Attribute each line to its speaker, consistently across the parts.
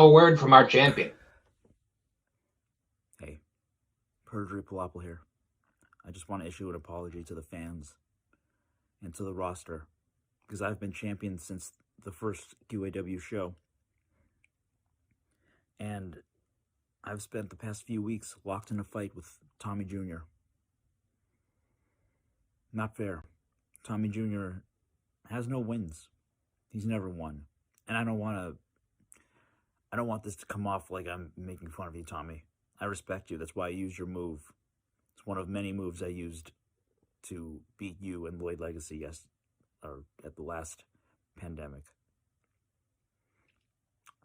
Speaker 1: a word from our champion.
Speaker 2: Hey, Perjury Palapal here. I just want to issue an apology to the fans and to the roster, because I've been champion since the first QAW show. And I've spent the past few weeks locked in a fight with Tommy Jr. Not fair. Tommy Jr. has no wins. He's never won. And I don't want this to come off like I'm making fun of you, Tommy. I respect you. That's why I used your move. It's one of many moves I used to beat you and Lloyd Legacy at the last pandemic.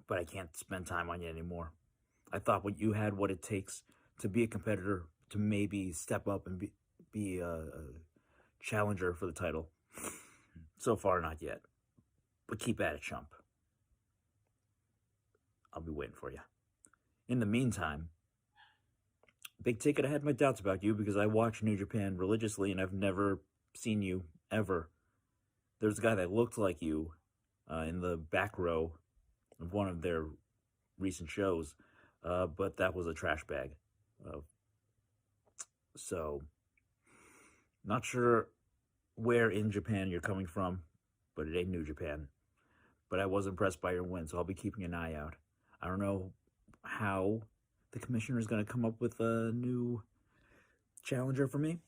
Speaker 2: But I can't spend time on you anymore. I thought you had what it takes to be a competitor, to maybe step up and be a challenger for the title. So far, not yet. But keep at it, chump. I'll be waiting for you. In the meantime, Big Ticket, I had my doubts about you because I watch New Japan religiously and I've never seen you ever. There's a guy that looked like you in the back row of one of their recent shows, but that was a trash bag. So, not sure where in Japan you're coming from, but it ain't New Japan. But I was impressed by your win, so I'll be keeping an eye out. I don't know how the commissioner is going to come up with a new challenger for me.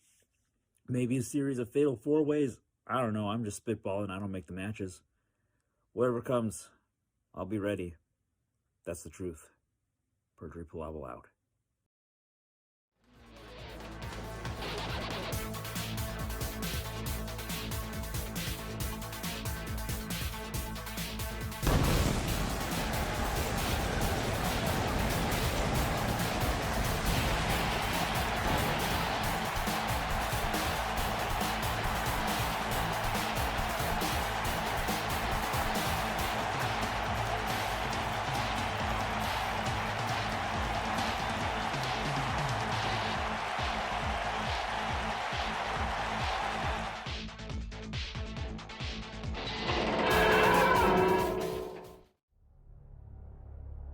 Speaker 2: Maybe a series of fatal four-ways. I don't know. I'm just spitballing. I don't make the matches. Whatever comes, I'll be ready. That's the truth. Perjury Palabal out.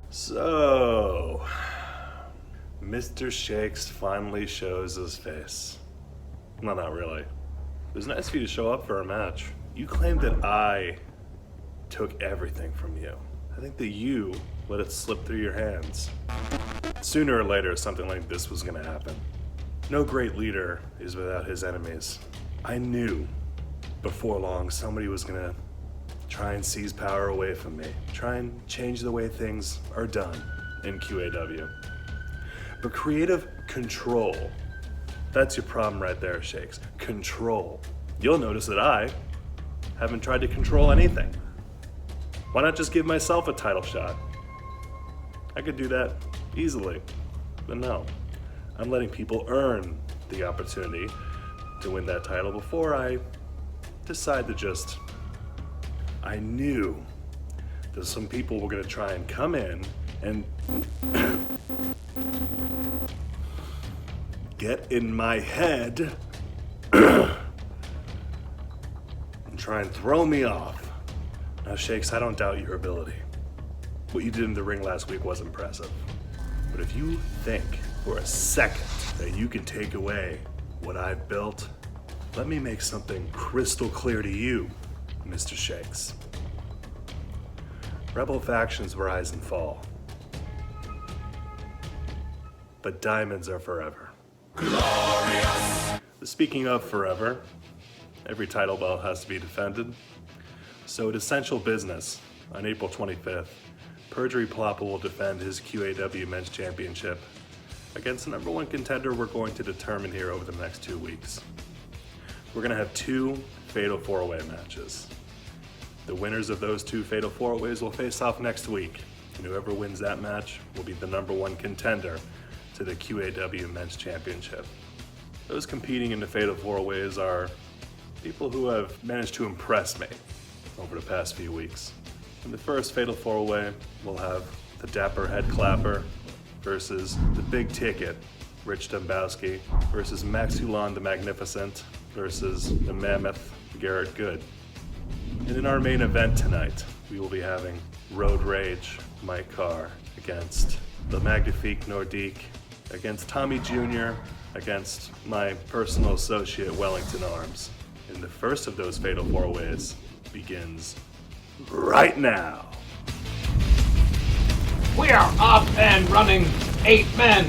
Speaker 3: So, Mr. Shakes finally shows his face. No, not really. It was nice of you to show up for a match. You claimed that I took everything from you. I think that you let it slip through your hands. Sooner or later, something like this was gonna happen. No great leader is without his enemies. I knew before long somebody was gonna try and seize power away from me. Try and change the way things are done in QAW. But creative control, that's your problem right there, Shakes. Control. You'll notice that I haven't tried to control anything. Why not just give myself a title shot? I could do that easily, but no. I'm letting people earn the opportunity to win that title before I decide to just... I knew that some people were gonna try and come in and get in my head and try and throw me off. Now, Shakes, I don't doubt your ability. What you did in the ring last week was impressive. But if you think for a second that you can take away what I've built, let me make something crystal clear to you, Mr. Shakes. Rebel factions rise and fall, but diamonds are forever. Glorious! Speaking of forever, every title belt has to be defended. So at Essential Business, on April 25th, Perjury Palapal will defend his QAW Men's Championship against the number one contender we're going to determine here over the next 2 weeks. We're gonna have 2 Fatal 4-Way matches. The winners of those 2 Fatal 4-Ways will face off next week, and whoever wins that match will be the number one contender to the QAW Men's Championship. Those competing in the Fatal 4-Ways are people who have managed to impress me over the past few weeks. In the first Fatal 4-Way, we'll have the Dapper Head Clapper versus the Big Ticket, Rich Dembowski, versus Maxulon The Magnificent versus the Mammoth, Garrett Good. And in our main event tonight, we will be having Road Rage my car against the Magnifique Nordique, against Tommy Jr., against my personal associate Wellington Arms. And the first of those fatal four-ways begins right now.
Speaker 1: We are up and running. 8 men.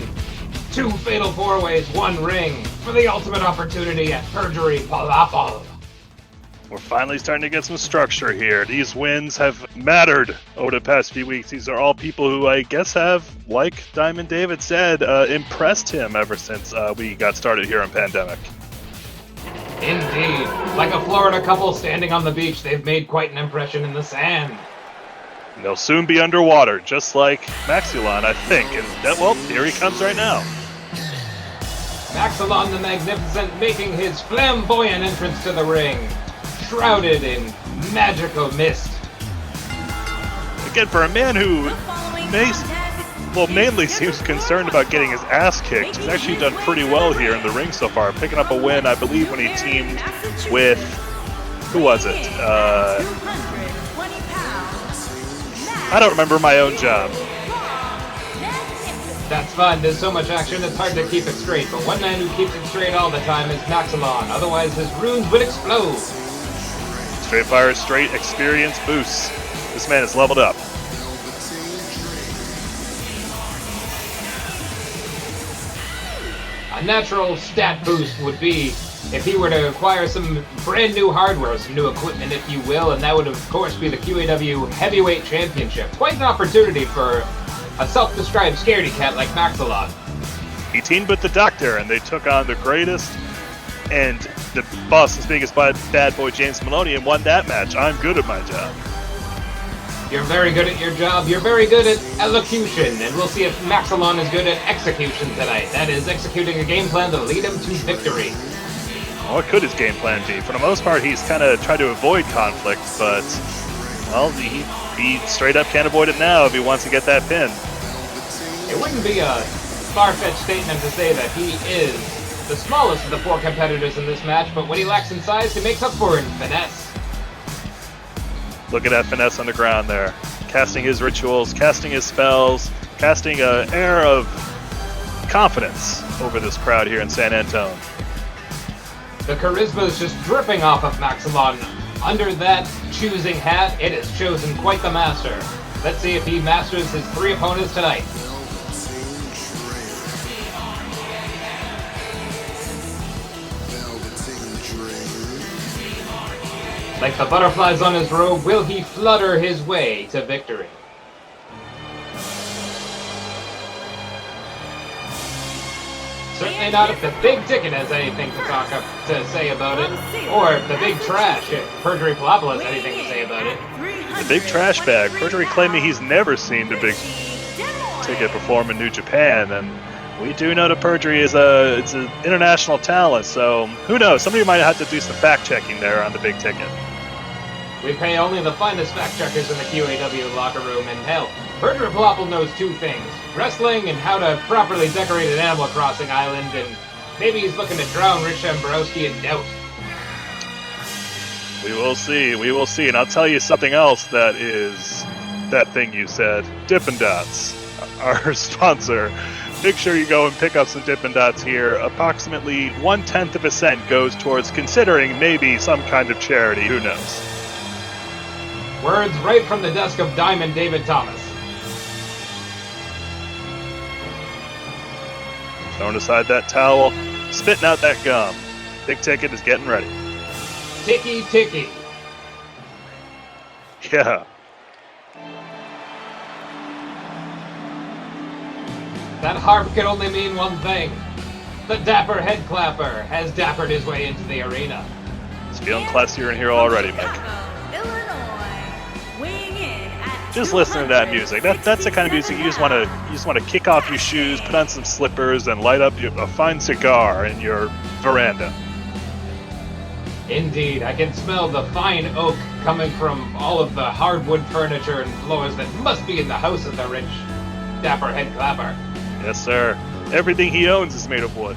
Speaker 1: 2 fatal four-ways, 1 ring. For the ultimate opportunity at Perjury Palapal.
Speaker 4: We're finally starting to get some structure here. These wins have mattered over the past few weeks. These are all people who I guess have, like Diamond David said, impressed him ever since we got started here on Pandemic.
Speaker 1: Indeed. Like a Florida couple standing on the beach, they've made quite an impression in the sand.
Speaker 4: And they'll soon be underwater, just like Maxulon, I think. And well, here he comes right now.
Speaker 1: Maxulon The Magnificent making his flamboyant entrance to the ring, shrouded in magical mist.
Speaker 4: Again, for a man who mainly seems concerned about getting his ass kicked, he's actually done pretty well here in the ring so far, picking up a win, I believe, when he teamed with... who was it? I don't remember my own job.
Speaker 1: That's fun. There's so much action, it's hard to keep it straight. But one man who keeps it straight all the time is Maxulon. Otherwise, his runes would explode.
Speaker 4: Straight fire, straight experience boost. This man is leveled up.
Speaker 1: A natural stat boost would be if he were to acquire some brand new hardware, some new equipment, if you will, and that would, of course, be the QAW Heavyweight Championship. Quite an opportunity for a self-described scaredy cat like Maxulon.
Speaker 4: He teamed with the Doctor, and they took on the greatest and the Boston's biggest bad boy, James Maloney, and won that match. I'm good at my job.
Speaker 1: You're very good at your job. You're very good at elocution, and we'll see if Maxulon is good at execution tonight. That is, executing a game plan to lead him to victory.
Speaker 4: What could his game plan be? For the most part, he's kind of tried to avoid conflict, but, well, he straight up can't avoid it now if he wants to get that pin.
Speaker 1: It wouldn't be a far-fetched statement to say that he is the smallest of the 4 competitors in this match, but what he lacks in size, he makes up for in finesse.
Speaker 4: Look at that finesse on the ground there. Casting his rituals, casting his spells, casting an air of confidence over this crowd here in San Antone.
Speaker 1: The charisma is just dripping off of Maxulon. Under that choosing hat, it has chosen quite the master. Let's see if he masters his 3 opponents tonight. Like the butterflies on his robe, will he flutter his way to victory? Certainly not if the Big Ticket has anything to say about it, or the Big Trash, if Perjury Palapal has anything to say about it.
Speaker 4: The Big Trash Bag. Perjury claiming he's never seen the Big Ticket perform in New Japan, and we do know that Perjury is it's an international talent, so who knows? Somebody might have to do some fact-checking there on the Big Ticket.
Speaker 1: We pay only the finest fact-checkers in the QAW locker room, and hell, Perjury Palapal knows 2 things: wrestling and how to properly decorate an Animal Crossing island, and maybe he's looking to drown Rich Dembowski in doubt.
Speaker 4: We will see, and I'll tell you something else that is that thing you said. Dippin' Dots, our sponsor. Make sure you go and pick up some Dippin' Dots here. Approximately 1/10 of a cent goes towards considering maybe some kind of charity, who knows.
Speaker 1: Words right from the desk of Diamond David Thomas.
Speaker 4: Throwing aside that towel, spitting out that gum. Big Ticket is getting ready.
Speaker 1: Ticky ticky.
Speaker 4: Yeah.
Speaker 1: That harp can only mean one thing. The Dapper Head Clapper has dappered his way into the arena.
Speaker 4: It's feeling classier in here already, Mike. Just listen to that music. That's the kind of music you just want to kick off your shoes, put on some slippers, and light up a fine cigar in your veranda.
Speaker 1: Indeed, I can smell the fine oak coming from all of the hardwood furniture and floors that must be in the house of the rich Dapper Head Clapper.
Speaker 4: Yes, sir. Everything he owns is made of wood.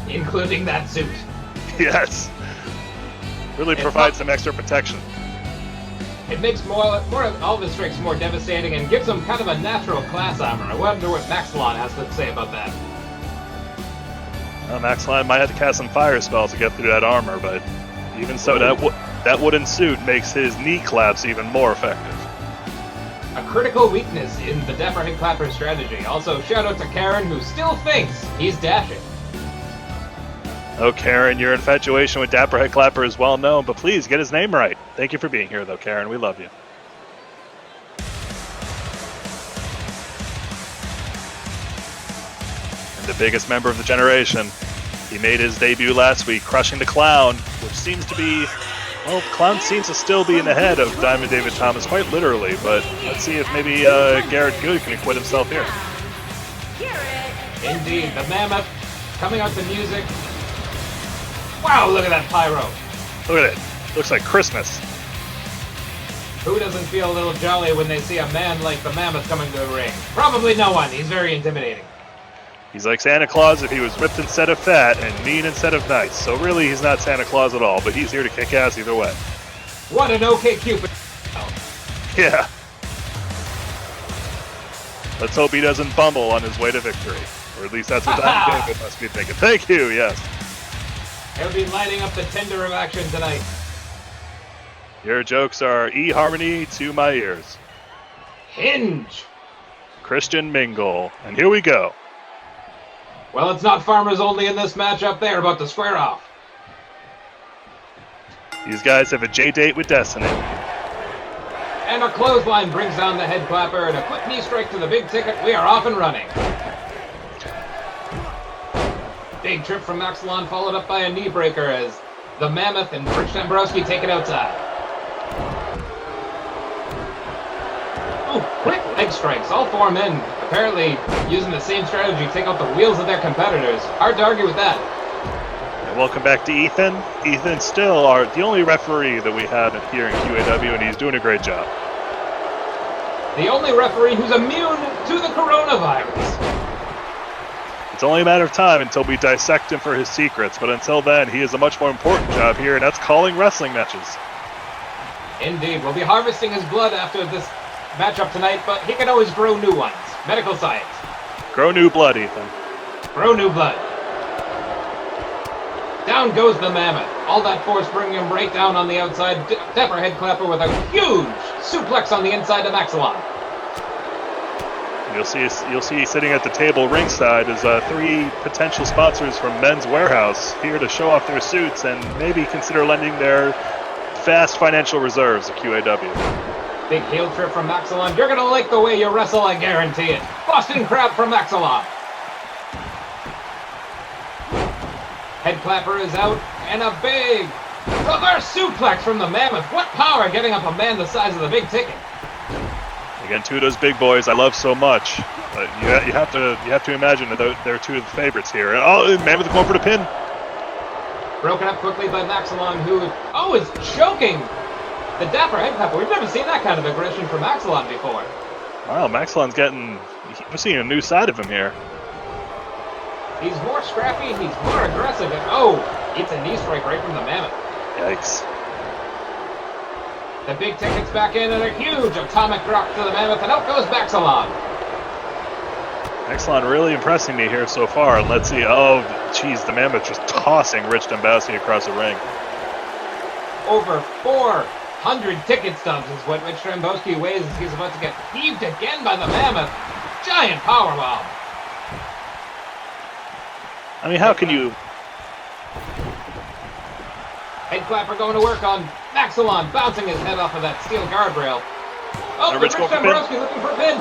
Speaker 1: Including that suit.
Speaker 4: Yes. Really provides some extra protection.
Speaker 1: It makes more all of his strikes more devastating and gives him kind of a natural class armor. I wonder what Maxulon has to say about that.
Speaker 4: Maxulon might have to cast some fire spells to get through that armor, but even so, that wooden suit makes his knee claps even more effective.
Speaker 1: A critical weakness in the Dapper Head Clapper strategy. Also, shout out to Karen, who still thinks he's dashing.
Speaker 4: Oh, Karen, your infatuation with Dapper Head Clapper is well known, but please get his name right. Thank you for being here, though, Karen. We love you. And the biggest member of the generation. He made his debut last week, crushing the Clown, which seems to be... Well, Clown seems to still be in the head of Diamond David Thomas, quite literally, but let's see if maybe Garrett Good can acquit himself here.
Speaker 1: Indeed, the Mammoth coming out to music. Wow, look at that pyro.
Speaker 4: Look at it. Looks like Christmas.
Speaker 1: Who doesn't feel a little jolly when they see a man like the Mammoth coming to the ring? Probably no one. He's very intimidating.
Speaker 4: He's like Santa Claus if he was ripped instead of fat and mean instead of nice. So really, he's not Santa Claus at all, but he's here to kick ass either way.
Speaker 1: What an OK Cupid.
Speaker 4: Yeah. Let's hope he doesn't bumble on his way to victory. Or at least that's what Diamond David must be thinking. Thank you, yes.
Speaker 1: He'll be lighting up the tinder of action tonight.
Speaker 4: Your jokes are eHarmony to my ears.
Speaker 1: Hinge.
Speaker 4: Christian Mingle. And here we go.
Speaker 1: Well, it's not farmers only in this matchup. They're about to square off.
Speaker 4: These guys have a J-date with Destiny.
Speaker 1: And a clothesline brings down the head clapper and a quick knee strike to the big ticket. We are off and running. Big trip from Maxulon followed up by a knee breaker as the Mammoth and Rich Dembowski take it outside. Oh, quick leg strikes. All four men apparently using the same strategy to take out the wheels of their competitors. Hard to argue with that.
Speaker 4: And welcome back to Ethan. Ethan's still the only referee that we have here in QAW, and he's doing a great job.
Speaker 1: The only referee who's immune to the coronavirus.
Speaker 4: It's only a matter of time until we dissect him for his secrets, but until then, he has a much more important job here, and that's calling wrestling matches.
Speaker 1: Indeed. We'll be harvesting his blood after this matchup tonight, but he can always grow new ones. Medical science.
Speaker 4: Grow new blood, Ethan.
Speaker 1: Grow new blood. Down goes the Mammoth. All that force bringing him right down on the outside. Dapper Head Clapper with a huge suplex on the inside of Maxulon.
Speaker 4: You'll see sitting at the table ringside is three potential sponsors from Men's Warehouse here to show off their suits and maybe consider lending their vast financial reserves to QAW.
Speaker 1: Big heel trip from Maxulon. You're gonna like the way you wrestle, I guarantee it. Boston Crab from Maxulon. Head clapper is out, and a big reverse suplex from the Mammoth. What power getting up a man the size of the big ticket.
Speaker 4: Again, two of those big boys I love so much. But you have to imagine that they're two of the favorites here. Oh, Mammoth going for the pin.
Speaker 1: Broken up quickly by Maxulon, who is choking the Dapper Head Clapper. We've never seen that kind of aggression from Maxulon before.
Speaker 4: Wow, Maxulon's we're seeing a new side of him here.
Speaker 1: He's more scrappy, he's more aggressive, and it's a knee strike right from the Mammoth.
Speaker 4: Yikes.
Speaker 1: The big ticket's back in, and a huge atomic drop to the Mammoth, and out goes Maxulon.
Speaker 4: Maxulon really impressing me here so far. And let's see. Oh, geez, the Mammoth just tossing Rich Dembowski across the ring.
Speaker 1: Over 400 ticket stubs is what Rich Dembowski weighs as he's about to get heaved again by the Mammoth. Giant powerbomb.
Speaker 4: I mean, how can you...
Speaker 1: Head clapper going to work on Maxulon, bouncing his head off of that steel guardrail. Oh, Rich Dembowski looking for a pin.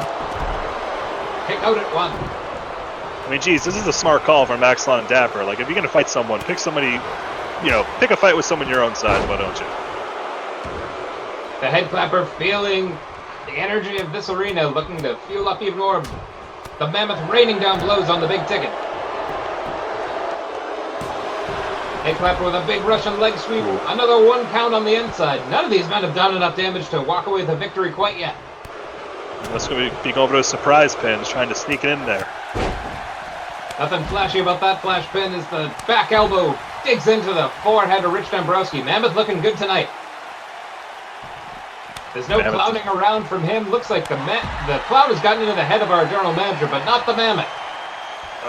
Speaker 1: Kick out at one.
Speaker 4: I mean, geez, this is a smart call from Maxulon and Dapper. Like, if you're going to fight someone, pick somebody, pick a fight with someone your own size, why don't you?
Speaker 1: The head clapper feeling the energy of this arena, looking to fuel up even more. The Mammoth raining down blows on the big ticket. Head clapper with a big Russian leg sweep. Another 1 count on the inside. None of these men have done enough damage to walk away with a victory quite yet.
Speaker 4: Let's go be going for those surprise pins, trying to sneak it in there.
Speaker 1: Nothing flashy about that flash pin as the back elbow digs into the forehead of Rich Dembowski. Mammoth looking good tonight. There's no clowning around from him. Looks like the clown has gotten into the head of our general manager, but not the Mammoth.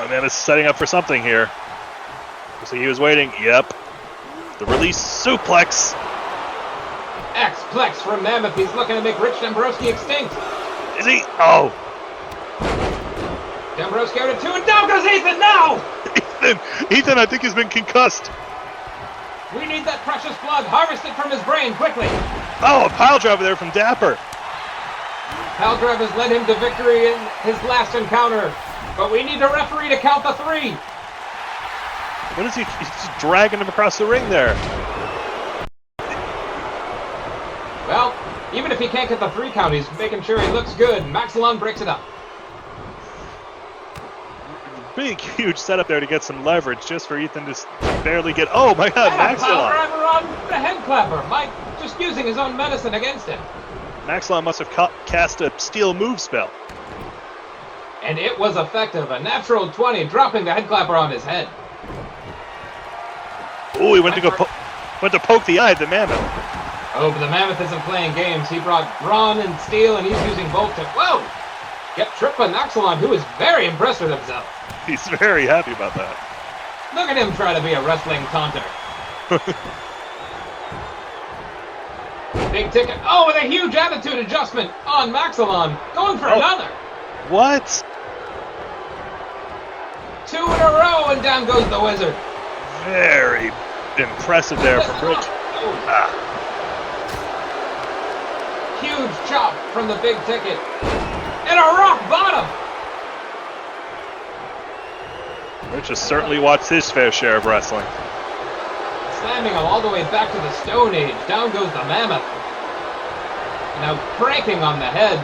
Speaker 4: Mammoth's setting up for something here. Looks like he was waiting. Yep. The release suplex.
Speaker 1: X-plex from Mammoth. He's looking to make Rich Dembowski extinct.
Speaker 4: Is he? Oh.
Speaker 1: Dembowski out of 2, and down goes Ethan now!
Speaker 4: Ethan, I think he's been concussed.
Speaker 1: We need that precious blood. Harvest it from his brain, quickly.
Speaker 4: Oh, a pile driver there from Dapper.
Speaker 1: Pile drive has led him to victory in his last encounter, but we need a referee to count the 3.
Speaker 4: What is he? He's just dragging him across the ring there.
Speaker 1: Well, even if he can't get the 3 count, he's making sure he looks good. Maxulon breaks it up.
Speaker 4: Big, huge setup there to get some leverage, just for Ethan to barely get. Oh my God, Maxulon!
Speaker 1: Driver on the head clapper. Mike just using his own medicine against him.
Speaker 4: Maxulon must have cast a steel move spell.
Speaker 1: And it was effective. A natural 20, dropping the head clapper on his head.
Speaker 4: Oh, he went to poke the eye at the Mammoth.
Speaker 1: Oh, but the Mammoth isn't playing games. He brought brawn and steel, and he's using both to... Whoa! Get tripped by Maxulon, who is very impressed with himself.
Speaker 4: He's very happy about that.
Speaker 1: Look at him try to be a wrestling taunter. Big ticket. Oh, with a huge attitude adjustment on Maxulon. Going for another.
Speaker 4: What?
Speaker 1: 2 in a row, and down goes the Wizard.
Speaker 4: Very impressive there from Rich.
Speaker 1: Huge chop from the big ticket. And a rock bottom.
Speaker 4: Rich has certainly watched his fair share of wrestling.
Speaker 1: Slamming him all the way back to the Stone Age. Down goes the Mammoth. Now cranking on the head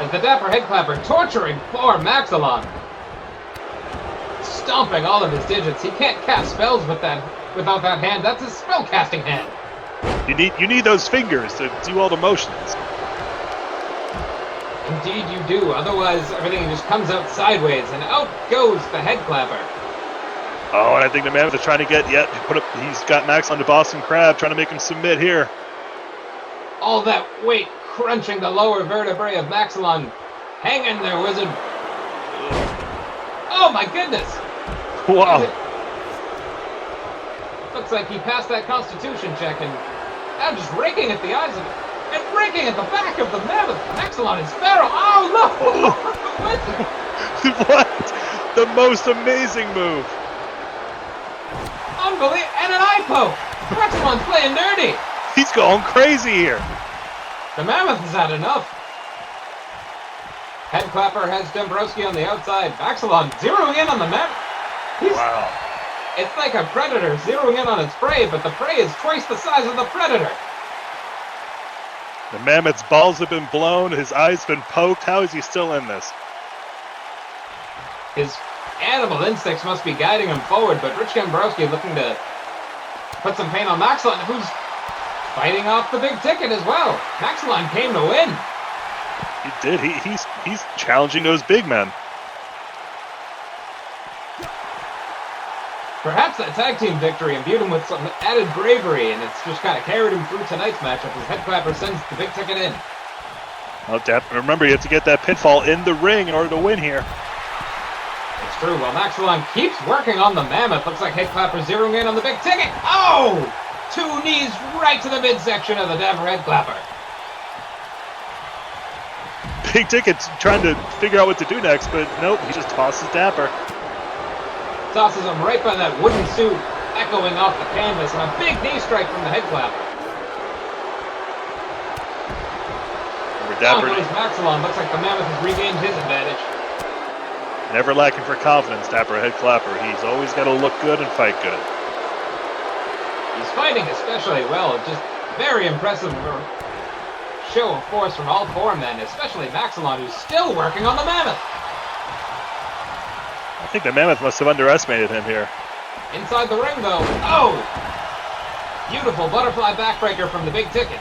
Speaker 1: as the Dapper Head Clapper torturing poor Maxulon. Stomping all of his digits. He can't cast spells with that without that hand. That's his spell casting hand.
Speaker 4: You need those fingers to do all the motions.
Speaker 1: Indeed you do. Otherwise everything just comes out sideways and out goes the head clapper.
Speaker 4: Oh, and I think the Mammoth is trying to get he's got Max on the Boston Crab, trying to make him submit here.
Speaker 1: All that weight crunching the lower vertebrae of Maxulon. Hang in there, Wizard. Oh my goodness!
Speaker 4: Wow.
Speaker 1: Looks like he passed that Constitution check and now just raking at the eyes of it. And raking at the back of the Mammoth. Maxulon is feral. Oh, look!
Speaker 4: What? The most amazing move.
Speaker 1: Unbelievable. And an eye poke. Maxulon's playing dirty.
Speaker 4: He's going crazy here.
Speaker 1: The Mammoth has had enough. Head Clapper has Dembowski on the outside. Maxulon zeroing in on the Mammoth.
Speaker 4: Wow.
Speaker 1: It's like a predator zeroing in on its prey, but the prey is twice the size of the predator.
Speaker 4: The Mammoth's balls have been blown. His eyes been poked. How is he still in this?
Speaker 1: His animal instincts must be guiding him forward, but Rich Dembowski looking to put some pain on Maxulon, who's fighting off the big ticket as well. Maxulon came to win.
Speaker 4: He did. He's challenging those big men.
Speaker 1: Perhaps that tag team victory imbued him with some added bravery, and it's just kind of carried him through tonight's matchup as Head Clapper sends the big ticket in.
Speaker 4: Well, remember, you have to get that pitfall in the ring in order to win here.
Speaker 1: It's true. While Maxulon keeps working on the Mammoth, looks like Head Clapper zeroing in on the big ticket. Oh! 2 knees right to the midsection of the Dapper Head Clapper.
Speaker 4: Big Ticket's trying to figure out what to do next, but nope, he just tosses Dapper.
Speaker 1: Tosses him right by that wooden suit, echoing off the canvas, and a big knee strike from the Head Clapper. Down goes Maxulon. Looks like the Mammoth has regained his advantage.
Speaker 4: Never lacking for confidence, Dapper Head Clapper. He's always got to look good and fight good.
Speaker 1: He's fighting especially well. Just very impressive show of force from all 4 men, especially Maxulon, who's still working on the Mammoth.
Speaker 4: I think the Mammoth must have underestimated him here.
Speaker 1: Inside the ring, though. Oh! Beautiful butterfly backbreaker from the big ticket.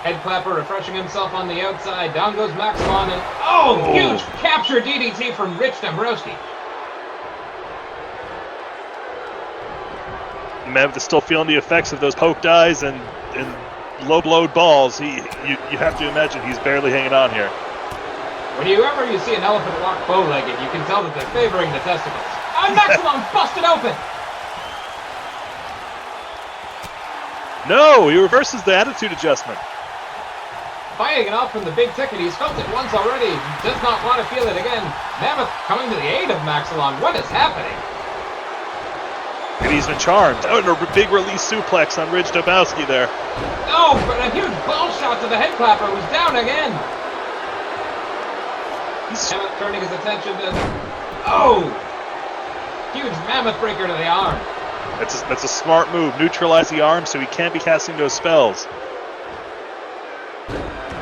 Speaker 1: Head Clapper refreshing himself on the outside. Down goes Maxulon, and oh! Huge capture DDT from Rich Dembowski.
Speaker 4: Mammoth is still feeling the effects of those poked eyes and low-blowed balls. You have to imagine he's barely hanging on here.
Speaker 1: Whenever you see an elephant walk bow-legged, you can tell that they're favoring the testicles. And Maxulon busted open!
Speaker 4: No, he reverses the attitude adjustment.
Speaker 1: Fighting it off from the big ticket, he's felt it once already, does not want to feel it again. Mammoth coming to the aid of Maxulon. What is happening?
Speaker 4: And he's been charmed. Oh, and a big release suplex on Ridge Dembowski there.
Speaker 1: Oh, but a huge ball shot to the head clapper, who's down again. Mammoth turning his attention to... Oh! Huge Mammoth breaker to the arm.
Speaker 4: That's a smart move. Neutralize the arm so he can't be casting those spells.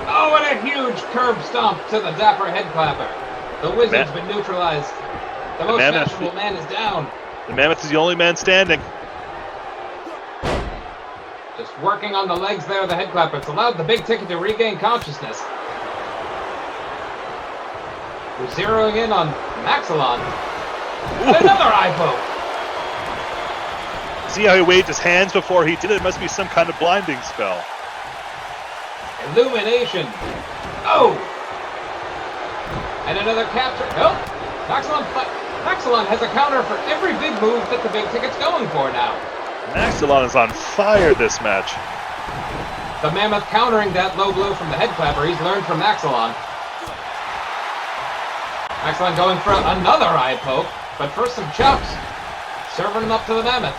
Speaker 1: Oh, and a huge curb stomp to the Dapper Head Clapper. The wizard's been neutralized. The most fashionable man is down.
Speaker 4: The Mammoth is the only man standing.
Speaker 1: Just working on the legs there of the Head Clapper. It's allowed the big ticket to regain consciousness. We're zeroing in on Maxulon. And another eye poke.
Speaker 4: See how he waved his hands before he did it? It must be some kind of blinding spell.
Speaker 1: Illumination. Oh! And another capture. Nope. Maxulon has a counter for every big move that the big ticket's going for now.
Speaker 4: Maxulon is on fire this match.
Speaker 1: The Mammoth countering that low blow from the head clapper. He's learned from Maxulon. Maxulon going for another eye poke, but first some chops. Serving him up to the Mammoth.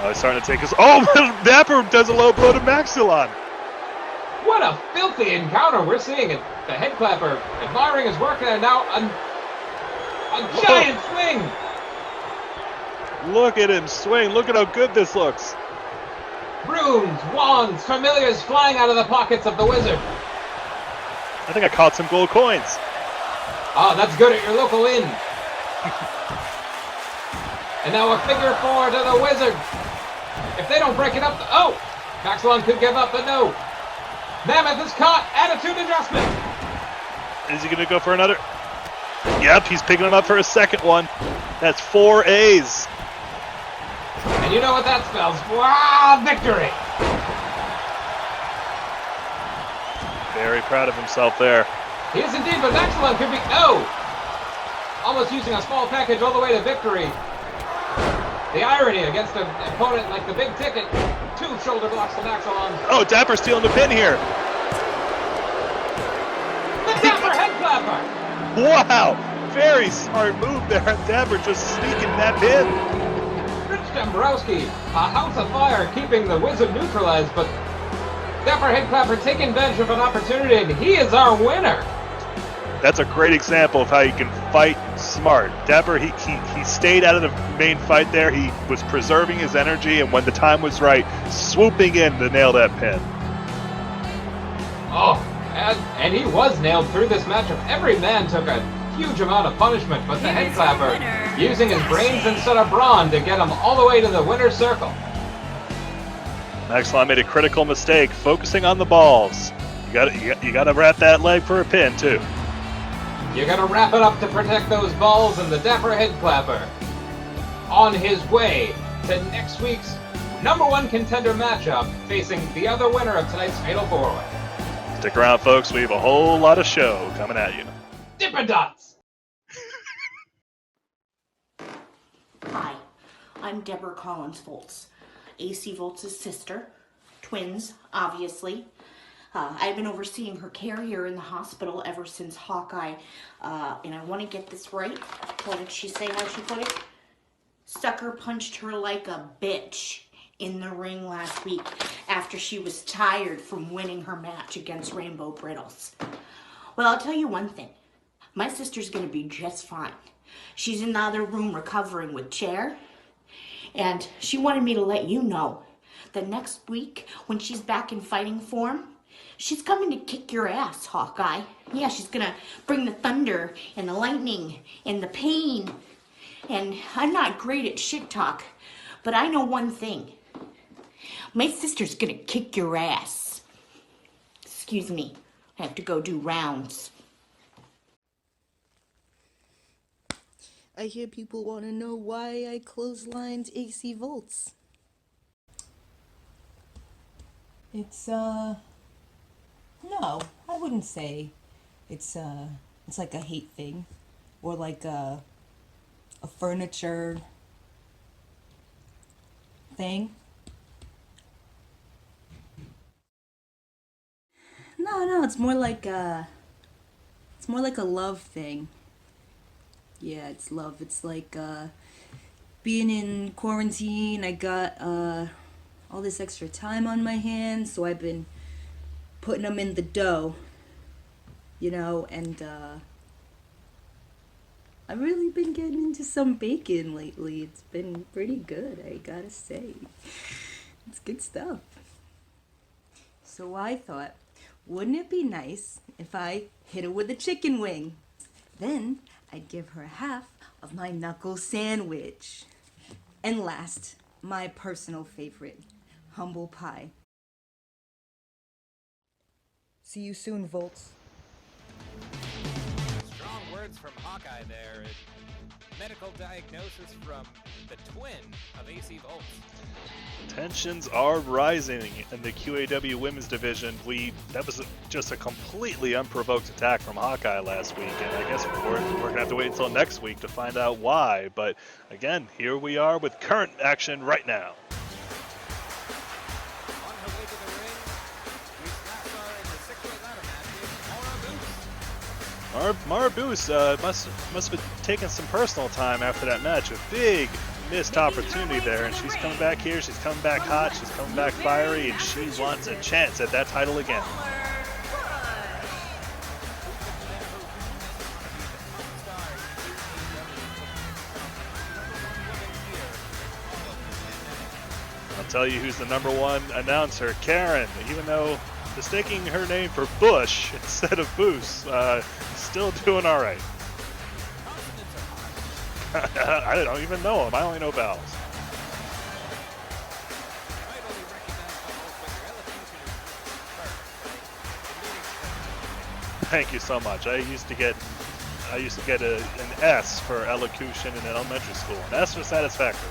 Speaker 4: Oh, he's starting to take his... Oh, Dapper does a low blow to Maxulon.
Speaker 1: What a filthy encounter we're seeing it. The head clapper admiring his work and now a giant swing.
Speaker 4: Look at him swing. Look at how good this looks.
Speaker 1: Runes, wands, familiars flying out of the pockets of the wizard.
Speaker 4: I think I caught some gold coins.
Speaker 1: Oh, that's good at your local inn. And now a figure four to the wizard. If they don't break it up, oh! Maxulon could give up, but no. Mammoth is caught. Attitude adjustment.
Speaker 4: Is he going to go for another? Yep, he's picking him up for a second one. That's 4 A's.
Speaker 1: And you know what that spells? Wow, victory.
Speaker 4: Very proud of himself there.
Speaker 1: He is indeed, but Maxulon could be... No! Almost using a small package all the way to victory. The irony against an opponent like the big ticket. 2 shoulder blocks to Maxulon.
Speaker 4: Oh, Dapper stealing the pin here.
Speaker 1: The Dapper Head Clapper.
Speaker 4: Wow, very smart move there. Dapper just sneaking that pin.
Speaker 1: Rich Dembowski, a house of fire, keeping the wizard neutralized, but Dapper Head Clapper taking advantage of an opportunity, and he is our winner.
Speaker 4: That's a great example of how you can fight smart. Dapper, he stayed out of the main fight there. He was preserving his energy, and when the time was right, swooping in to nail that pin.
Speaker 1: Oh, and he was nailed through this matchup. Every man took a huge amount of punishment, but the Head Clapper using his brains instead of brawn to get him all the way to the winner's circle.
Speaker 4: Maxulon made a critical mistake, focusing on the balls. You got to wrap that leg for a pin too.
Speaker 1: You gotta wrap it up to protect those balls, and the Dapper Head Clapper on his way to next week's #1 contender matchup, facing the other winner of tonight's Fatal 4-Way.
Speaker 4: Stick around, folks. We have a whole lot of show coming at you.
Speaker 1: Dippin' Dots!
Speaker 5: Hi, I'm Deborah Collins Volts, AC Volts' sister. Twins, obviously. I've been overseeing her care here in the hospital ever since Hawkeye, and I want to get this right. What did she say, how she put it? Sucker punched her like a bitch in the ring last week after she was tired from winning her match against Rainbow Brittles. Well, I'll tell you one thing. My sister's going to be just fine. She's in the other room recovering with Chair, and she wanted me to let you know that next week, when she's back in fighting form, she's coming to kick your ass, Hawkeye. Yeah, she's gonna bring the thunder and the lightning and the pain. And I'm not great at shit talk, but I know one thing. My sister's gonna kick your ass. Excuse me, I have to go do rounds.
Speaker 6: I hear people want to know why I clotheslined AC Volts.
Speaker 7: It's, no, I wouldn't say it's like a hate thing or like a furniture thing. No, it's more like a love thing. Yeah, it's love. It's like, being in quarantine, I got, all this extra time on my hands, so I've been putting them in the dough, you know, and, I've really been getting into some bacon lately. It's been pretty good, I gotta say. It's good stuff. So I thought, wouldn't it be nice if I hit her with a chicken wing? Then I'd give her half of my knuckle sandwich. And last, my personal favorite, humble pie.
Speaker 6: See you soon, Volts.
Speaker 8: Strong words from Hawkeye there. Medical diagnosis from the twin of AC Volts.
Speaker 4: Tensions are rising in the QAW women's division. That was just a completely unprovoked attack from Hawkeye last week, and I guess we're going to have to wait until next week to find out why. But again, here we are with current action right now.
Speaker 8: On her way to the ring, we slapped her in the 6-way ladder match.
Speaker 4: Maura Buse must have taken some personal time after that match. A big missed opportunity there, and she's coming back here. She's coming back hot. She's coming back fiery, and she wants a chance at that title again. I'll tell you who's the #1 announcer, Karen. Even though mistaking her name for Bush instead of Buse, still doing all right. I don't even know him. I only know vowels. Thank you so much. I used to get an S for elocution in elementary school. An S for satisfactory.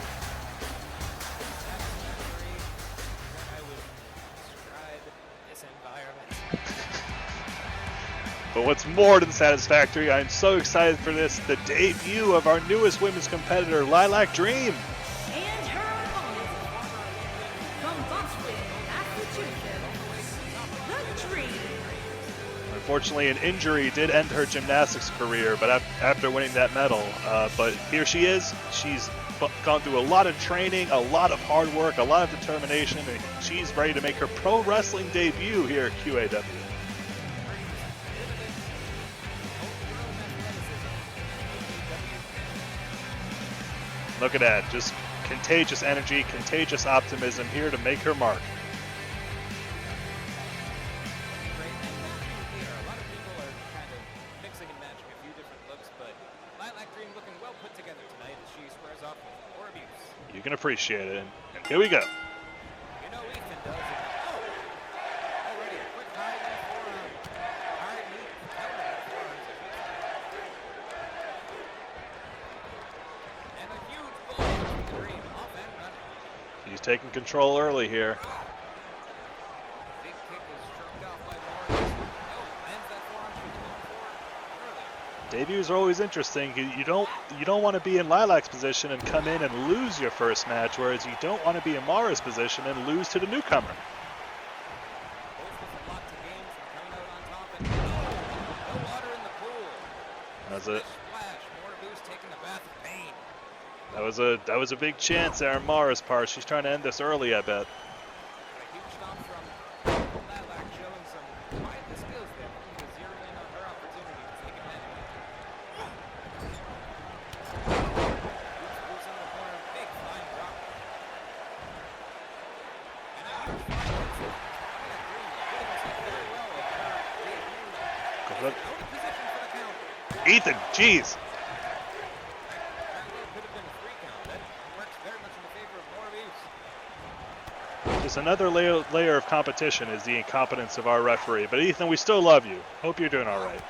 Speaker 4: But what's more than satisfactory, I'm so excited for this, the debut of our newest women's competitor, Lilac Dream.
Speaker 9: And her opponent, from Boston, Massachusetts, the Dream.
Speaker 4: Unfortunately, an injury did end her gymnastics career, but after winning that medal, but here she is. She's gone through a lot of training, a lot of hard work, a lot of determination, and she's ready to make her pro wrestling debut here at QAW. Look at that, just contagious energy, contagious optimism here to make her mark.
Speaker 8: A lot of people are kind of mixing and matching a few different looks, but Lilac Dream looking well put together tonight as she squares off with Maura Buse.
Speaker 4: You can appreciate it, and here we go.
Speaker 8: You know Ethan does. Already a quick high left forearm. Hard knee, counter left forearms. And a huge blow from the Dream, off and running.
Speaker 4: He's taking control early here.
Speaker 8: Big kick is stroked off by Maura. Lands that forearm she was going for earlier.
Speaker 4: Debuts are always interesting. You don't want to be in Lilac's position and come in and lose your first match, whereas you don't want to be in Maura's position and lose to the newcomer.
Speaker 8: Both with a lot to gain from coming out on top, and no water in the pool.
Speaker 4: That's it.
Speaker 8: Splash, Maura Buse taking a bath of pain.
Speaker 4: That was a big chance there on Maura's part. She's trying to end this early, I bet.
Speaker 8: A huge stomp from Lilac, showing some quiet skills there, looking to zero in on her opportunity to take advantage. Buse in the corner, big flying drop. And a huge flying hit. Lilac Dream getting herself very well with her debut. Out of position for the count.
Speaker 4: Ethan, jeez.
Speaker 8: Apparently it could have been a 3 count. That works very much in the favor of Maura Buse.
Speaker 4: Just another layer of competition is the incompetence of our referee. But Ethan, we still love you. Hope you're doing all right.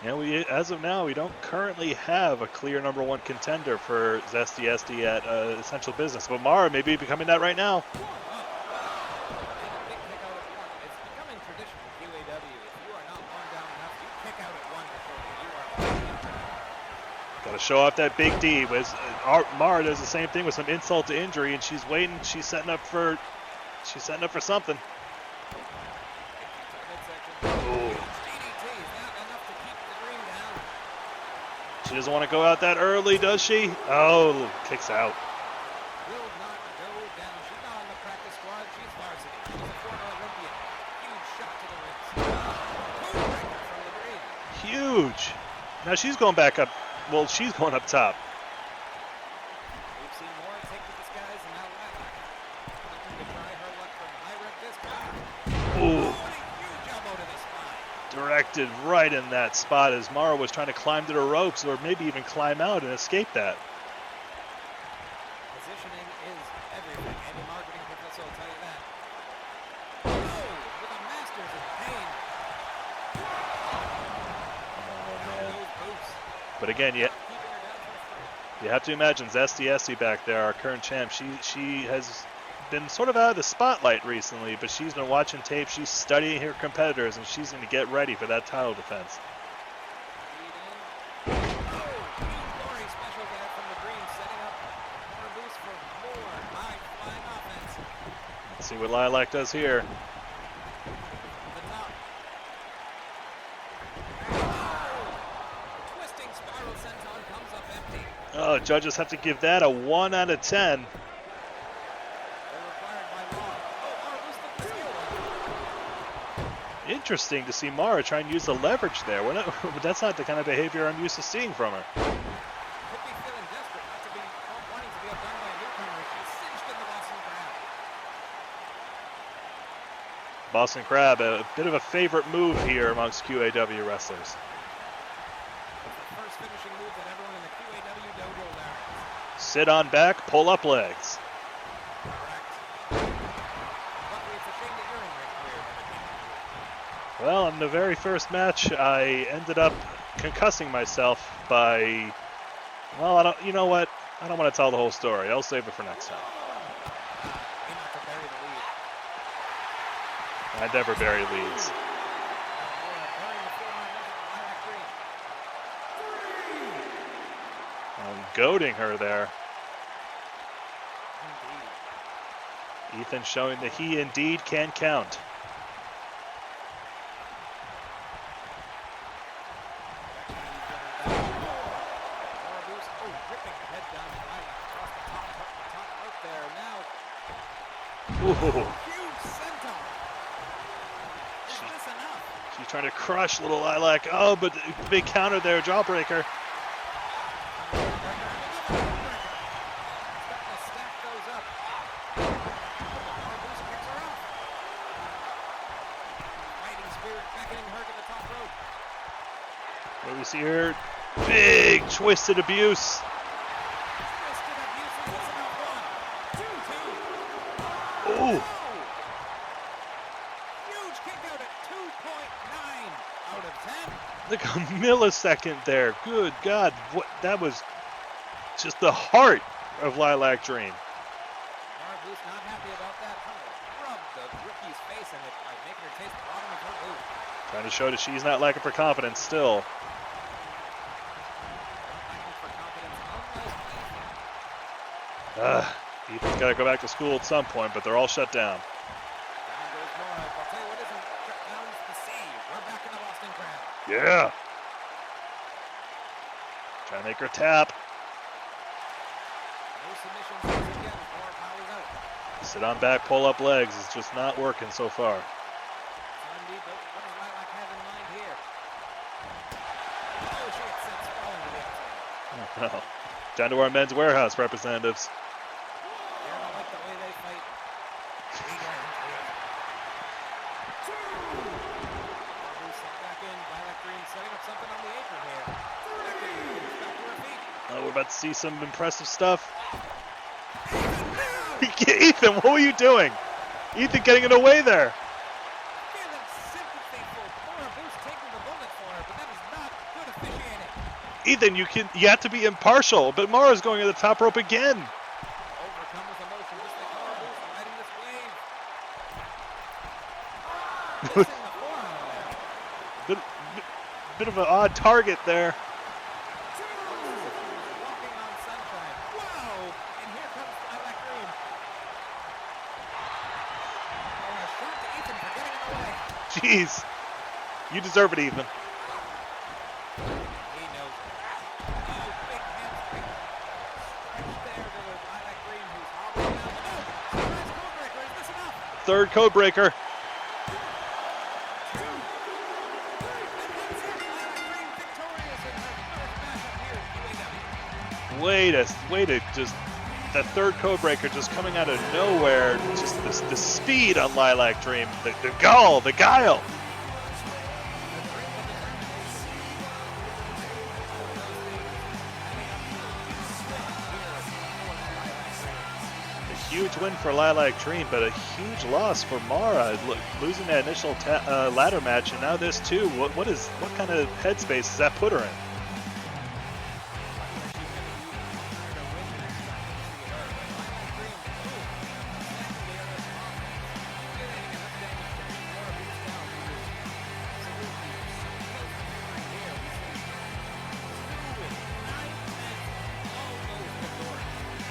Speaker 4: Yeah, as of now, we don't currently have a clear number 1 contender for Zesty SD at Essential Business, but Maura may be becoming that right now.
Speaker 8: It's becoming tradition in QAW. If you are not one down enough, you kick out at one before you are.
Speaker 4: Got to show off that big D. Maura does the same thing with some insult to injury, and she's waiting. She's setting up for something. She doesn't want to go out that early, does she? Oh, kicks out.
Speaker 8: Will not go down. She's not on the practice squad. She's varsity. She's a former Olympian. Huge shot to the ribs. From the green.
Speaker 4: Huge. Now she's going back up. Well, she's going up top.
Speaker 8: We've seen Maura take to the skies and now Lilac. Looking to try her luck from high rep this time.
Speaker 4: Ooh.
Speaker 8: Huge elbow to the spine.
Speaker 4: Directed right in that spot as Maura was trying to climb to the ropes or maybe even climb out and escape that.
Speaker 8: Positioning is everything. Any marketing professor will tell you that. Oh, with a master's in pain.
Speaker 4: But again, you have to imagine Zesty Esty back there, our current champ. She has been sort of out of the spotlight recently, but she's been watching tape. She's studying her competitors, and she's going to get ready for that title defense. Let's see what Lilac does here. Oh, judges have to give that a 1 out of 10. Interesting to see Maura try and use the leverage there. But that's not the kind of behavior I'm used to seeing from her. Boston Crab, a bit of a favorite move here amongst QAW wrestlers. Sit on back, pull up legs. Well, in the very first match, I ended up concussing myself by, well, you know what? I don't want to tell the whole story. I'll save it for next time. I never bury leads. I'm goading her there. Ethan showing that he indeed can count. Ooh. She's trying to crush little Lilac. Oh, but big counter there, jawbreaker. What do we see here? Big twisted abuse. Ooh.
Speaker 8: Huge kick out at 2.9 out of 10.
Speaker 4: Look, a millisecond there. Good God. That was just the heart of Lilac Dream.
Speaker 8: Buse not happy about that. Rub the rookie's face in it by making her taste the bottom of her boot.
Speaker 4: Trying to show that she's not lacking for confidence still. Ethan's got to go back to school at some point, but they're all shut down. Yeah. Trying to make her tap. Sit on back, pull up legs. It's just not working so far. Oh, down to our men's warehouse representatives. Oh, we're about to see some impressive stuff. Ethan, what were you doing? Ethan getting it away there.
Speaker 8: than sympathy for Maura. Buse taking the bullet for her, but that is not good officiating.
Speaker 4: Ethan, you have to be impartial, but Maura's going to the top rope again.
Speaker 8: Overcome with emotion, just like Maura Buse riding this wave. Missing the forearm there.
Speaker 4: Bit of an odd target there.
Speaker 8: Walking on sunshine. Whoa! And here comes Lilac Green. And a shot to Ethan for getting in the way.
Speaker 4: Jeez. You deserve it, Ethan.
Speaker 8: He knows it. Oh, big hamstring. Stretch there to the Lilac Green, who's hobbling down the middle. Surprise codebreaker. Is this enough?
Speaker 4: Third code breaker. Way to just that third code breaker just coming out of nowhere. Just the speed on Lilac Dream, the gall, the guile. A huge win for Lilac Dream, but a huge loss for Maura, losing that initial ladder match, and now this too. What kind of headspace does that put her in?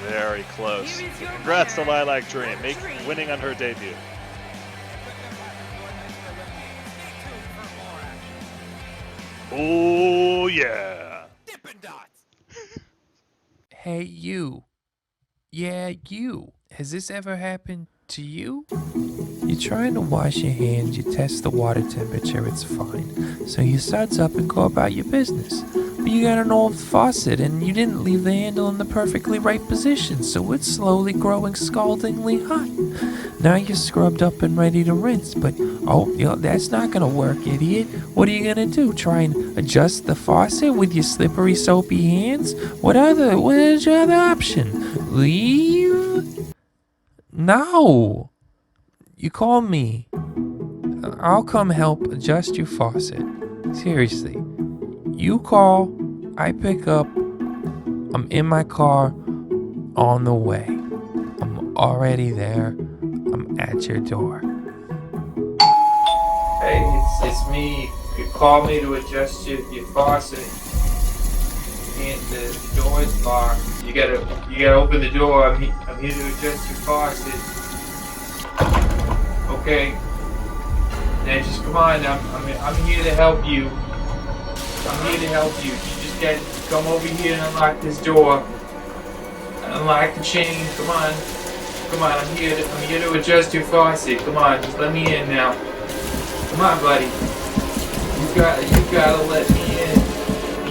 Speaker 4: Very close. Congrats to Lilac Dream, winning on her debut. Oh yeah.
Speaker 8: Dippin' Dots.
Speaker 10: Hey, you. Yeah, you. Has this ever happened to you? You're trying to wash your hands, you test the water temperature, it's fine. So you suds up and go about your business. But you got an old faucet and you didn't leave the handle in the perfectly right position, so it's slowly growing scaldingly hot. Now you're scrubbed up and ready to rinse, but that's not gonna work, idiot. What are you gonna do? Try and adjust the faucet with your slippery, soapy hands? What is your other option? Leave? No. You call me. I'll come help adjust your faucet. Seriously. You call, I pick up, I'm in my car, on the way. I'm already there, I'm at your door.
Speaker 11: Hey, it's me. You call me to adjust your faucet. And the door is locked. You gotta open the door. I'm here to adjust your faucet. Okay. Now just come on. I'm here to help you. I'm here to help you. You just gotta come over here and unlock this door. Unlock the chain. Come on. Come on. I'm here to adjust your faucet. Come on. Just let me in now. Come on, buddy. You gotta let me in.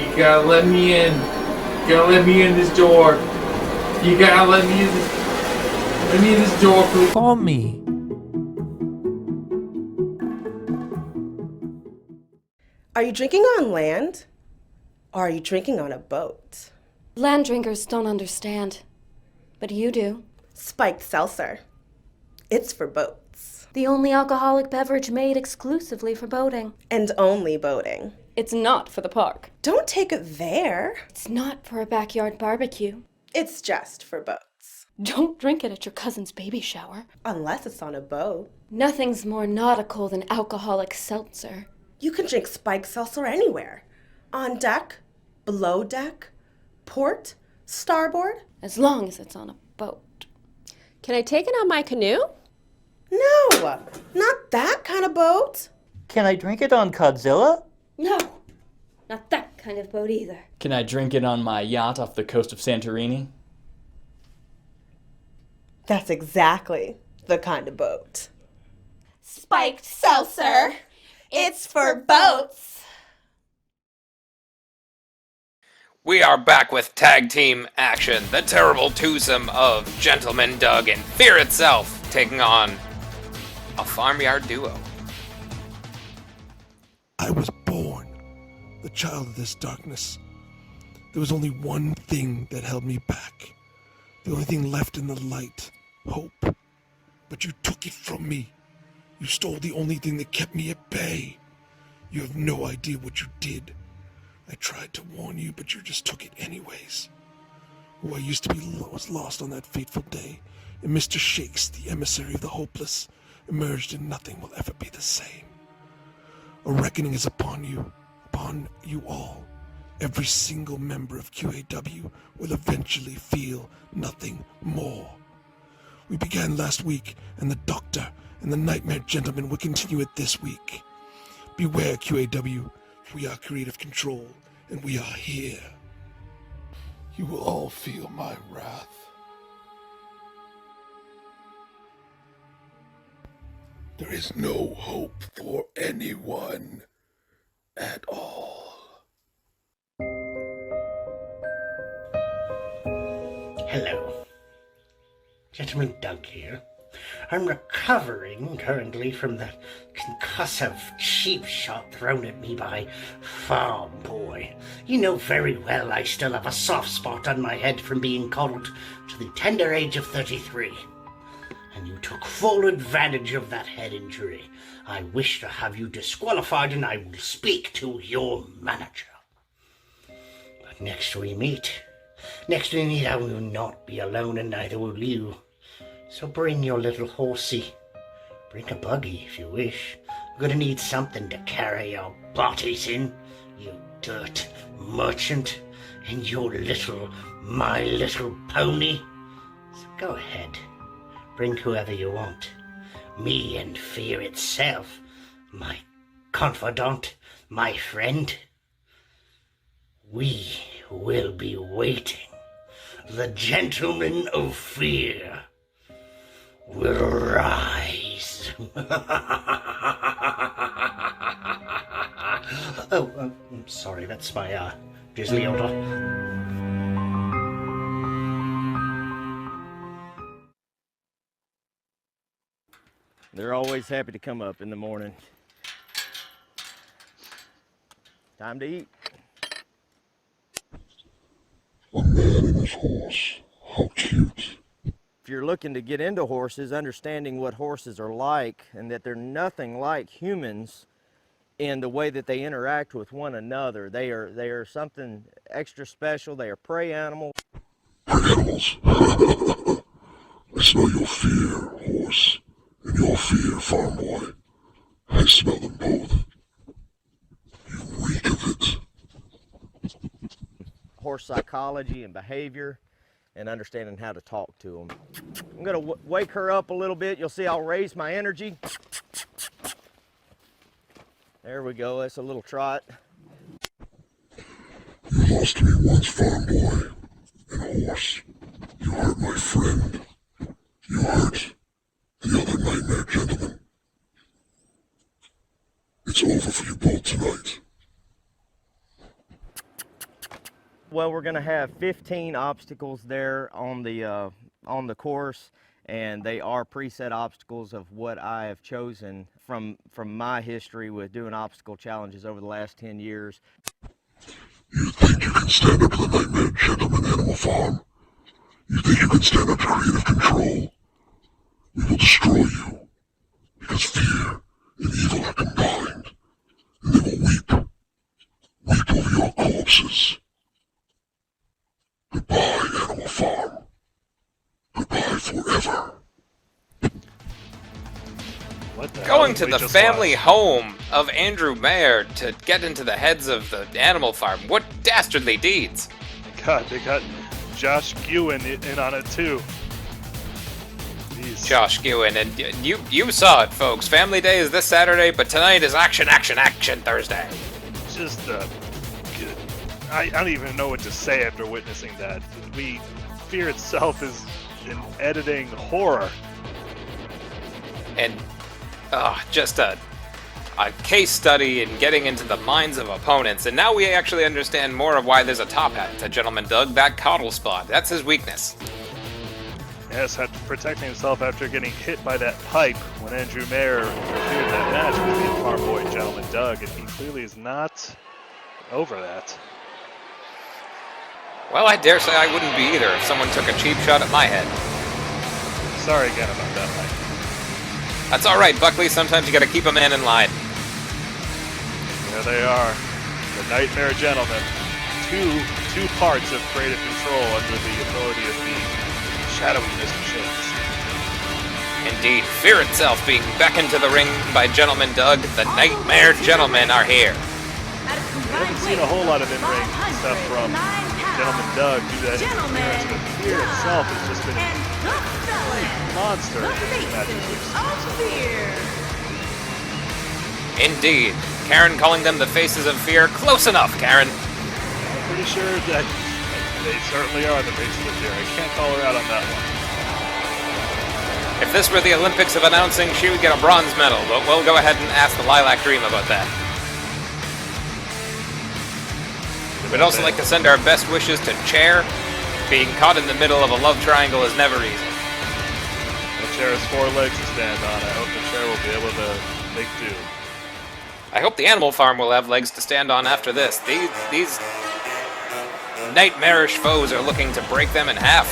Speaker 11: You gotta let me in. You gotta let me in this door. You gotta let me in this. Let me in this door, please.
Speaker 10: Call me.
Speaker 12: Are you drinking on land? Or are you drinking on a boat?
Speaker 13: Land drinkers don't understand. But you do.
Speaker 12: Spiked seltzer. It's for boats.
Speaker 13: The only alcoholic beverage made exclusively for boating.
Speaker 12: And only boating.
Speaker 13: It's not for the park.
Speaker 12: Don't take it there.
Speaker 13: It's not for a backyard barbecue.
Speaker 12: It's just for boats.
Speaker 13: Don't drink it at your cousin's baby shower.
Speaker 12: Unless it's on a boat.
Speaker 13: Nothing's more nautical than alcoholic seltzer.
Speaker 12: You can drink spiked seltzer anywhere. On deck, below deck, port, starboard.
Speaker 13: As long as it's on a boat.
Speaker 14: Can I take it on my canoe?
Speaker 12: No, not that kind of boat.
Speaker 15: Can I drink it on Godzilla?
Speaker 13: No, not that kind of boat either.
Speaker 16: Can I drink it on my yacht off the coast of Santorini?
Speaker 12: That's exactly the kind of boat.
Speaker 14: Spiked seltzer. It's for boats.
Speaker 17: We are back with tag team action. The terrible twosome of Gentleman Doug and Fear itself taking on a farmyard duo.
Speaker 18: I was born the child of this darkness. There was only one thing that held me back. The only thing left in the light, hope. But you took it from me. You stole the only thing that kept me at bay. You have no idea what you did. I tried to warn you, but you just took it anyways. Who I used to be was lost on that fateful day, and Mr. Shakes, the emissary of the hopeless, emerged and nothing will ever be the same. A reckoning is upon you all. Every single member of QAW will eventually feel nothing more. We began last week, and the Doctor and the Nightmare Gentleman will continue it this week. Beware, QAW. We are creative control, and we are here. You will all feel my wrath. There is no hope for anyone at all.
Speaker 19: Hello. Gentleman Doug here. I'm recovering currently from the concussive cheap shot thrown at me by Farmboy. You know very well I still have a soft spot on my head from being coddled to the tender age of 33. And you took full advantage of that head injury. I wish to have you disqualified, and I will speak to your manager. But next we meet, I will not be alone, and neither will you. So bring your little horsey. Bring a buggy if you wish. I'm gonna need something to carry your bodies in, you dirt merchant, and your My Little Pony. So go ahead. Bring whoever you want. Me and fear itself. My confidant. My friend. We will be waiting. The gentlemen of fear will rise. I'm sorry, that's my drizzly odor.
Speaker 20: They're always happy to come up in the morning. Time to eat.
Speaker 18: A man and his horse. How cute.
Speaker 20: If you're looking to get into horses, understanding what horses are like and that they're nothing like humans in the way that they interact with one another. They are something extra special. They are prey animals.
Speaker 18: Animals. I smell your fear, horse. And your fear, Farmboy. I smell them both. You reek of it.
Speaker 20: Horse psychology and behavior and understanding how to talk to them. I'm going to wake her up a little bit. You'll see I'll raise my energy. There we go. That's a little trot.
Speaker 18: You lost me once, Farmboy. And horse. You hurt my friend. You hurt the other Nightmare Gentleman. It's over for you both tonight.
Speaker 20: Well, we're going to have 15 obstacles there on the course, and they are preset obstacles of what I have chosen from my history with doing obstacle challenges over the last 10 years.
Speaker 18: You think you can stand up to the Nightmare Gentleman Animal Farm? You think you can stand up to creative control? We will destroy you, because fear and evil are combined, and they will weep over your corpses. Goodbye, Animal Farm. Goodbye forever.
Speaker 17: Going to the family home of Andrew Mayer to get into the heads of the animal farm. What dastardly deeds!
Speaker 4: God, they got Josh Ewan in on it too. Jeez.
Speaker 17: Josh Ewan, and you saw it, folks. Family Day is this Saturday, but tonight is Action Thursday.
Speaker 4: Just I don't even know what to say after witnessing that. Fear itself is an editing horror.
Speaker 17: And just a case study in getting into the minds of opponents. And now we actually understand more of why there's a top hat to Gentleman Doug, that coddle spot. That's his weakness.
Speaker 4: Yes, protecting himself after getting hit by that pipe when Andrew Mayer interfered in that match between Farmboy and Gentleman Doug, and he clearly is not over that.
Speaker 17: Well, I dare say I wouldn't be either if someone took a cheap shot at my head.
Speaker 4: Sorry again about that, Mike.
Speaker 17: That's alright, Buckley. Sometimes you gotta keep a man in line.
Speaker 4: There they are. The Nightmare Gentlemen. Two parts of creative control under the authority of the shadowy Mr. Shakes.
Speaker 17: Indeed, fear itself being beckoned to the ring by Gentleman Doug. The Nightmare Gentlemen are here.
Speaker 4: We haven't seen a whole lot of in-ring stuff from Gentleman Doug due to that interference, but fear itself has just been a monster in the matches we've seen.
Speaker 17: Indeed. Karen calling them the faces of fear. Close enough, Karen.
Speaker 4: I'm pretty sure that they certainly are the faces of fear. I can't call her out on that one.
Speaker 17: If this were the Olympics of announcing, she would get a bronze medal, but we'll go ahead and ask the Lilac Dream about that. We'd also like to send our best wishes to Chair. Being caught in the middle of a love triangle is never easy.
Speaker 4: The chair has 4 legs to stand on. I hope the chair will be able to make do.
Speaker 17: I hope the Animal Farm will have legs to stand on after this. These nightmarish foes are looking to break them in half.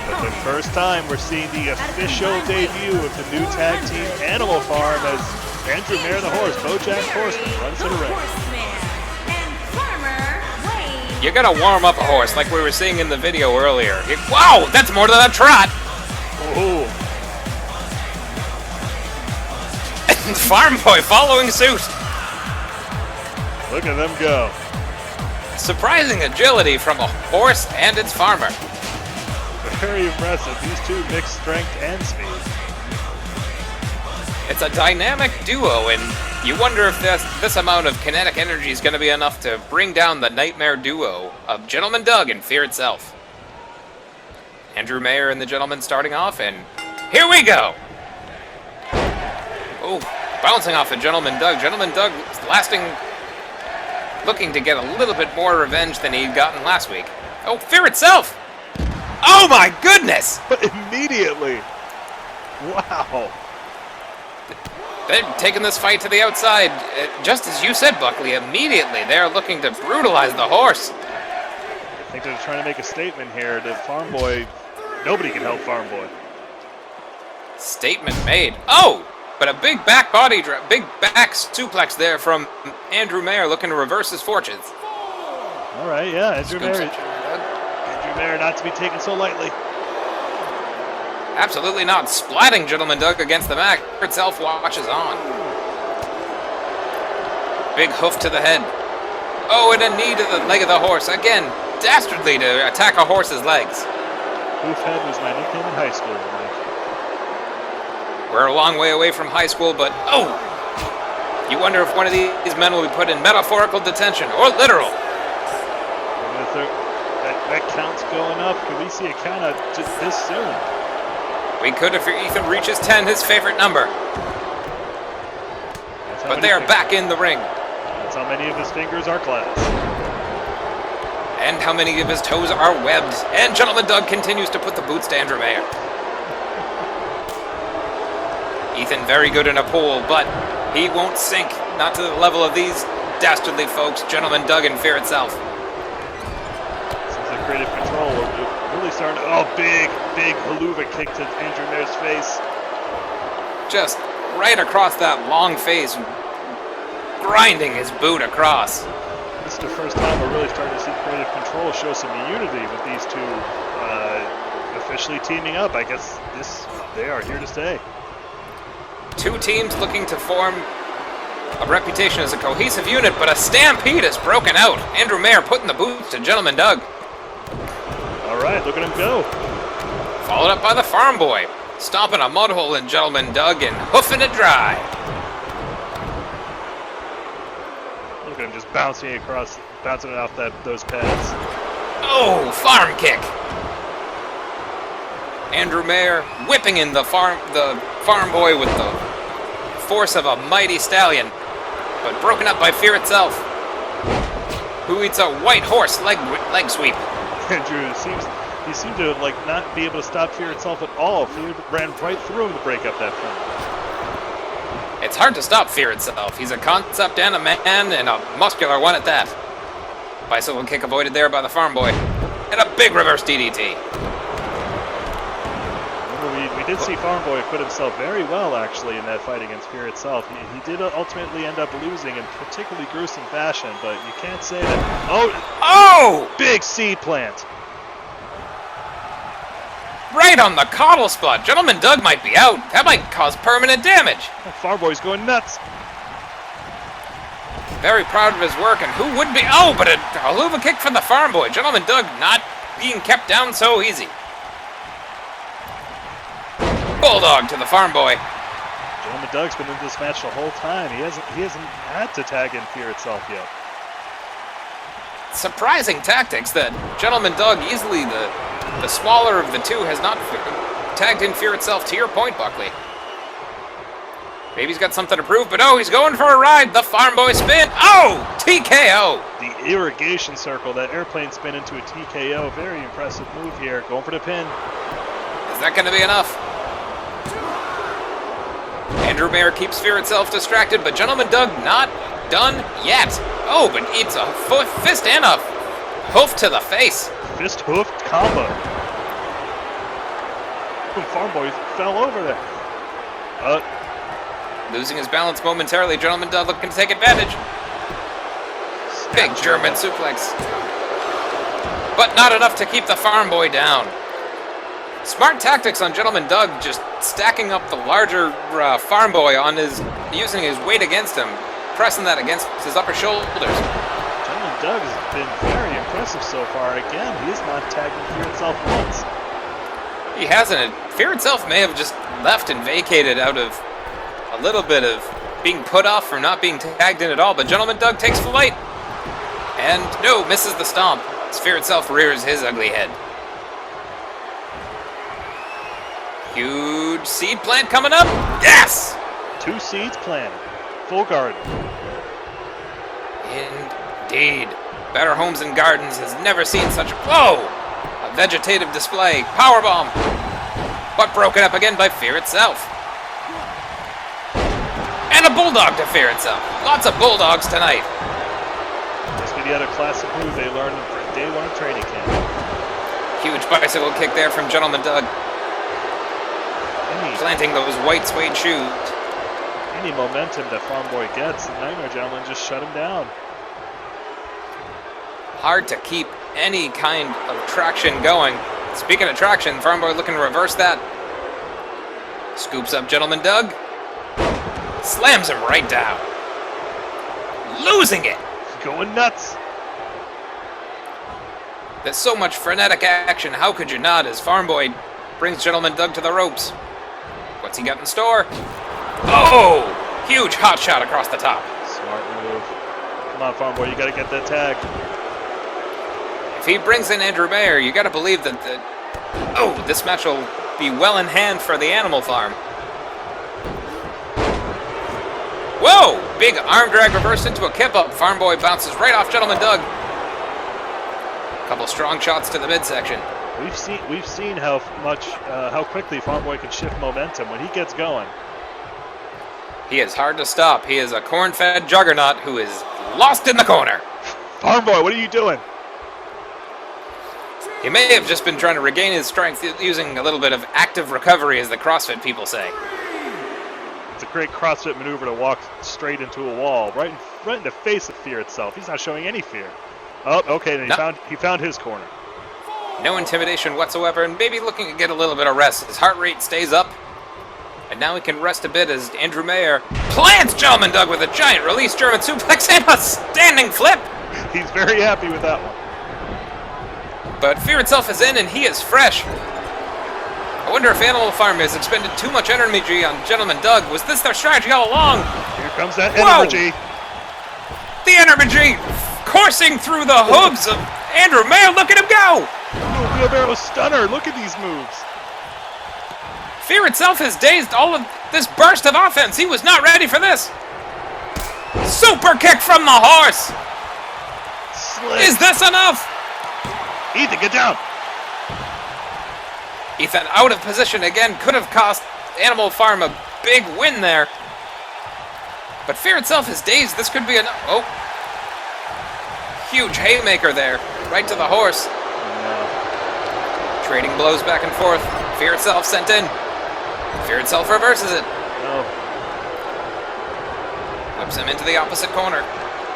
Speaker 4: For the first time, we're seeing the official debut of the new tag team Animal Farm as Andrew Mayer the Horse, Bojack Horseman, runs to the ring.
Speaker 17: You gotta warm up a horse like we were seeing in the video earlier. Wow, that's more than a trot!
Speaker 4: Ooh.
Speaker 17: And Farmboy following suit.
Speaker 4: Look at them go.
Speaker 17: Surprising agility from a horse and its farmer.
Speaker 4: Very impressive. These two mix strength and speed.
Speaker 17: It's a dynamic duo, and you wonder if this amount of kinetic energy is going to be enough to bring down the nightmare duo of Gentleman Doug and Fear itself. Andrew Mayer and the Gentleman starting off, and here we go! Oh, bouncing off of Gentleman Doug. Gentleman Doug looking to get a little bit more revenge than he'd gotten last week. Oh, Fear itself! Oh my goodness!
Speaker 4: But immediately! Wow!
Speaker 17: They're taking this fight to the outside. Just as you said, Buckley, immediately they're looking to brutalize the horse.
Speaker 4: I think they're trying to make a statement here that Farmboy, nobody can help Farmboy.
Speaker 17: Statement made. Oh! But a big back body drop, big back suplex there from Andrew Mayer looking to reverse his fortunes.
Speaker 4: All right, yeah, Andrew Mayer not to be taken so lightly.
Speaker 17: Absolutely not. Splatting Gentleman Doug against the mat. Itself watches on. Big hoof to the head. Oh, and a knee to the leg of the horse. Again, dastardly to attack a horse's legs.
Speaker 4: Hoof head was my nickname in high school, Mike.
Speaker 17: We're a long way away from high school, but oh! You wonder if one of these men will be put in metaphorical detention, or literal.
Speaker 4: That count's going up. Can we see a count out just this soon?
Speaker 17: We could if Ethan reaches 10, his favorite number. But they are back in the ring.
Speaker 4: That's how many of his fingers are clasped.
Speaker 17: And how many of his toes are webbed. And Gentleman Doug continues to put the boots to Andrew Mayer. Ethan very good in a pool, but he won't sink. Not to the level of these dastardly folks, Gentleman Doug and Fear itself.
Speaker 4: Seems like creative control. Really starting to, oh, big haluva kick to Andrew Mayer's face.
Speaker 17: Just right across that long face, grinding his boot across.
Speaker 4: This is the first time we're really starting to see creative control show some unity with these two officially teaming up. I guess they are here to stay.
Speaker 17: Two teams looking to form a reputation as a cohesive unit, but a stampede has broken out. Andrew Mayer putting the boots to Gentleman Doug.
Speaker 4: All right, look at him go.
Speaker 17: Followed up by the Farmboy, stomping a mud hole in Gentleman Doug and hoofing it dry.
Speaker 4: Look at him just bouncing it off those pads.
Speaker 17: Oh, farm kick. Andrew Mayer whipping in the Farmboy with the force of a mighty stallion, but broken up by Fear itself, who eats a white horse leg sweep.
Speaker 4: Andrew seemed to not be able to stop Fear itself at all. Fear ran right through him to break up that front.
Speaker 17: It's hard to stop Fear itself. He's a concept and a man, and a muscular one at that. Bicycle kick avoided there by the Farmboy, and a big reverse DDT.
Speaker 4: We We did see Farmboy acquit himself very well, actually, in that fight against Fear itself. He did ultimately end up losing in particularly gruesome fashion, but you can't say that.
Speaker 17: Oh!
Speaker 4: Big seed plant.
Speaker 17: Right on the caudal spot. Gentleman Doug might be out. That might cause permanent damage.
Speaker 4: Farmboy's going nuts.
Speaker 17: Very proud of his work, and who wouldn't be? Oh, but a haluva kick from the Farmboy. Gentleman Doug not being kept down so easy. Bulldog to the Farmboy.
Speaker 4: Gentleman Doug's been in this match the whole time. He hasn't had to tag in Fear itself yet.
Speaker 17: Surprising tactics that Gentleman Doug, easily the smaller of the two, has not tagged in Fear itself. To your point, Buckley. Maybe he's got something to prove, but oh, he's going for a ride. The Farmboy spin. Oh, TKO.
Speaker 4: The irrigation circle, that airplane spin into a TKO. Very impressive move here. Going for the pin.
Speaker 17: Is that going to be enough? Andrew Mayer keeps Fear itself distracted, but Gentleman Doug not done yet. Oh, but it's a fist and a hoof to the face.
Speaker 4: Fist hoofed combo. Farmboy fell over there.
Speaker 17: Losing his balance momentarily, Gentleman Doug looking to take advantage. Big German suplex. But not enough to keep the Farmboy down. Smart tactics on Gentleman Doug, just stacking up the larger Farmboy on using his weight against him, pressing that against his upper shoulders.
Speaker 4: Gentleman Doug has been very impressive so far. Again, he has not tagged in Fear itself once.
Speaker 17: He hasn't. Fear itself may have just left and vacated out of a little bit of being put off from not being tagged in at all, but Gentleman Doug takes flight. And no, misses the stomp. As Fear itself rears his ugly head. Huge seed plant coming up. Yes!
Speaker 4: 2 seeds planted. Full garden.
Speaker 17: Indeed. Better Homes and Gardens has never seen such a... Whoa! A vegetative display. Powerbomb. But broken up again by Fear itself. And a bulldog to Fear itself. Lots of bulldogs tonight.
Speaker 4: This could be a classic move they learned in day 1 of training camp.
Speaker 17: Huge bicycle kick there from Gentleman Doug. Planting those white suede shoes.
Speaker 4: Any momentum that Farmboy gets, the Nightmare Gentleman just shut him down.
Speaker 17: Hard to keep any kind of traction going. Speaking of traction, Farmboy looking to reverse that. Scoops up Gentleman Doug. Slams him right down. Losing it.
Speaker 4: Going nuts.
Speaker 17: There's so much frenetic action. How could you not, as Farmboy brings Gentleman Doug to the ropes. What's he got in store? Oh! Huge hot shot across the top.
Speaker 4: Smart move. Come on, Farmboy, you gotta get that tag.
Speaker 17: If he brings in Andrew Mayer, you gotta believe that this match will be well in hand for the Animal Farm. Whoa! Big arm drag reversed into a kip up. Farmboy bounces right off Gentleman Doug. Couple strong shots to the midsection.
Speaker 4: We've seen how quickly Farmboy can shift momentum when he gets going.
Speaker 17: He is hard to stop. He is a corn-fed juggernaut who is lost in the corner.
Speaker 4: Farmboy, what are you doing?
Speaker 17: He may have just been trying to regain his strength using a little bit of active recovery, as the CrossFit people say.
Speaker 4: It's a great CrossFit maneuver to walk straight into a wall, right in the face of Fear itself. He's not showing any fear. Oh, okay, then he found his corner.
Speaker 17: No intimidation whatsoever, and maybe looking to get a little bit of rest. His heart rate stays up, and now he can rest a bit as Andrew Mayer plants Gentleman Doug with a giant release German suplex and a standing flip.
Speaker 4: He's very happy with that one.
Speaker 17: But Fear itself is in, and he is fresh. I wonder if Animal Farm has expended too much energy on Gentleman Doug. Was this their strategy all along?
Speaker 4: Here comes that energy.
Speaker 17: The energy coursing through the hooves of Andrew Mayer. Look at him go!
Speaker 4: Wheelbarrow stunner. Look at these moves.
Speaker 17: Fear itself has dazed all of this burst of offense. He was not ready for this. Super kick from the horse.
Speaker 4: Slick.
Speaker 17: Is this enough?
Speaker 4: Ethan, get down.
Speaker 17: Ethan out of position again. Could have cost Animal Farm a big win there. But Fear itself is dazed. This could be an... Oh. Huge haymaker there. Right to the horse.
Speaker 4: Yeah.
Speaker 17: Trading blows back and forth. Fear itself sent in. Fear itself reverses it.
Speaker 4: Oh.
Speaker 17: Whips him into the opposite corner.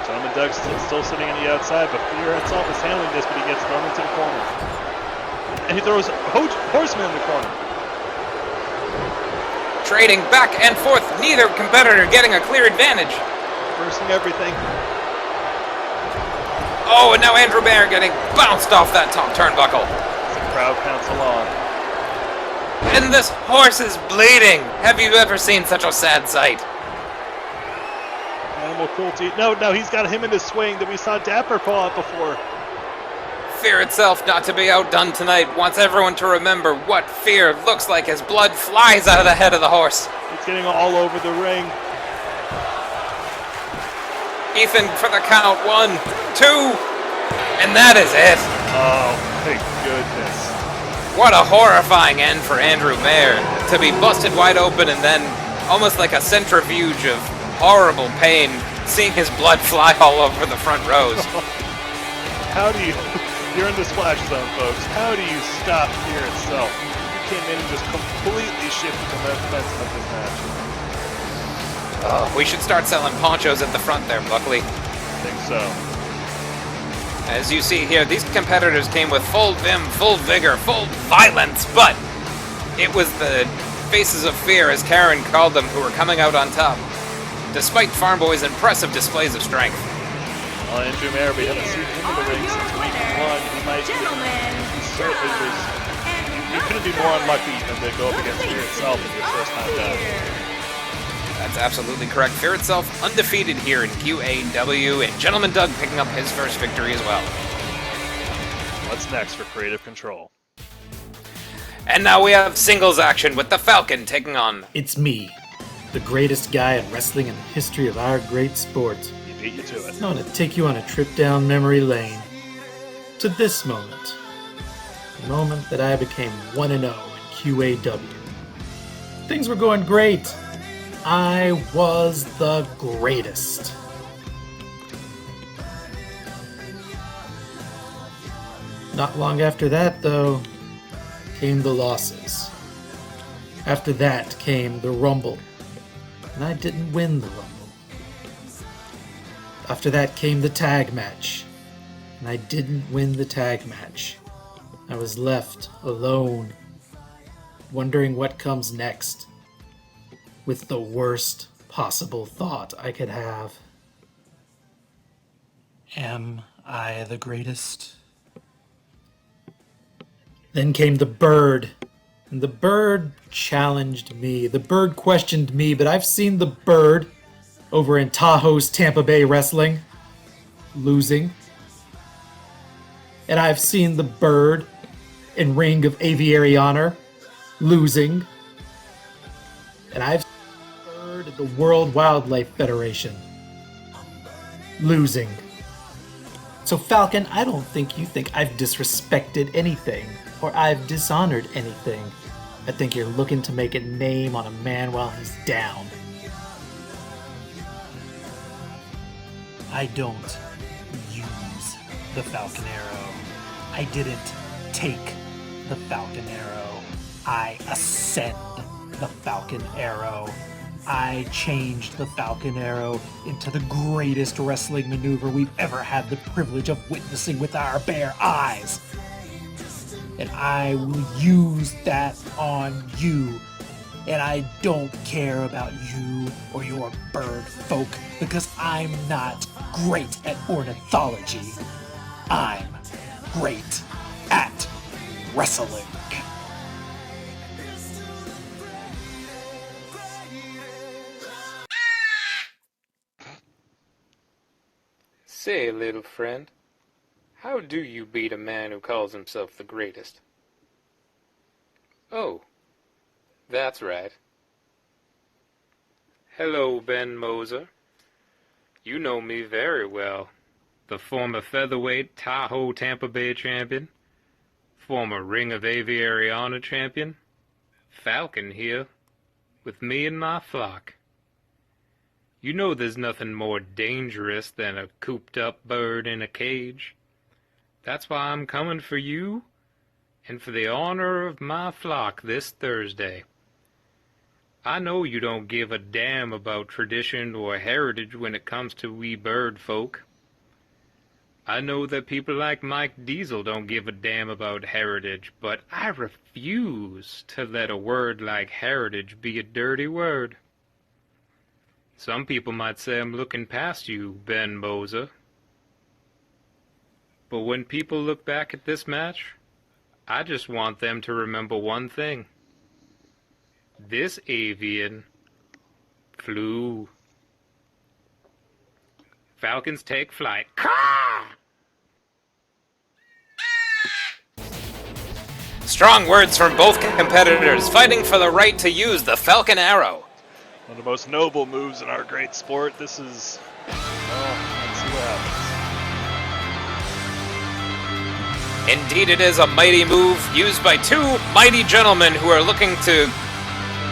Speaker 4: Gentleman Doug's still sitting on the outside, but Fear itself is handling this, but he gets thrown into the corner. And he throws Horseman in the corner.
Speaker 17: Trading back and forth, neither competitor getting a clear advantage.
Speaker 4: Reversing everything.
Speaker 17: Oh, and now Andrew Mayer getting bounced off that top turnbuckle.
Speaker 4: As the crowd counts along.
Speaker 17: And this horse is bleeding. Have you ever seen such a sad sight?
Speaker 4: Animal cruelty. No, he's got him in his swing that we saw Dapper call out before.
Speaker 17: Fear itself, not to be outdone tonight, wants everyone to remember what Fear looks like as blood flies out of the head of the horse.
Speaker 4: It's getting all over the ring.
Speaker 17: Ethan for the count. 1, 2, and that is it.
Speaker 4: Oh, thank goodness.
Speaker 17: What a horrifying end for Andrew Mayer, to be busted wide open and then, almost like a centrifuge of horrible pain, seeing his blood fly all over the front rows.
Speaker 4: How do you... You're in the splash zone, folks. How do you stop Fear itself? You came in and just completely shifted the momentum of this match.
Speaker 17: We should start selling ponchos at the front there, Buckley.
Speaker 4: I think so.
Speaker 17: As you see here, these competitors came with full vim, full vigor, full violence, but it was the faces of fear, as Karen called them, who were coming out on top, despite Farmboy's impressive displays of strength.
Speaker 4: Well, Andrew Mayer, we haven't seen him in the ring since week 1. He certainly was... You couldn't be more unlucky than to go up against Fear itself in your first time down.
Speaker 17: That's absolutely correct. Fear itself undefeated here in QAW, and Gentleman Doug picking up his first victory as well.
Speaker 4: What's next for Creative Control?
Speaker 17: And now we have singles action with the Falcon taking on...
Speaker 21: It's me, the greatest guy in wrestling in the history of our great sport.
Speaker 4: He beat you to it.
Speaker 21: I want to take you on a trip down memory lane to this moment. The moment that I became 1-0 in QAW. Things were going great. I was the greatest. Not long after that, though, came the losses. After that came the Rumble, and I didn't win the Rumble. After that came the tag match, and I didn't win the tag match. I was left alone, wondering what comes next, with the worst possible thought I could have. Am I the greatest? Then came the Bird, and the Bird challenged me. The Bird questioned me, but I've seen the Bird over in Tahoe's Tampa Bay Wrestling losing. And I've seen the Bird in Ring of Aviary Honor losing. And I've seen the Bird at the World Wildlife Federation losing. So Falcon, I don't think you think I've disrespected anything or I've dishonored anything. I think you're looking to make a name on a man while he's down. I don't use the Falcon Arrow. I didn't take the Falcon Arrow. I ascend the Falcon Arrow. I changed the Falcon Arrow into the greatest wrestling maneuver we've ever had the privilege of witnessing with our bare eyes. And I will use that on you. And I don't care about you or your bird folk because I'm not great at ornithology. I'm great at wrestling.
Speaker 17: Say, little friend, how do you beat a man who calls himself the greatest? Oh, that's right. Hello, Ben Moser. You know me very well. The former featherweight Tahoe Tampa Bay champion. Former Ring of Aviary Honor champion. Falcon here, with me and my flock. You know there's nothing more dangerous than a cooped-up bird in a cage. That's why I'm coming for you and for the honor of my flock this Thursday.
Speaker 11: I know you don't give a damn about tradition or heritage when it comes to we bird folk. I know that people like Mike Diesel don't give a damn about heritage, but I refuse to let a word like heritage be a dirty word. Some people might say I'm looking past you, Ben Moser. But when people look back at this match, I just want them to remember one thing. This avian flew. Falcons take flight. Caw!
Speaker 17: Strong words from both competitors, fighting for the right to use the Falcon Arrow.
Speaker 4: One of the most noble moves in our great sport. This is... Oh, let's see what happens.
Speaker 17: Indeed, it is a mighty move used by two mighty gentlemen who are looking to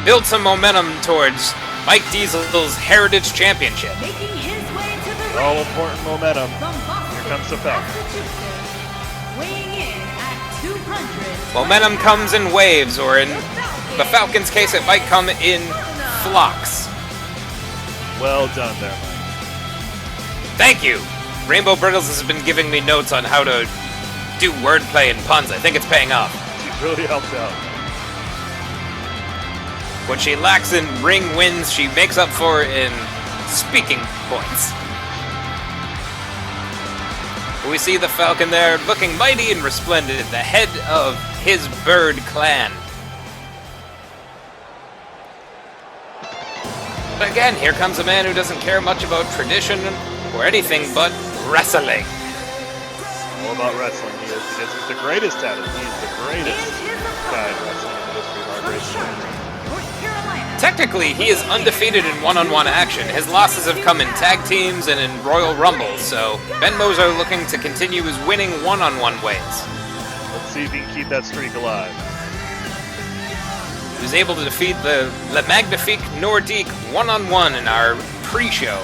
Speaker 17: build some momentum towards Mike Diesel's Heritage Championship.
Speaker 9: Making his way to the
Speaker 4: All
Speaker 9: ring
Speaker 4: important momentum.
Speaker 9: from Boston,
Speaker 4: Here comes the Falcon.
Speaker 9: Massachusetts, weighing in at 200.
Speaker 17: Momentum comes in waves, or in the Falcons' case, it might come in flocks.
Speaker 4: Well done there, Mike.
Speaker 17: Thank you. Rainbow Brittles has been giving me notes on how to do wordplay and puns. I think it's paying off.
Speaker 4: She really helped out.
Speaker 17: What she lacks in ring wins, she makes up for in speaking points. We see the Falcon there, looking mighty and resplendent, the head of his bird clan. But again, here comes a man who doesn't care much about tradition or anything but wrestling.
Speaker 4: All about wrestling. He is the greatest at it. He is the greatest guy in wrestling in the history of our great sport.
Speaker 17: Technically, he is undefeated in one-on-one action. His losses have come in tag teams and in Royal Rumble, so Ben Moser looking to continue his winning one-on-one ways.
Speaker 4: Let's see if he can keep that streak alive.
Speaker 17: He was able to defeat the Magnifique Nordique one-on-one in our pre-show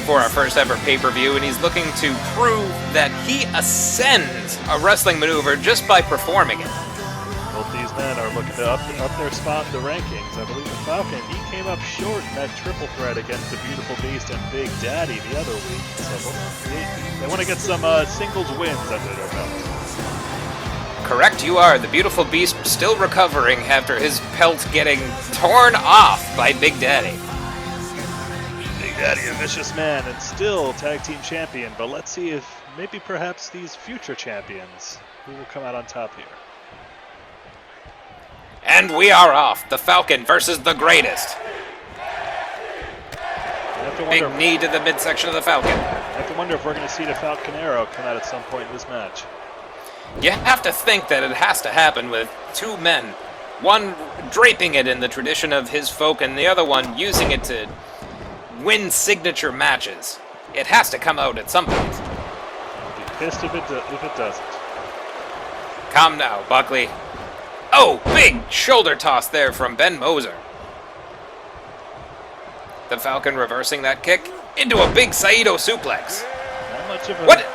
Speaker 17: for our first ever pay-per-view, and he's looking to prove that he ascends a wrestling maneuver just by performing it.
Speaker 4: Both these men are looking to up their spot in the rankings. I believe the Falcon, he came up short in that triple threat against the Beautiful Beast and Big Daddy the other week. So they want to get some singles wins under their belt.
Speaker 17: Correct, you are. The Beautiful Beast still recovering after his pelt getting torn off by Big Daddy.
Speaker 4: Big Daddy, a vicious man, and still tag team champion. But let's see if maybe perhaps these future champions who will come out on top here.
Speaker 17: And we are off. The Falcon versus the greatest. Big knee to the midsection of the Falcon.
Speaker 4: I have to wonder if we're going to see the Falcon Arrow come out at some point in this match.
Speaker 17: You have to think that it has to happen with two men. One draping it in the tradition of his folk, and the other one using it to win signature matches. It has to come out at some point.
Speaker 4: I'll be pissed if it doesn't.
Speaker 17: Calm now, Buckley. Oh, big shoulder toss there from Ben Moser. The Falcon reversing that kick into a big Saito suplex.
Speaker 4: Not much of a...
Speaker 17: What?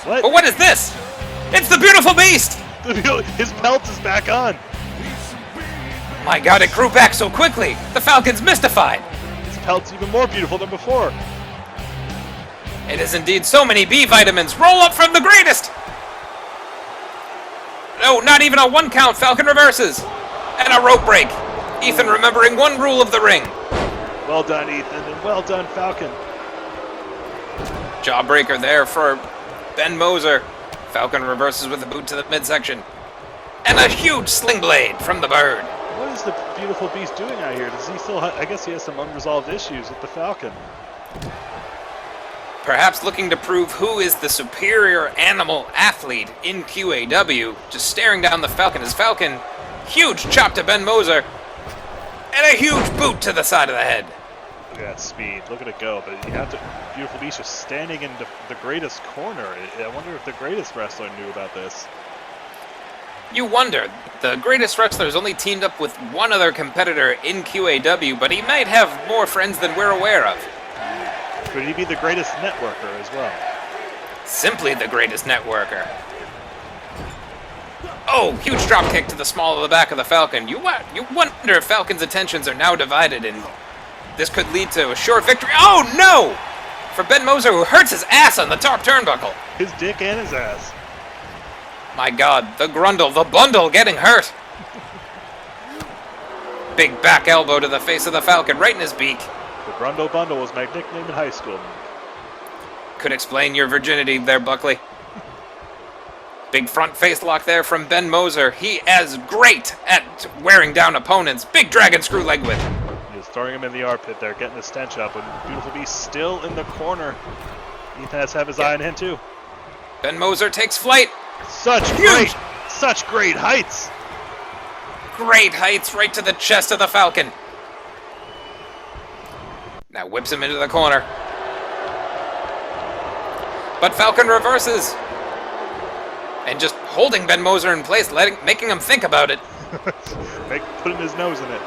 Speaker 17: But what is this? It's the Beautiful Beast!
Speaker 4: His pelt is back on.
Speaker 17: My God, it grew back so quickly. The Falcon's mystified.
Speaker 4: His pelt's even more beautiful than before.
Speaker 17: It is indeed so many B vitamins. Roll up from the greatest! No, not even a one count. Falcon reverses. And a rope break. Ethan remembering one rule of the ring.
Speaker 4: Well done, Ethan, and well done, Falcon.
Speaker 17: Jawbreaker there for Ben Moser. Falcon reverses with a boot to the midsection. And a huge sling blade from the bird.
Speaker 4: What is the Beautiful Beast doing out here? Does he still I guess he has some unresolved issues with the Falcon.
Speaker 17: Perhaps looking to prove who is the superior animal athlete in QAW, just staring down the Falcon. His Falcon, huge chop to Ben Moser, and a huge boot to the side of the head.
Speaker 4: Look at that speed, look at it go, but you have to, Beautiful Beast just standing in the greatest corner. I wonder if the greatest wrestler knew about this.
Speaker 17: You wonder, the greatest wrestler has only teamed up with one other competitor in QAW, but he might have more friends than we're aware of.
Speaker 4: Could he be the greatest networker as well?
Speaker 17: Simply the greatest networker. Oh, huge drop kick to the small of the back of the Falcon. You wonder if Falcon's attentions are now divided, and this could lead to a short victory. Oh, no! For Ben Moser, who hurts his ass on the top turnbuckle.
Speaker 4: His dick and his ass.
Speaker 17: My God, the Grundle, the bundle getting hurt. Big back elbow to the face of the Falcon, right in his beak.
Speaker 4: The Grundle Bundle was my nickname in high school.
Speaker 17: Could explain your virginity there, Buckley. Big front face lock there from Ben Moser. He is great at wearing down opponents. Big dragon screw leg whip.
Speaker 4: He's throwing him in the armpit there, getting the stench up. And Beautiful Beast still in the corner. Ethan has to have his eye on him too.
Speaker 17: Ben Moser takes flight.
Speaker 4: Such great heights.
Speaker 17: Great heights right to the chest of the Falcon. Now whips him into the corner. But Falcon reverses. And just holding Ben Moser in place, making him think about it.
Speaker 4: Putting his nose in it.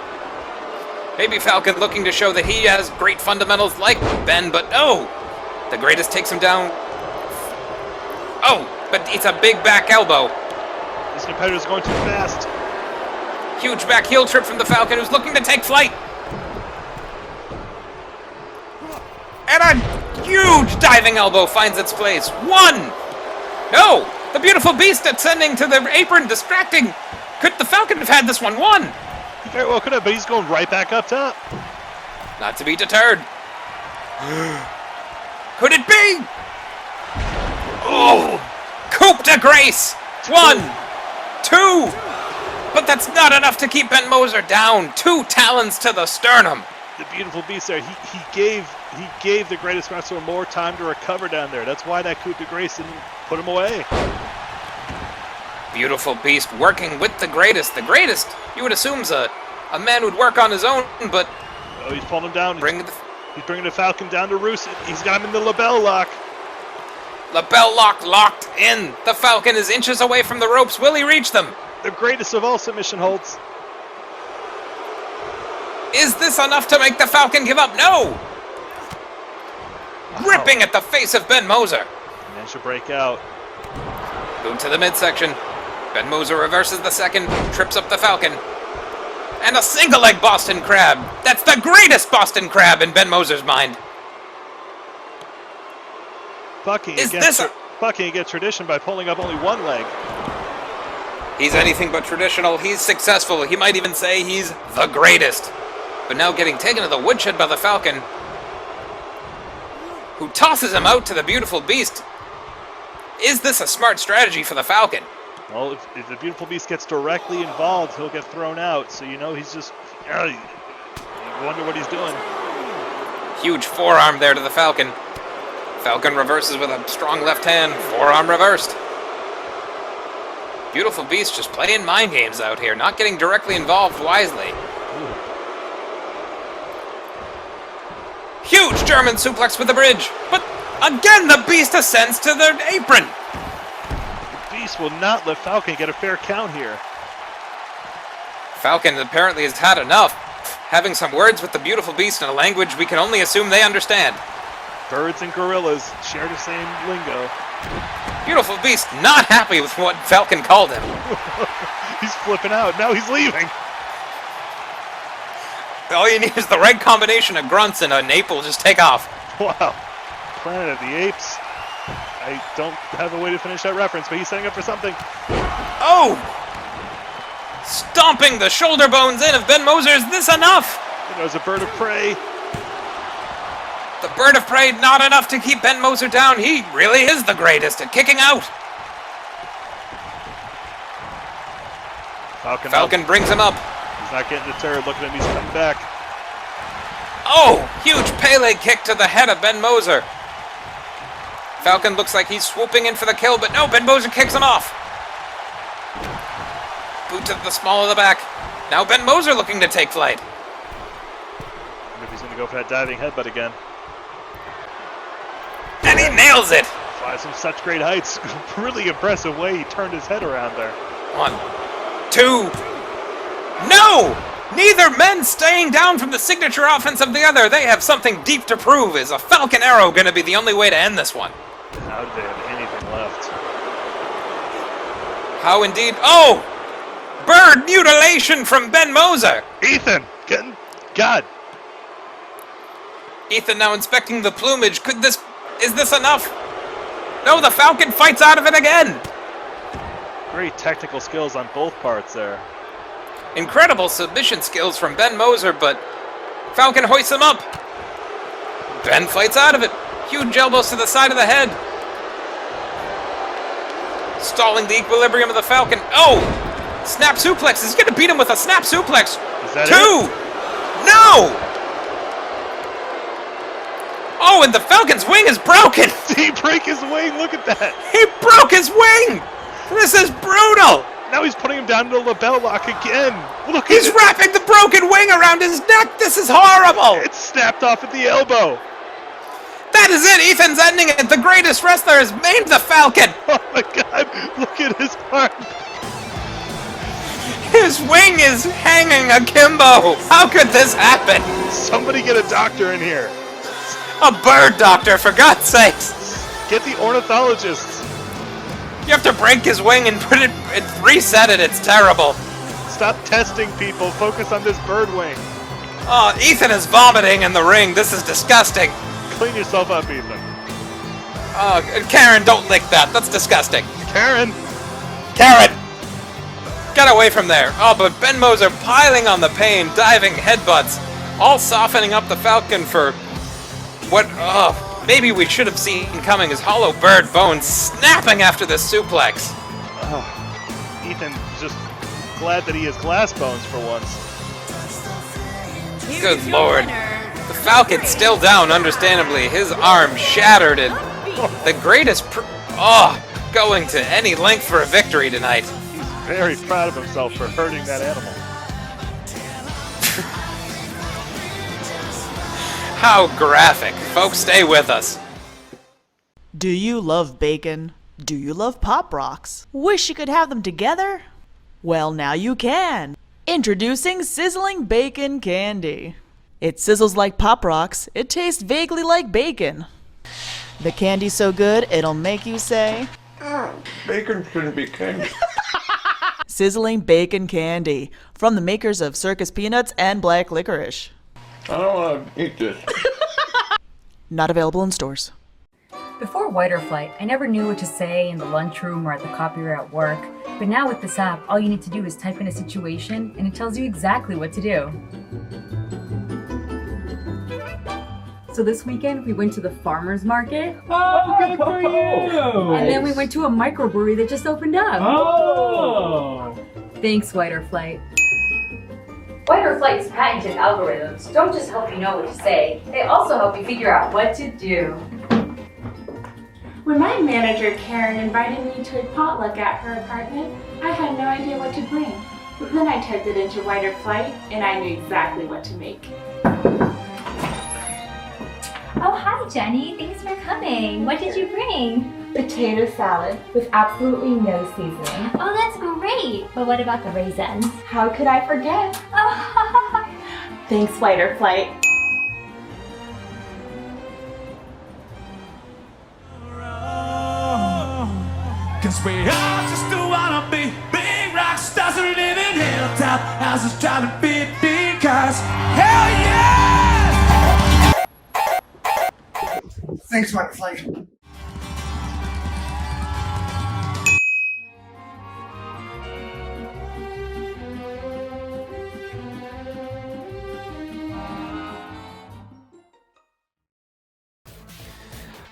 Speaker 17: Maybe Falcon looking to show that he has great fundamentals like Ben, but no! The greatest takes him down. Oh, but it's a big back elbow.
Speaker 4: This competitor's going too fast.
Speaker 17: Huge back heel trip from the Falcon, who's looking to take flight. And a huge diving elbow finds its place. One! No! The Beautiful Beast ascending to the apron, distracting. Could the Falcon have had this one won?
Speaker 4: He very well could have, but he's going right back up top.
Speaker 17: Not to be deterred. Could it be? Oh! Coup de grace! 1, 2! But that's not enough to keep Ben Moser down. 2 talons to the sternum.
Speaker 4: The Beautiful Beast there, he gave the greatest wrestler more time to recover down there. That's why that coup de grace didn't put him away.
Speaker 17: Beautiful Beast working with the greatest. The greatest, you would assume, is a man who'd work on his own, but...
Speaker 4: Oh, he's pulling him down. He's bringing the Falcon down to roost. He's got him in the label lock.
Speaker 17: Label lock locked in. The Falcon is inches away from the ropes. Will he reach them?
Speaker 4: The greatest of all submission holds.
Speaker 17: Is this enough to make the Falcon give up? No! Wow. Ripping at the face of Ben Moser.
Speaker 4: And then she'll break out.
Speaker 17: Boot to the midsection. Ben Moser reverses the second, trips up the Falcon. And a single leg Boston Crab. That's the greatest Boston Crab in Ben Moser's mind.
Speaker 4: Bucking against tradition by pulling up only one leg.
Speaker 17: He's anything but traditional. He's successful. He might even say he's the greatest. But now getting taken to the woodshed by the Falcon, who tosses him out to the Beautiful Beast. Is this a smart strategy for the Falcon?
Speaker 4: Well, if the Beautiful Beast gets directly involved, he'll get thrown out. So, you know, he's just... you wonder what he's doing.
Speaker 17: Huge forearm there to the Falcon. Falcon reverses with a strong left hand. Forearm reversed. Beautiful Beast just playing mind games out here, not getting directly involved wisely.
Speaker 4: Ooh.
Speaker 17: Huge German suplex with the bridge. But again, the Beast ascends to the apron.
Speaker 4: The Beast will not let Falcon get a fair count here.
Speaker 17: Falcon apparently has had enough, having some words with the Beautiful Beast in a language we can only assume they understand.
Speaker 4: Birds and gorillas share the same lingo.
Speaker 17: Beautiful Beast not happy with what Falcon called him.
Speaker 4: He's flipping out. Now he's leaving.
Speaker 17: All you need is the right combination of grunts and an ape will just take off.
Speaker 4: Wow. Planet of the Apes. I don't have a way to finish that reference, but he's setting up for something.
Speaker 17: Oh! Stomping the shoulder bones in of Ben Moser. Is this enough?
Speaker 4: There's a bird of prey.
Speaker 17: The bird of prey not enough to keep Ben Moser down. He really is the greatest at kicking out. Falcon brings him up.
Speaker 4: He's not getting deterred. Look at him. He's coming back.
Speaker 17: Oh! Huge Pele kick to the head of Ben Moser. Falcon looks like he's swooping in for the kill, but no, Ben Moser kicks him off. Boot to the small of the back. Now Ben Moser looking to take flight.
Speaker 4: I wonder if he's going to go for that diving headbutt again.
Speaker 17: And he nails it!
Speaker 4: Flies from such great heights. Really impressive way he turned his head around there.
Speaker 17: 1, 2. No! Neither men staying down from the signature offense of the other. They have something deep to prove. Is a Falcon Arrow going to be the only way to end this one?
Speaker 4: How do they have anything left?
Speaker 17: How indeed? Oh! Bird mutilation from Ben Moser!
Speaker 4: Ethan! God!
Speaker 17: Ethan now inspecting the plumage. Is this enough? No, the Falcon fights out of it again!
Speaker 4: Great technical skills on both parts there.
Speaker 17: Incredible submission skills from Ben Moser, but Falcon hoists him up. Ben fights out of it. Huge elbows to the side of the head. Stalling the equilibrium of the Falcon. Oh! Snap suplex. He's gonna beat him with a snap suplex.
Speaker 4: Is that
Speaker 17: 2!
Speaker 4: it?
Speaker 17: No! Oh, and the Falcon's wing is broken!
Speaker 4: Did he break his wing? Look at that!
Speaker 17: He broke his wing! This is brutal!
Speaker 4: Now he's putting him down to the label lock again. Look,
Speaker 17: he's wrapping the broken wing around his neck. This is horrible.
Speaker 4: It's snapped off at the elbow.
Speaker 17: That is it. Ethan's ending it. The greatest wrestler has maimed the Falcon.
Speaker 4: Oh my God! Look at his arm.
Speaker 17: His wing is hanging akimbo. How could this happen?
Speaker 4: Somebody get a doctor in here.
Speaker 17: A bird doctor, for God's sakes.
Speaker 4: Get the ornithologists.
Speaker 17: You have to break his wing and put it, reset it. It's terrible.
Speaker 4: Stop testing people. Focus on this bird wing.
Speaker 17: Oh, Ethan is vomiting in the ring. This is disgusting.
Speaker 4: Clean yourself up, Ethan.
Speaker 17: Oh, Karen, don't lick that. That's disgusting.
Speaker 4: Karen!
Speaker 17: Get away from there. Oh, but Ben Moser piling on the pain, diving headbutts, all softening up the Falcon for what, maybe we should have seen coming his hollow bird bones snapping after the suplex.
Speaker 4: Oh, Ethan just glad that he has glass bones for once.
Speaker 17: Good Lord. The Falcon's still down, understandably. His arm shattered and the greatest going to any length for a victory tonight.
Speaker 4: He's very proud of himself for hurting that animal.
Speaker 17: How graphic. Folks, stay with us.
Speaker 2: Do you love bacon? Do you love Pop Rocks? Wish you could have them together? Well, now you can. Introducing Sizzling Bacon Candy. It sizzles like Pop Rocks. It tastes vaguely like bacon. The candy's so good, it'll make you say,
Speaker 22: Bacon shouldn't be candy.
Speaker 2: Sizzling Bacon Candy, from the makers of Circus Peanuts and Black Licorice.
Speaker 22: I don't want to eat this.
Speaker 2: Not available in stores.
Speaker 23: Before White or Flight, I never knew what to say in the lunchroom or at the copier at work. But now with this app, all you need to do is type in a situation and it tells you exactly what to do. So this weekend, we went to the farmer's market.
Speaker 24: Oh, good for you!
Speaker 23: And then we went to a microbrewery that just opened up.
Speaker 24: Oh!
Speaker 23: Thanks, White or Flight.
Speaker 25: White or Flight's patented algorithms don't just help you know what to say, they also help you figure out what to do.
Speaker 26: When my manager, Karen, invited me to a potluck at her apartment, I had no idea what to bring. But then I typed it into White or Flight, and I knew exactly what to make.
Speaker 27: Oh, hi, Jenny. Thanks for coming. What did you bring?
Speaker 26: Potato salad with absolutely no seasoning.
Speaker 27: Oh, that's great. But what about the raisins?
Speaker 26: How could I forget?
Speaker 27: Oh.
Speaker 26: Thanks, White or Flight.
Speaker 28: Cause we all just wanna be big rock stars who live in hilltop houses driving 50 cars. Hell yeah!
Speaker 22: Thanks, White or Flight.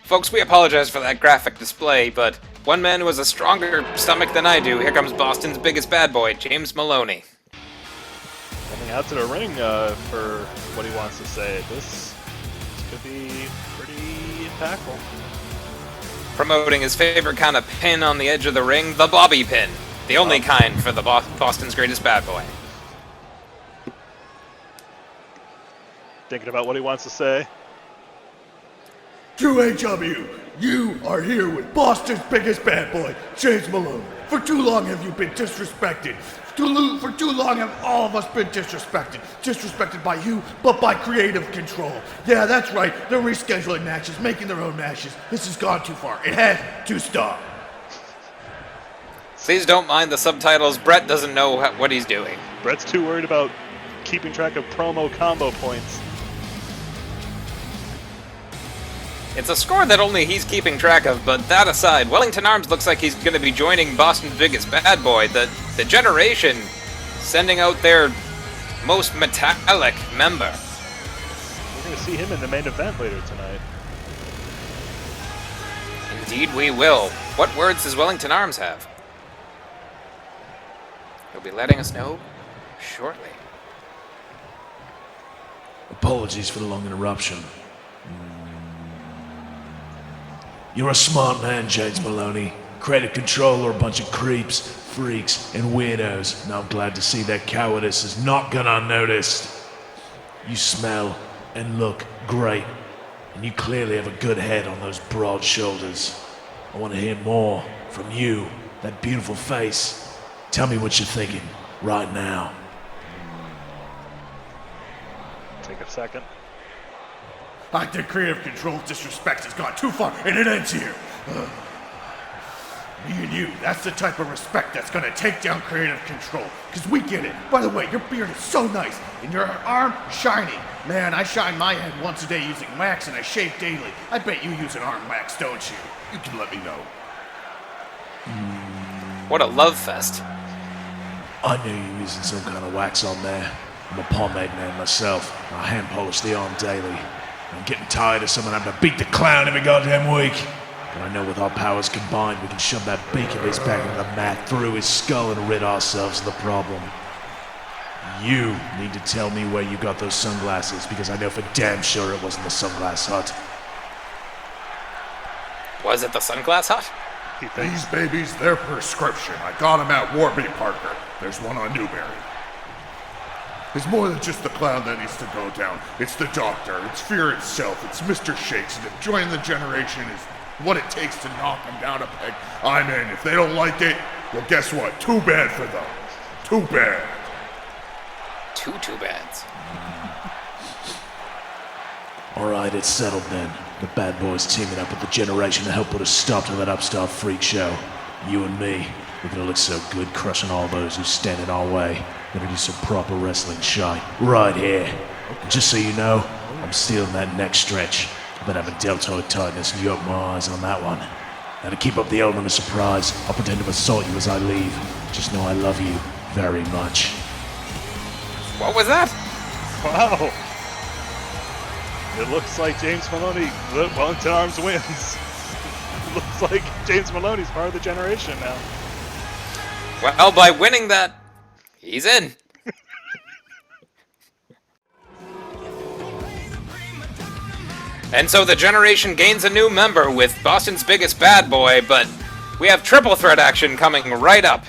Speaker 17: Folks, we apologize for that graphic display, but one man who has a stronger stomach than I do. Here comes Boston's biggest bad boy, James Maloney.
Speaker 4: Coming out to the ring for what he wants to say. This could be pretty impactful.
Speaker 17: Promoting his favorite kind of pin on the edge of the ring, the bobby pin. The only kind for the Boston's greatest bad boy.
Speaker 4: Thinking about what he wants to say.
Speaker 18: QAW, you are here with Boston's biggest bad boy, James Malone. For too long have you been disrespected. For too long have all of us been disrespected. Disrespected by you, but by creative control. Yeah, that's right. They're rescheduling matches, making their own matches. This has gone too far. It has to stop.
Speaker 17: Please don't mind the subtitles. Brett doesn't know what he's doing.
Speaker 4: Brett's too worried about keeping track of promo combo points.
Speaker 17: It's a score that only he's keeping track of, but that aside, Wellington Arms looks like he's going to be joining Boston's biggest bad boy, the Generation, sending out their most metallic member.
Speaker 4: We're going to see him in the main event later tonight.
Speaker 17: Indeed we will. What words does Wellington Arms have? He'll be letting us know shortly.
Speaker 1: Apologies for the long interruption. You're a smart man, James Maloney. Creative control are a bunch of creeps, freaks, and weirdos. Now I'm glad to see that cowardice has not gone unnoticed. You smell and look great, and you clearly have a good head on those broad shoulders. I want to hear more from you, that beautiful face. Tell me what you're thinking right now.
Speaker 4: Take a second.
Speaker 3: I think creative control's disrespect has gone too far, and it ends here. Me and you, that's the type of respect that's gonna take down creative control, because we get it. By the way, your beard is so nice, and your arm shiny. Man, I shine my head once a day using wax, and I shave daily. I bet you use an arm wax, don't you? You can let me know.
Speaker 17: What a love fest.
Speaker 1: I knew you were using some kind of wax on there. I'm a pomade man myself. I hand polish the arm daily. I'm getting tired of someone having to beat the clown every goddamn week. But I know with our powers combined, we can shove that beak of his back into the mat, through his skull, and rid ourselves of the problem. You need to tell me where you got those sunglasses, because I know for damn sure it wasn't the Sunglass Hut.
Speaker 17: Was it the Sunglass Hut?
Speaker 3: These babies, they're prescription. I got them at Warby Parker. There's one on Newberry. It's more than just the clown that needs to go down. It's the doctor, it's fear itself, it's Mr. Shakes, and if joining the Generation is what it takes to knock them down a peg, I'm in. If they don't like it, well, guess what? Too bad for them. Too bad.
Speaker 17: Too bads.
Speaker 1: Alright, it's settled then. The bad boys teaming up with the Generation to help put a stop to that upstart freak show. You and me, we're gonna look so good crushing all those who stand in our way. Gonna do some proper wrestling shite right here. And just so you know, I'm stealing that neck stretch. I've been having deltoid tightness and you open my eyes on that one. Now to keep up the element of surprise, I'll pretend to assault you as I leave. Just know I love you very much.
Speaker 17: What was that?
Speaker 4: Wow. It looks like James Maloney, the Wellington Arms wins. It looks like James Maloney's part of the Generation now.
Speaker 17: Well, by winning that, he's in. And so the Generation gains a new member with Boston's biggest bad boy, but we have triple threat action coming right up.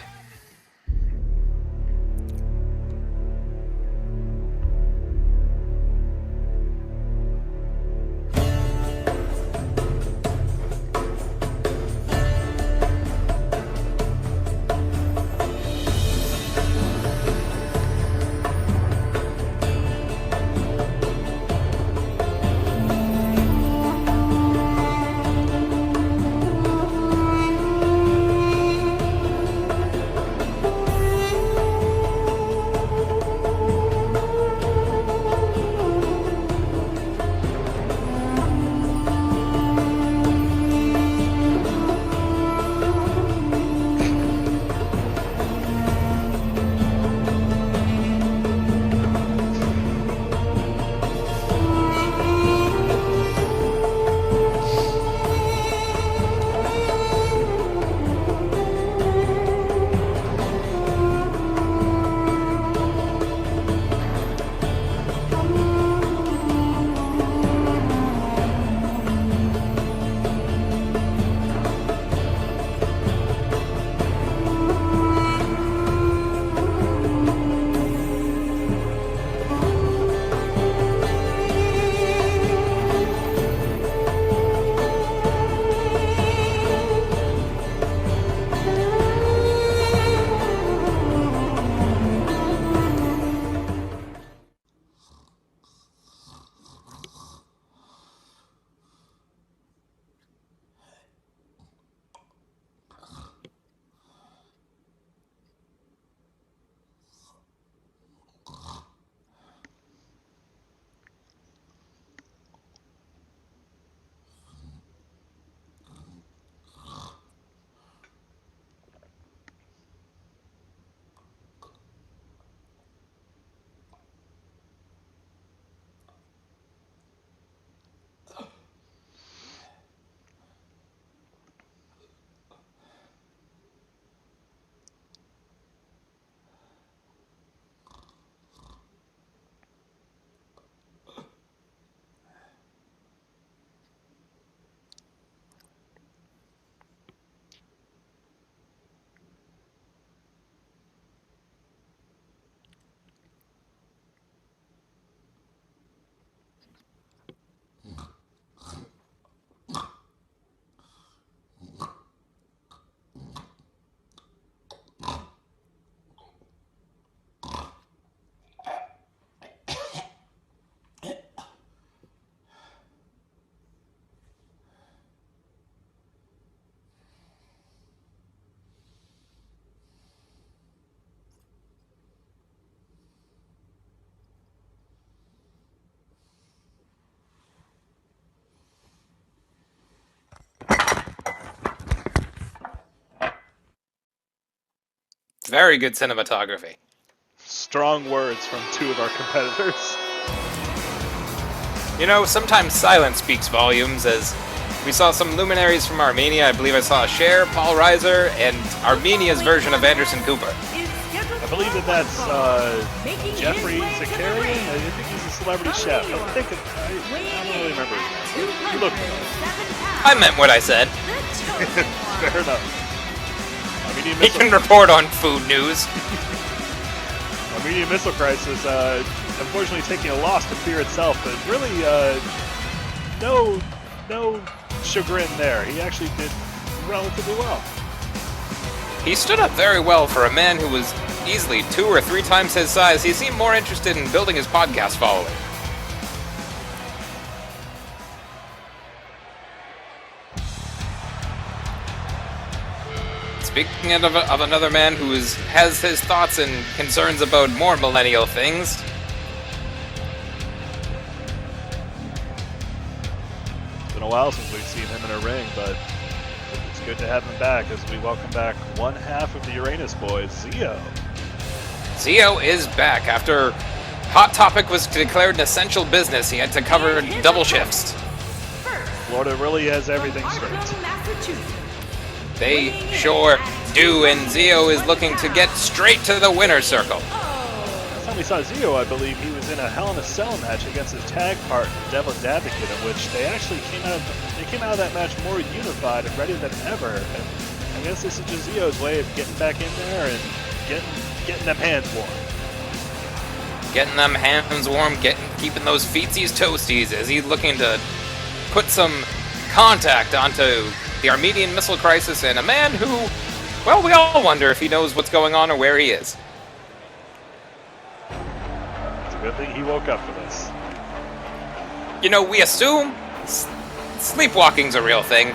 Speaker 17: Very good cinematography.
Speaker 4: Strong words from two of our competitors.
Speaker 17: You know, sometimes silence speaks volumes, as we saw some luminaries from Armenia. I believe I saw Cher, Paul Reiser, and Armenia's version of Anderson Cooper.
Speaker 4: I believe that's Jeffrey Zakarian. I think he's a celebrity chef. I don't really remember his name. You look
Speaker 17: I meant what I said.
Speaker 4: fair enough. Armenian
Speaker 17: He can report on food news.
Speaker 4: Armenian Missile Crisis, unfortunately taking a loss to Fear itself, but really no chagrin there. He actually did relatively well.
Speaker 17: He stood up very well for a man who was easily 2 or 3 times his size. He seemed more interested in building his podcast following. Speaking of another man who has his thoughts and concerns about more millennial things.
Speaker 4: It's been a while since we've seen him in a ring, but it's good to have him back as we welcome back one half of the Uranus boys, Zio.
Speaker 17: Zio is back. After Hot Topic was declared an essential business, he had to cover double shifts.
Speaker 4: Florida really has everything straight.
Speaker 17: They sure do, and Zio is looking to get straight to the winner's circle.
Speaker 4: Last time we saw Zio, I believe he was in a Hell in a Cell match against his tag partner, Devil's Advocate, in which they actually came out of that match more unified and ready than ever. And I guess this is just Zio's way of getting back in there and getting them hands warm.
Speaker 17: Getting them hands warm, keeping those feetsies toasties as he's looking to put some contact onto the Armenian Missile Crisis and a man who, well, we all wonder if he knows what's going on or where he is.
Speaker 4: It's a good thing he woke up for this.
Speaker 17: You know, we assume sleepwalking's a real thing.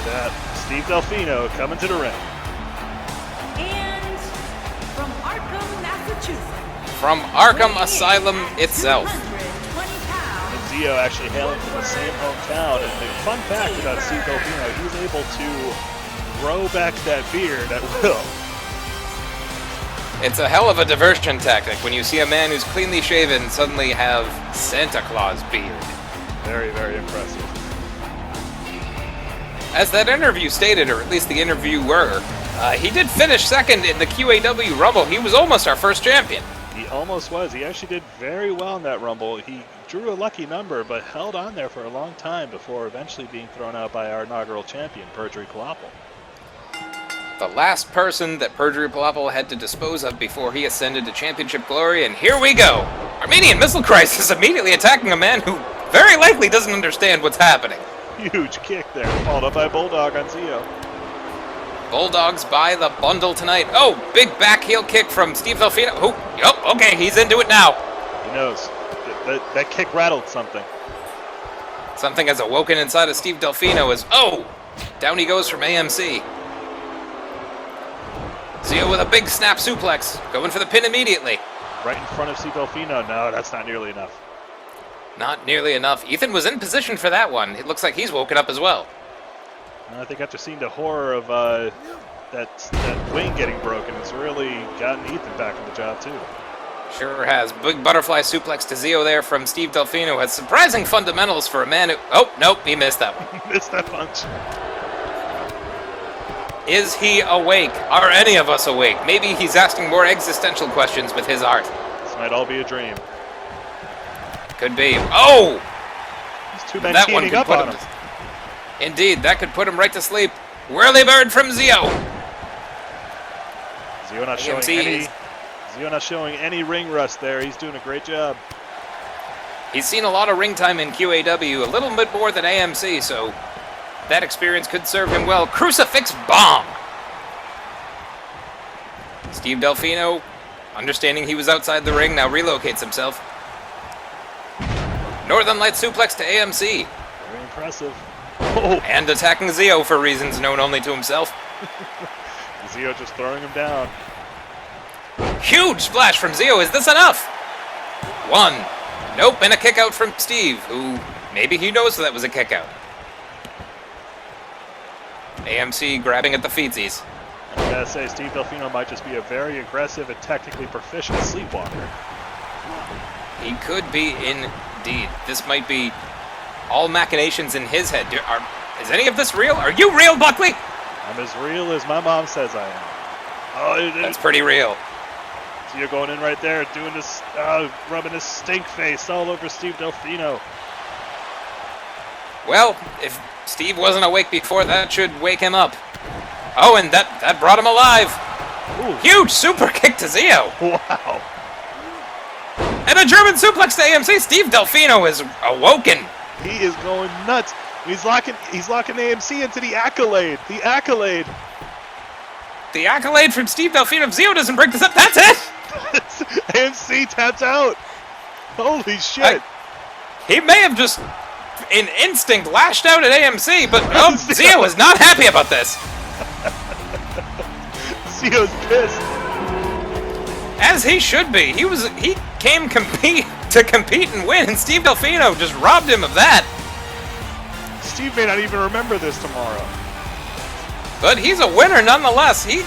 Speaker 4: That Steve Delfino coming to the ring.
Speaker 9: And from Arkham, Massachusetts.
Speaker 17: From Arkham Asylum itself.
Speaker 4: Zio actually hailing from the same hometown, and the fun fact about Steve Delfino, he's able to grow back that beard at will.
Speaker 17: It's a hell of a diversion tactic when you see a man who's cleanly shaven suddenly have Santa Claus beard.
Speaker 4: Very, very impressive.
Speaker 17: As that interview stated, or at least the interviewer, he did finish second in the QAW Rumble. He was almost our first champion.
Speaker 4: He almost was. He actually did very well in that Rumble. He drew a lucky number, but held on there for a long time before eventually being thrown out by our inaugural champion, Perjury Palapal.
Speaker 17: The last person that Perjury Palapal had to dispose of before he ascended to championship glory, and here we go! Armenian Missile Crisis immediately attacking a man who very likely doesn't understand what's happening.
Speaker 4: Huge kick there, followed up by Bulldog on Zio.
Speaker 17: Bulldogs by the bundle tonight. Oh, big back heel kick from Steve Delfino. Oh, yep, okay, he's into it now.
Speaker 4: He knows. That kick rattled something.
Speaker 17: Something has awoken inside of Steve Delfino as, oh, down he goes from AMC. Zio with a big snap suplex, going for the pin immediately.
Speaker 4: Right in front of Steve Delfino. No, that's not nearly enough.
Speaker 17: Not nearly enough. Ethan was in position for that one. It looks like he's woken up as well.
Speaker 4: I think after seeing the horror of that wing getting broken, it's really gotten Ethan back on the job too.
Speaker 17: Sure has. Big butterfly suplex to Zio there from Steve Delfino. Has surprising fundamentals for a man who... Oh, nope, he missed that one.
Speaker 4: Missed that punch.
Speaker 17: Is he awake? Are any of us awake? Maybe he's asking more existential questions with his art.
Speaker 4: This might all be a dream.
Speaker 17: Could be. Oh!
Speaker 4: These two men teaming up on him.
Speaker 17: Indeed, that could put him right to sleep. Whirly bird from Zio.
Speaker 4: Zio not showing any ring rust there. He's doing a great job.
Speaker 17: He's seen a lot of ring time in QAW, a little bit more than AMC, so that experience could serve him well. Crucifix bomb. Steve Delfino, understanding he was outside the ring, now relocates himself. Northern Light suplex to AMC.
Speaker 4: Very impressive.
Speaker 17: Oh. And attacking Zio for reasons known only to himself.
Speaker 4: Zio just throwing him down.
Speaker 17: Huge splash from Zio. Is this enough? One. Nope, and a kick out from Steve, who maybe he knows that was a kick out. AMC grabbing at the feetsies.
Speaker 4: gotta say, Steve Delfino might just be a very aggressive and technically proficient sleepwalker.
Speaker 17: He could be indeed. This might be all machinations in his head. Is any of this real? Are you real, Buckley?
Speaker 4: I'm as real as my mom says I am. Oh,
Speaker 17: that's pretty real.
Speaker 4: So you're going in right there, doing this, rubbing his stink face all over Steve Delfino.
Speaker 17: Well, if Steve wasn't awake before, that should wake him up. Oh, and that brought him alive.
Speaker 4: Ooh.
Speaker 17: Huge super kick to Zio.
Speaker 4: Wow.
Speaker 17: And a German suplex to AMC. Steve Delfino is awoken.
Speaker 4: He is going nuts. He's locking AMC into the accolade. The accolade.
Speaker 17: The accolade from Steve Delfino. If Zio doesn't break this up, that's it.
Speaker 4: AMC taps out. Holy shit.
Speaker 17: He may have just, in instinct, lashed out at AMC, but Zio is not happy about this.
Speaker 4: Zio's pissed.
Speaker 17: As he should be. He came to compete and win, and Steve Delfino just robbed him of that.
Speaker 4: Steve may not even remember this tomorrow.
Speaker 17: But he's a winner nonetheless. He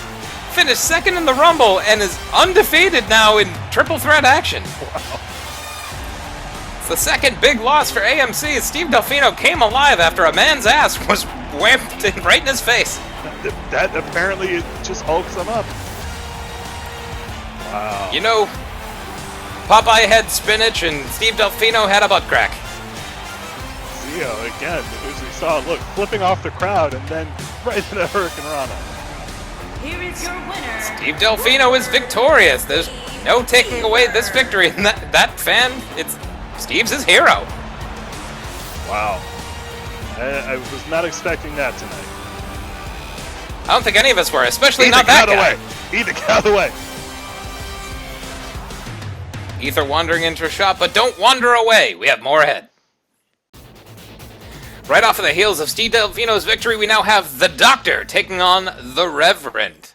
Speaker 17: finished second in the Rumble and is undefeated now in triple threat action.
Speaker 4: Wow.
Speaker 17: It's the second big loss for AMC. Steve Delfino came alive after a man's ass was whamped right in his face.
Speaker 4: That apparently just hulks him up. Wow.
Speaker 17: You know, Popeye had spinach and Steve Delfino had a butt crack.
Speaker 4: Zio, again, as we saw, look, flipping off the crowd and then right into Hurricane Rana.
Speaker 9: Here is your winner.
Speaker 17: Steve Delfino is victorious. There's no taking away this victory. And that fan, Steve's his hero.
Speaker 4: Wow. I was not expecting that tonight.
Speaker 17: I don't think any of us were, especially not that guy.
Speaker 4: Either out of the way.
Speaker 17: Ether wandering into a shot, but don't wander away. We have more ahead. Right off of the heels of Steve Delfino's victory, we now have the Doctor taking on the Reverend.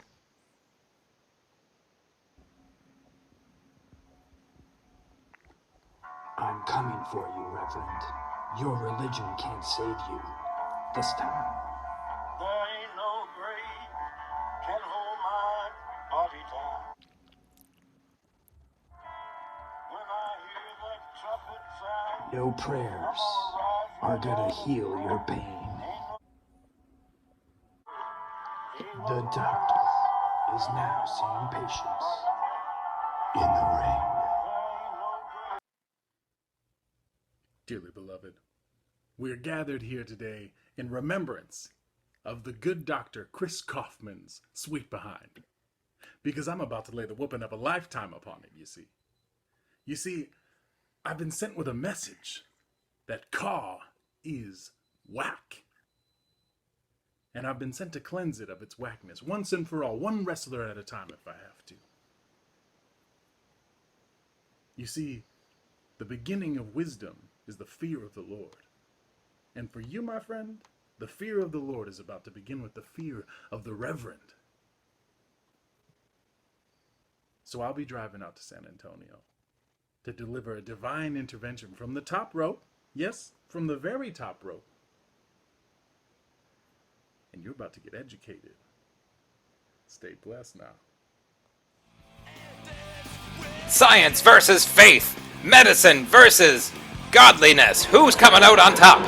Speaker 5: I'm coming for you, Reverend. Your religion can't save you. This time.
Speaker 28: There ain't no grave can hold my body down. When I hear that trumpet sound,
Speaker 5: No prayers are gonna heal your pain. The doctor is now seeing patients in the ring.
Speaker 6: Dearly beloved, we are gathered here today in remembrance of the good doctor Chris Kaufman's sweet behind, because I'm about to lay the whooping of a lifetime upon him, you see. You see, I've been sent with a message that Caw is whack. And I've been sent to cleanse it of its whackness once and for all, one wrestler at a time if I have to. You see, the beginning of wisdom is the fear of the Lord. And for you, my friend, the fear of the Lord is about to begin with the fear of the Reverend. So I'll be driving out to San Antonio to deliver a divine intervention from the top rope. Yes, from the very top rope. And you're about to get educated. Stay blessed now.
Speaker 17: Science versus faith. Medicine versus godliness. Who's coming out on top?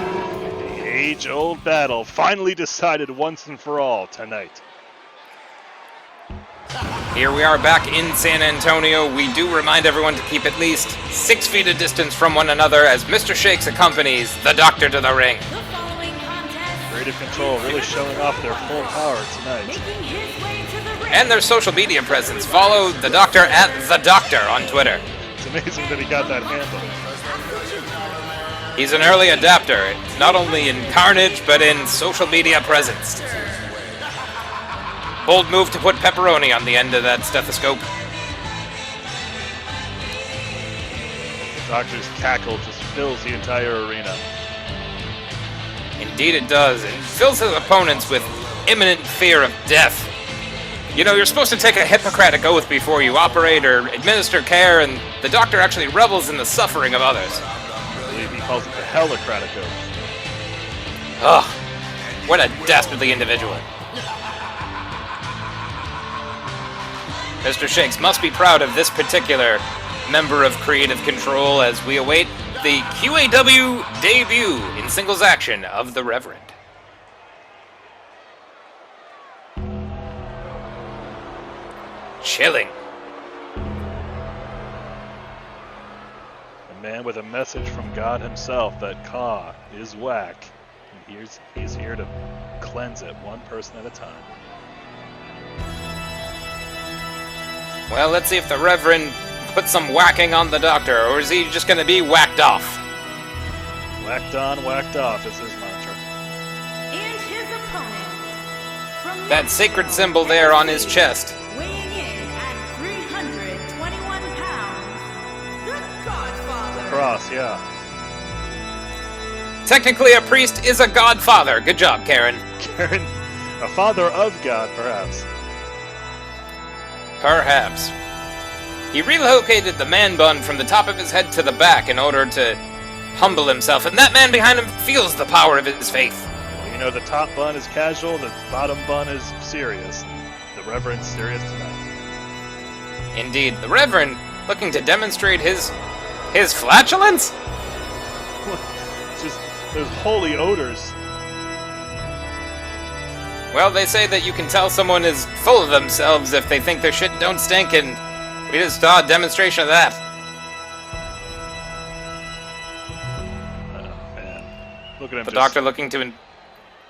Speaker 4: The age-old battle finally decided once and for all tonight.
Speaker 17: Here we are back in San Antonio. We do remind everyone to keep at least 6 feet of distance from one another as Mr. Shakes accompanies the Doctor to the ring.
Speaker 4: Creative Control really showing off their full power tonight.
Speaker 17: And their social media presence. Follow the Doctor at the Doctor on Twitter.
Speaker 4: It's amazing that he got that handle.
Speaker 17: He's an early adapter, not only in carnage, but in social media presence. Bold move to put pepperoni on the end of that stethoscope.
Speaker 4: The Doctor's cackle just fills the entire arena.
Speaker 17: Indeed it does. It fills his opponents with imminent fear of death. You know, you're supposed to take a Hippocratic oath before you operate or administer care, and the Doctor actually revels in the suffering of others.
Speaker 4: I believe he calls it the Hellocratic oath.
Speaker 17: Ugh, what a dastardly individual. Mr. Shakes must be proud of this particular member of Creative Control as we await the QAW debut in singles action of the Reverend. Chilling.
Speaker 4: A man with a message from God himself that Ka is whack. And he's here to cleanse it one person at a time.
Speaker 17: Well, let's see if the Reverend puts some whacking on the Doctor, or is he just gonna be whacked off?
Speaker 4: Whacked on, whacked off is his mantra.
Speaker 9: And his opponent, from
Speaker 17: That sacred symbol there on his chest.
Speaker 9: weighing in at 321 pounds, the Godfather.
Speaker 4: Cross, yeah.
Speaker 17: Technically, a priest is a godfather. Good job, Karen.
Speaker 4: Karen, a father of God, perhaps.
Speaker 17: Perhaps. He relocated the man bun from the top of his head to the back in order to humble himself, and that man behind him feels the power of his faith.
Speaker 4: Well, you know, the top bun is casual, the bottom bun is serious. The Reverend's serious tonight.
Speaker 17: Indeed, the Reverend, looking to demonstrate his flatulence?
Speaker 4: Just those holy odors.
Speaker 17: Well, they say that you can tell someone is full of themselves if they think their shit don't stink, and we just saw a demonstration of that.
Speaker 4: Oh, man. Look at him.
Speaker 17: The Doctor looking to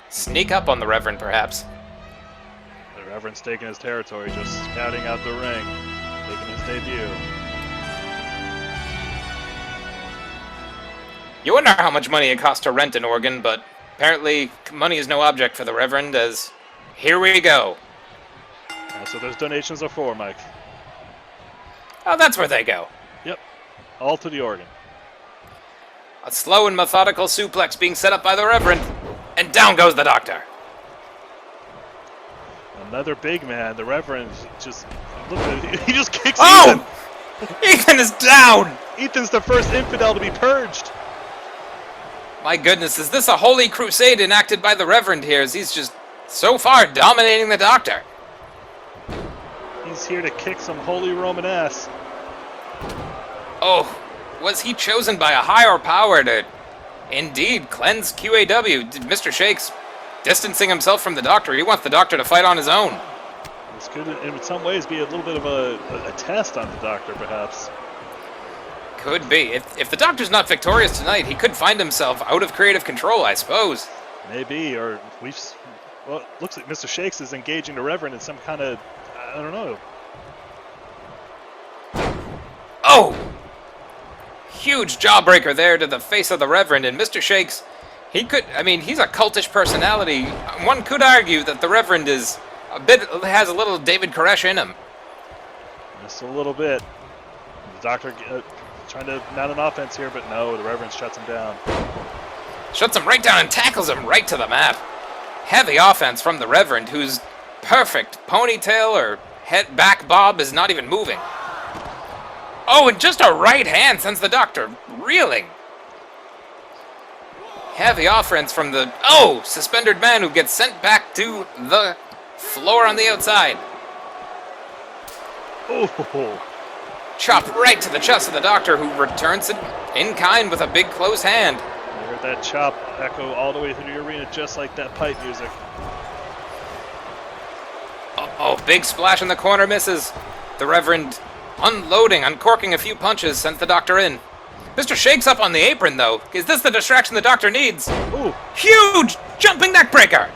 Speaker 17: sneak up on the Reverend, perhaps.
Speaker 4: The Reverend's taking his territory, just scouting out the ring, making his debut.
Speaker 17: You wonder how much money it costs to rent an organ, but apparently money is no object for the Reverend, as here we go.
Speaker 4: That's what those donations are for, Mike.
Speaker 17: Oh, that's where they go.
Speaker 4: Yep. All to the organ.
Speaker 17: A slow and methodical suplex being set up by the Reverend, and down goes the Doctor.
Speaker 4: Another big man. The Reverend just... Look at it. He just kicks
Speaker 17: Oh!
Speaker 4: Ethan!
Speaker 17: Ethan is down!
Speaker 4: Ethan's the first infidel to be purged.
Speaker 17: My goodness, is this a holy crusade enacted by the Reverend here, as he's just so far dominating the Doctor?
Speaker 4: He's here to kick some holy Roman ass.
Speaker 17: Oh, was he chosen by a higher power to indeed cleanse QAW? Mr. Shakes distancing himself from the Doctor. He wants the Doctor to fight on his own.
Speaker 4: This could, in some ways, be a little bit of a test on the Doctor, perhaps.
Speaker 17: Could be. If the Doctor's not victorious tonight, he could find himself out of Creative Control, I suppose.
Speaker 4: Maybe, or well, it looks like Mr. Shakes is engaging the Reverend in some kind of, I don't know.
Speaker 17: Oh! Huge jawbreaker there to the face of the Reverend, and Mr. Shakes, he's a cultish personality. One could argue that the Reverend has a little David Koresh in him.
Speaker 4: Just a little bit. The Doctor trying to mount an offense here, but no, the Reverend shuts him down.
Speaker 17: Shuts him right down and tackles him right to the mat. Heavy offense from the Reverend, whose perfect ponytail or head back bob is not even moving. Oh, and just a right hand sends the Doctor reeling. Heavy offense from the, suspendered man who gets sent back to the floor on the outside.
Speaker 4: Oh.
Speaker 17: Chop right to the chest of the Doctor, who returns it in kind with a big close hand.
Speaker 4: You heard that chop echo all the way through the arena, just like that pipe music.
Speaker 17: Oh, big splash in the corner misses. The Reverend uncorking a few punches, sent the Doctor in. Mr. Shakes up on the apron, though. Is this the distraction the Doctor needs?
Speaker 4: Ooh.
Speaker 17: Huge jumping neckbreaker.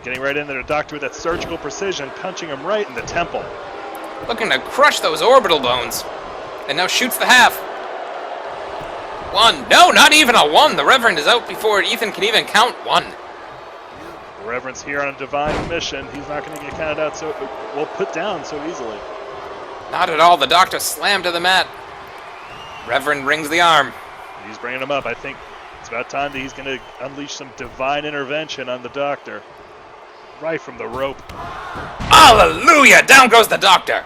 Speaker 4: Getting right into the Doctor with that surgical precision, punching him right in the temple.
Speaker 17: Looking to crush those orbital bones. And now shoots the half. One. No, not even a one. The Reverend is out before Ethan can even count one.
Speaker 4: The Reverend's here on a divine mission. He's not going to get counted out put down so easily.
Speaker 17: Not at all. The Doctor slammed to the mat. Reverend rings the arm.
Speaker 4: He's bringing him up. I think it's about time that he's going to unleash some divine intervention on the Doctor. Right from the rope.
Speaker 17: Hallelujah! Down goes the Doctor.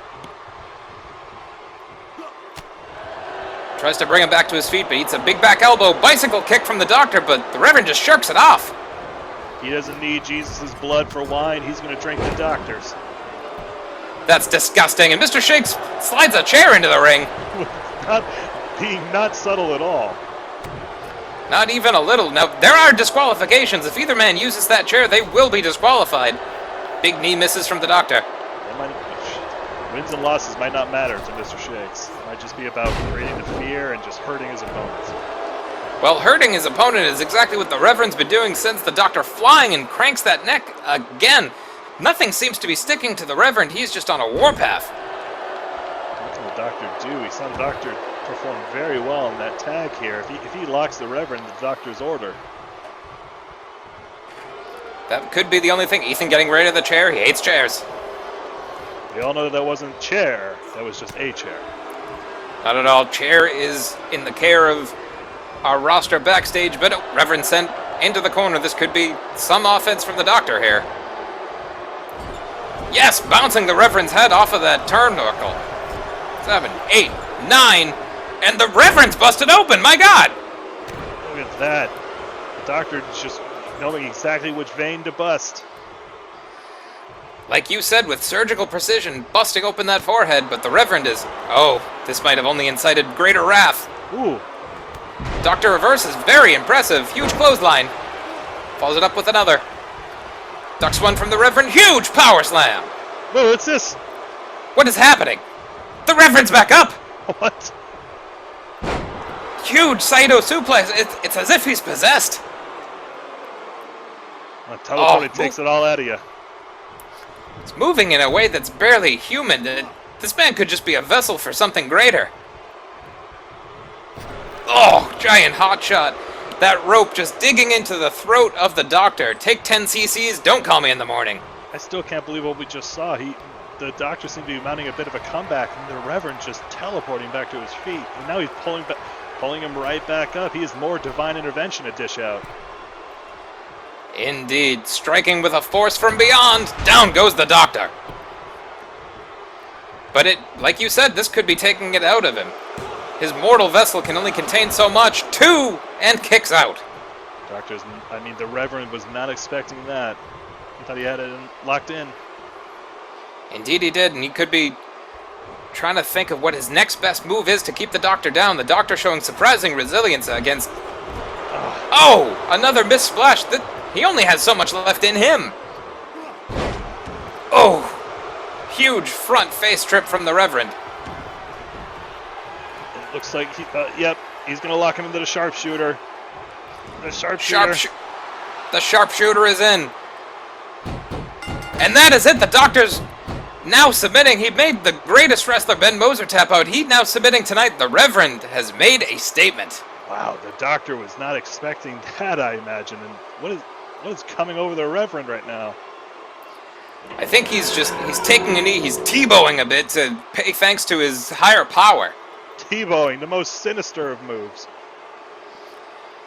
Speaker 17: Tries to bring him back to his feet, but eats a big back elbow. Bicycle kick from the Doctor, but the Reverend just shirks it off.
Speaker 4: He doesn't need Jesus' blood for wine. He's going to drink the doctor's.
Speaker 17: That's disgusting, and Mr. Shakes slides a chair into the ring.
Speaker 4: Being not subtle at all.
Speaker 17: Not even a little. Now, there are disqualifications. If either man uses that chair, they will be disqualified. Big knee misses from the doctor.
Speaker 4: Wins and losses might not matter to Mr. Shakes. It might just be about creating the fear and just hurting his opponents.
Speaker 17: Well, hurting his opponent is exactly what the Reverend's been doing since the doctor flying and cranks that neck again. Nothing seems to be sticking to the Reverend. He's just on a warpath.
Speaker 4: What can the doctor do? He saw the doctor perform very well in that tag here. If he locks the Reverend, the doctor's order.
Speaker 17: That could be the only thing. Ethan getting rid of the chair. He hates chairs.
Speaker 4: We all know that wasn't a chair. That was just a chair.
Speaker 17: Not at all. Chair is in the care of our roster backstage, but Reverend sent into the corner. This could be some offense from the doctor here. Yes, bouncing the Reverend's head off of that turnbuckle. 7, 8, 9, and the Reverend's busted open. My God!
Speaker 4: Look at that. The doctor just knowing exactly which vein to bust.
Speaker 17: Like you said, with surgical precision, busting open that forehead, but the Reverend is... Oh, this might have only incited greater wrath.
Speaker 4: Ooh.
Speaker 17: Doctor reverses, very impressive. Huge clothesline. Follows it up with another. Ducks one from the Reverend. Huge power slam.
Speaker 4: Whoa, what's this?
Speaker 17: What is happening? The Reverend's back up.
Speaker 4: What?
Speaker 17: Huge Saito suplex. It's as if he's possessed.
Speaker 4: Well, teleport takes it all out of you.
Speaker 17: It's moving in a way that's barely human. This man could just be a vessel for something greater. Oh, giant hot shot. That rope just digging into the throat of the doctor. Take 10 cc's, don't call me in the morning.
Speaker 4: I still can't believe what we just saw. The doctor seemed to be mounting a bit of a comeback, and the Reverend just teleporting back to his feet. And now he's pulling him right back up. He has more divine intervention to dish out.
Speaker 17: Indeed, striking with a force from beyond. Down goes the doctor. But like you said, this could be taking it out of him. His mortal vessel can only contain so much. 2, and kicks out.
Speaker 4: The Reverend was not expecting that. He thought he had it locked in.
Speaker 17: Indeed he did, and he could be trying to think of what his next best move is to keep the doctor down. The doctor showing surprising resilience against... Oh, another missed splash. He only has so much left in him. Oh, huge front face trip from the Reverend.
Speaker 4: It looks like, he's going to lock him into the sharpshooter. The sharpshooter.
Speaker 17: The sharpshooter is in. And that is it. The doctor's now submitting. He made the greatest wrestler, Ben Moser, tap out. He now submitting tonight. The Reverend has made a statement.
Speaker 4: Wow, the doctor was not expecting that, I imagine. And what is coming over the Reverend right now?
Speaker 17: I think he's taking a knee. He's T-bowing a bit to pay thanks to his higher power.
Speaker 4: T-bowing, the most sinister of moves.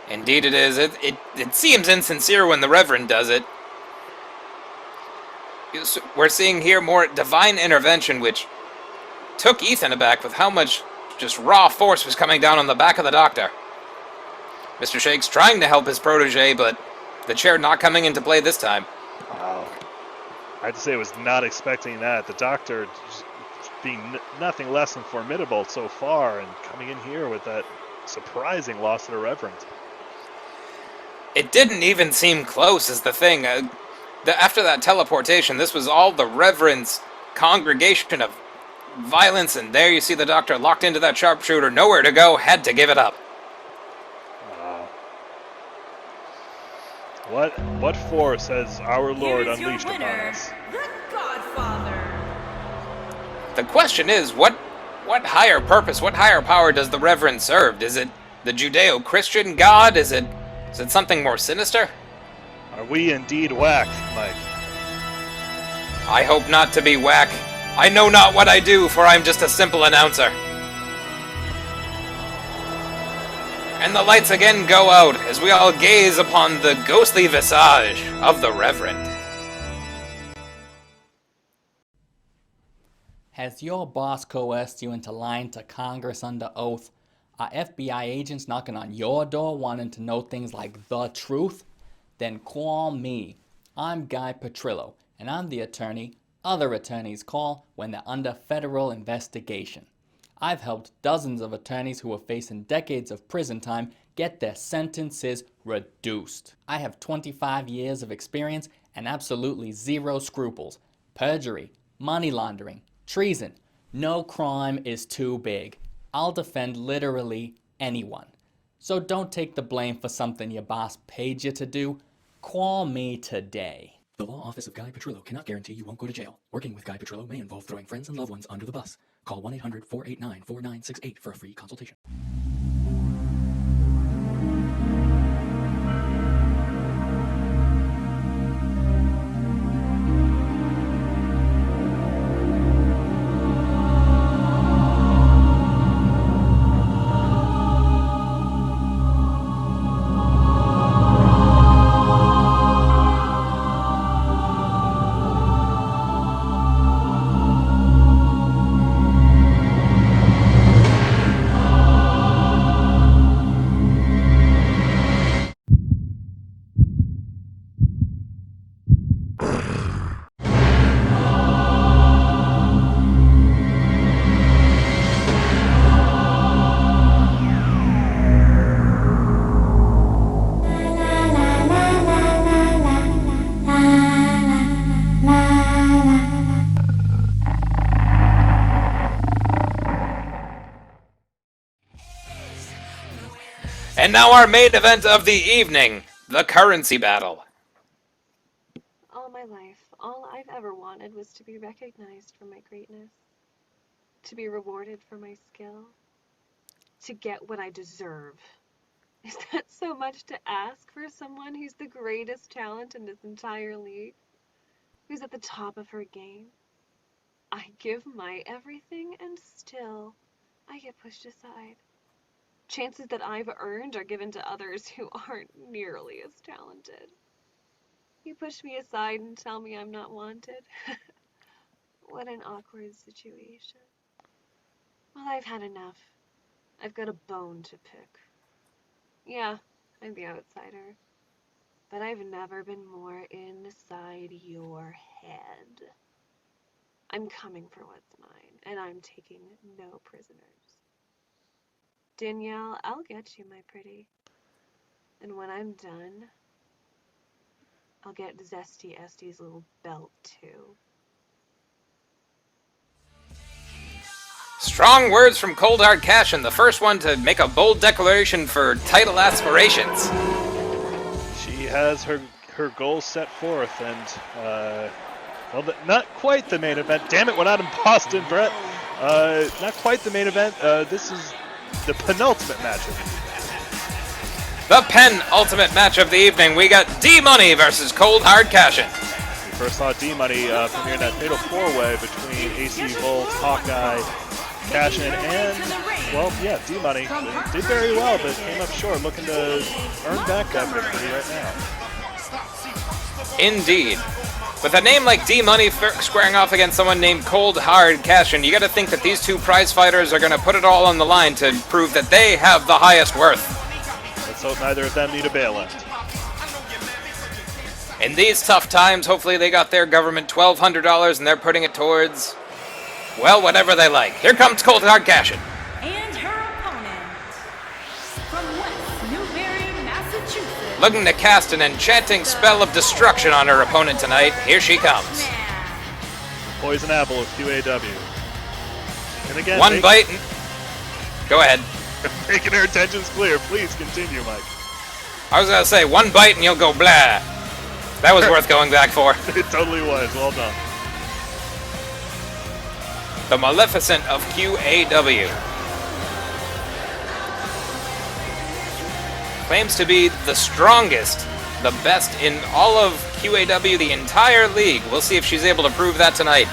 Speaker 17: Indeed it is. It seems insincere when the Reverend does it. We're seeing here more divine intervention, which took Ethan aback with how much just raw force was coming down on the back of the doctor. Mr. Shakes trying to help his protege, but the chair not coming into play this time.
Speaker 4: Wow. I have to say I was not expecting that. The doctor just being nothing less than formidable so far, and coming in here with that surprising loss to the Reverend.
Speaker 17: It didn't even seem close is the thing. After that teleportation, this was all the Reverend's congregation of violence, and there you see the doctor locked into that sharpshooter, nowhere to go, had to give it up.
Speaker 4: Wow. What force has our Lord unleashed upon us?
Speaker 9: The Godfather.
Speaker 17: The question is, what higher purpose, what higher power does the Reverend serve? Is it the Judeo-Christian God? Is it something more sinister?
Speaker 4: Are we indeed whack, Mike?
Speaker 17: I hope not to be whack. I know not what I do, for I am just a simple announcer. And the lights again go out as we all gaze upon the ghostly visage of the Reverend.
Speaker 7: Has your boss coerced you into lying to Congress under oath? Are FBI agents knocking on your door wanting to know things like the truth? then call me. I'm Guy Petrillo, and I'm the attorney other attorneys call when they're under federal investigation. I've helped dozens of attorneys who are facing decades of prison time get their sentences reduced. I have 25 years of experience and absolutely zero scruples. Perjury, money laundering, treason. No crime is too big. I'll defend literally anyone. So don't take the blame for something your boss paid you to do. Call me today.
Speaker 8: The law office of Guy Petrillo cannot guarantee you won't go to jail. Working with Guy Petrillo may involve throwing friends and loved ones under the bus. Call 1-800-489-4968 for a free consultation.
Speaker 17: And now our main event of the evening, the currency battle.
Speaker 10: All my life, all I've ever wanted was to be recognized for my greatness, to be rewarded for my skill, to get what I deserve. Is that so much to ask for someone who's the greatest talent in this entire league? Who's at the top of her game? I give my everything and still I get pushed aside. Chances that I've earned are given to others who aren't nearly as talented. You push me aside and tell me I'm not wanted. What an awkward situation. Well, I've had enough. I've got a bone to pick. Yeah, I'm the outsider. But I've never been more inside your head. I'm coming for what's mine, and I'm taking no prisoners. Danielle, I'll get you, my pretty. And when I'm done, I'll get Zesty Esty's little belt, too.
Speaker 17: Strong words from Cold Hard Cashin, the first one to make a bold declaration for title aspirations.
Speaker 4: She has her goals set forth, and well, not quite the main event. Damn it, we're not in Boston, Brett. Not quite the main event. This is the penultimate match of the evening.
Speaker 17: The penultimate match of the evening. We got D-Money versus Cold Hard Cashin.
Speaker 4: We first saw D-Money premiere in that fatal four-way between AC Volt, Hawkeye, Cashin, and, well, yeah, D-Money did very well, but came up short, looking to earn back that victory right now.
Speaker 17: Indeed. With a name like D-Money squaring off against someone named Cold Hard Cashin, you gotta think that these two prize fighters are gonna put it all on the line to prove that they have the highest worth.
Speaker 4: Let's hope neither of them need a bailout.
Speaker 17: In these tough times, hopefully they got their government $1,200 and they're putting it towards, well, whatever they like. Here comes Cold Hard Cashin.
Speaker 9: And her opponent, from West Newbury, Massachusetts.
Speaker 17: Looking to cast an enchanting spell of destruction on her opponent tonight. Here she comes.
Speaker 4: Poison Apple of QAW. And again,
Speaker 17: one bite. Go ahead.
Speaker 4: Making her intentions clear. Please continue, Mike.
Speaker 17: I was gonna say, one bite and you'll go blah. That was worth going back for.
Speaker 4: It totally was. Well done.
Speaker 17: The Maleficent of QAW. Claims to be the strongest, the best in all of QAW, the entire league. We'll see if she's able to prove that tonight.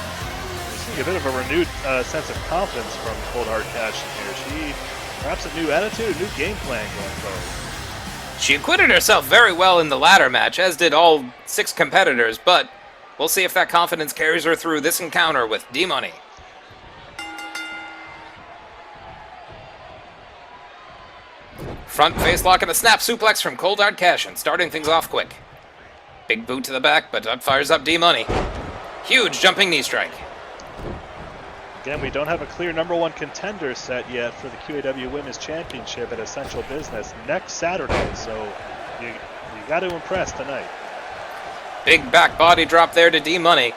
Speaker 4: A bit of a renewed sense of confidence from Cold Hard Cashin here. She perhaps a new attitude, a new game plan going forward.
Speaker 17: She acquitted herself very well in the ladder match, as did all 6 competitors, but we'll see if that confidence carries her through this encounter with D-Money. Front face lock and a snap suplex from Cold Hard Cashin, starting things off quick. Big boot to the back, but up fires up D-Money. Huge jumping knee strike.
Speaker 4: Again, we don't have a clear number one contender set yet for the QAW Women's Championship at Essential Business next Saturday, so you got to impress tonight.
Speaker 17: Big back body drop there to D-Money.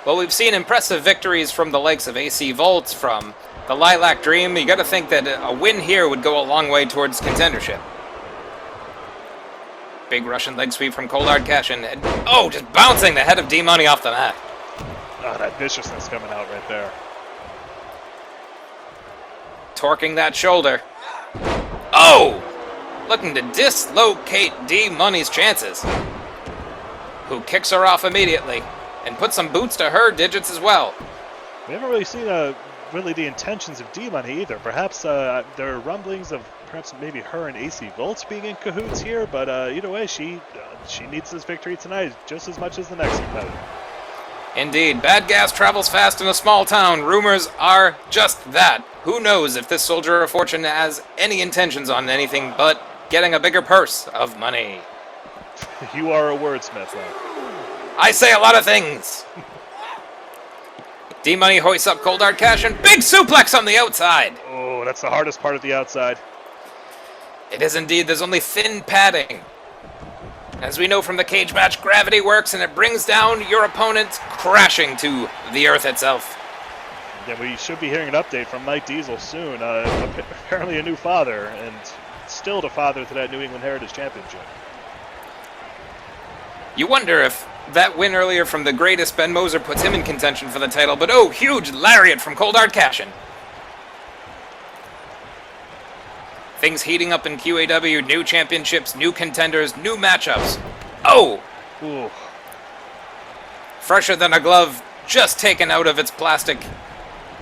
Speaker 17: Well, we've seen impressive victories from the likes of AC Volts, from the Lilac Dream. You got to think that a win here would go a long way towards contendership. Big Russian leg sweep from Coldhard Cashin. Oh, just bouncing the head of D-Money off the mat.
Speaker 4: Oh, that viciousness coming out right there.
Speaker 17: Torquing that shoulder. Oh! Looking to dislocate D-Money's chances. Who kicks her off immediately and puts some boots to her digits as well.
Speaker 4: We haven't really seen really the intentions of D-Money either. Perhaps there are rumblings of perhaps maybe her and AC Volts being in cahoots here, but either way, she needs this victory tonight just as much as the next competitor.
Speaker 17: Indeed, bad gas travels fast in a small town. Rumors are just that. Who knows if this soldier of fortune has any intentions on anything but getting a bigger purse of money.
Speaker 4: You are a wordsmith, though.
Speaker 17: I say a lot of things. D-Money hoists up Coldhard Cashin. Big suplex on the outside.
Speaker 4: Oh, that's the hardest part of the outside.
Speaker 17: It is indeed. There's only thin padding. As we know from the cage match, gravity works and it brings down your opponent crashing to the earth itself.
Speaker 4: Yeah, we should be hearing an update from Mike Diesel soon. Apparently a new father, and still the father to that New England Heritage Championship.
Speaker 17: You wonder if that win earlier from the greatest Ben Moser puts him in contention for the title, but oh, huge lariat from Coldhard Cashin. Things heating up in QAW, new championships, new contenders, new matchups. Oh!
Speaker 4: Ooh.
Speaker 17: Fresher than a glove, just taken out of its plastic.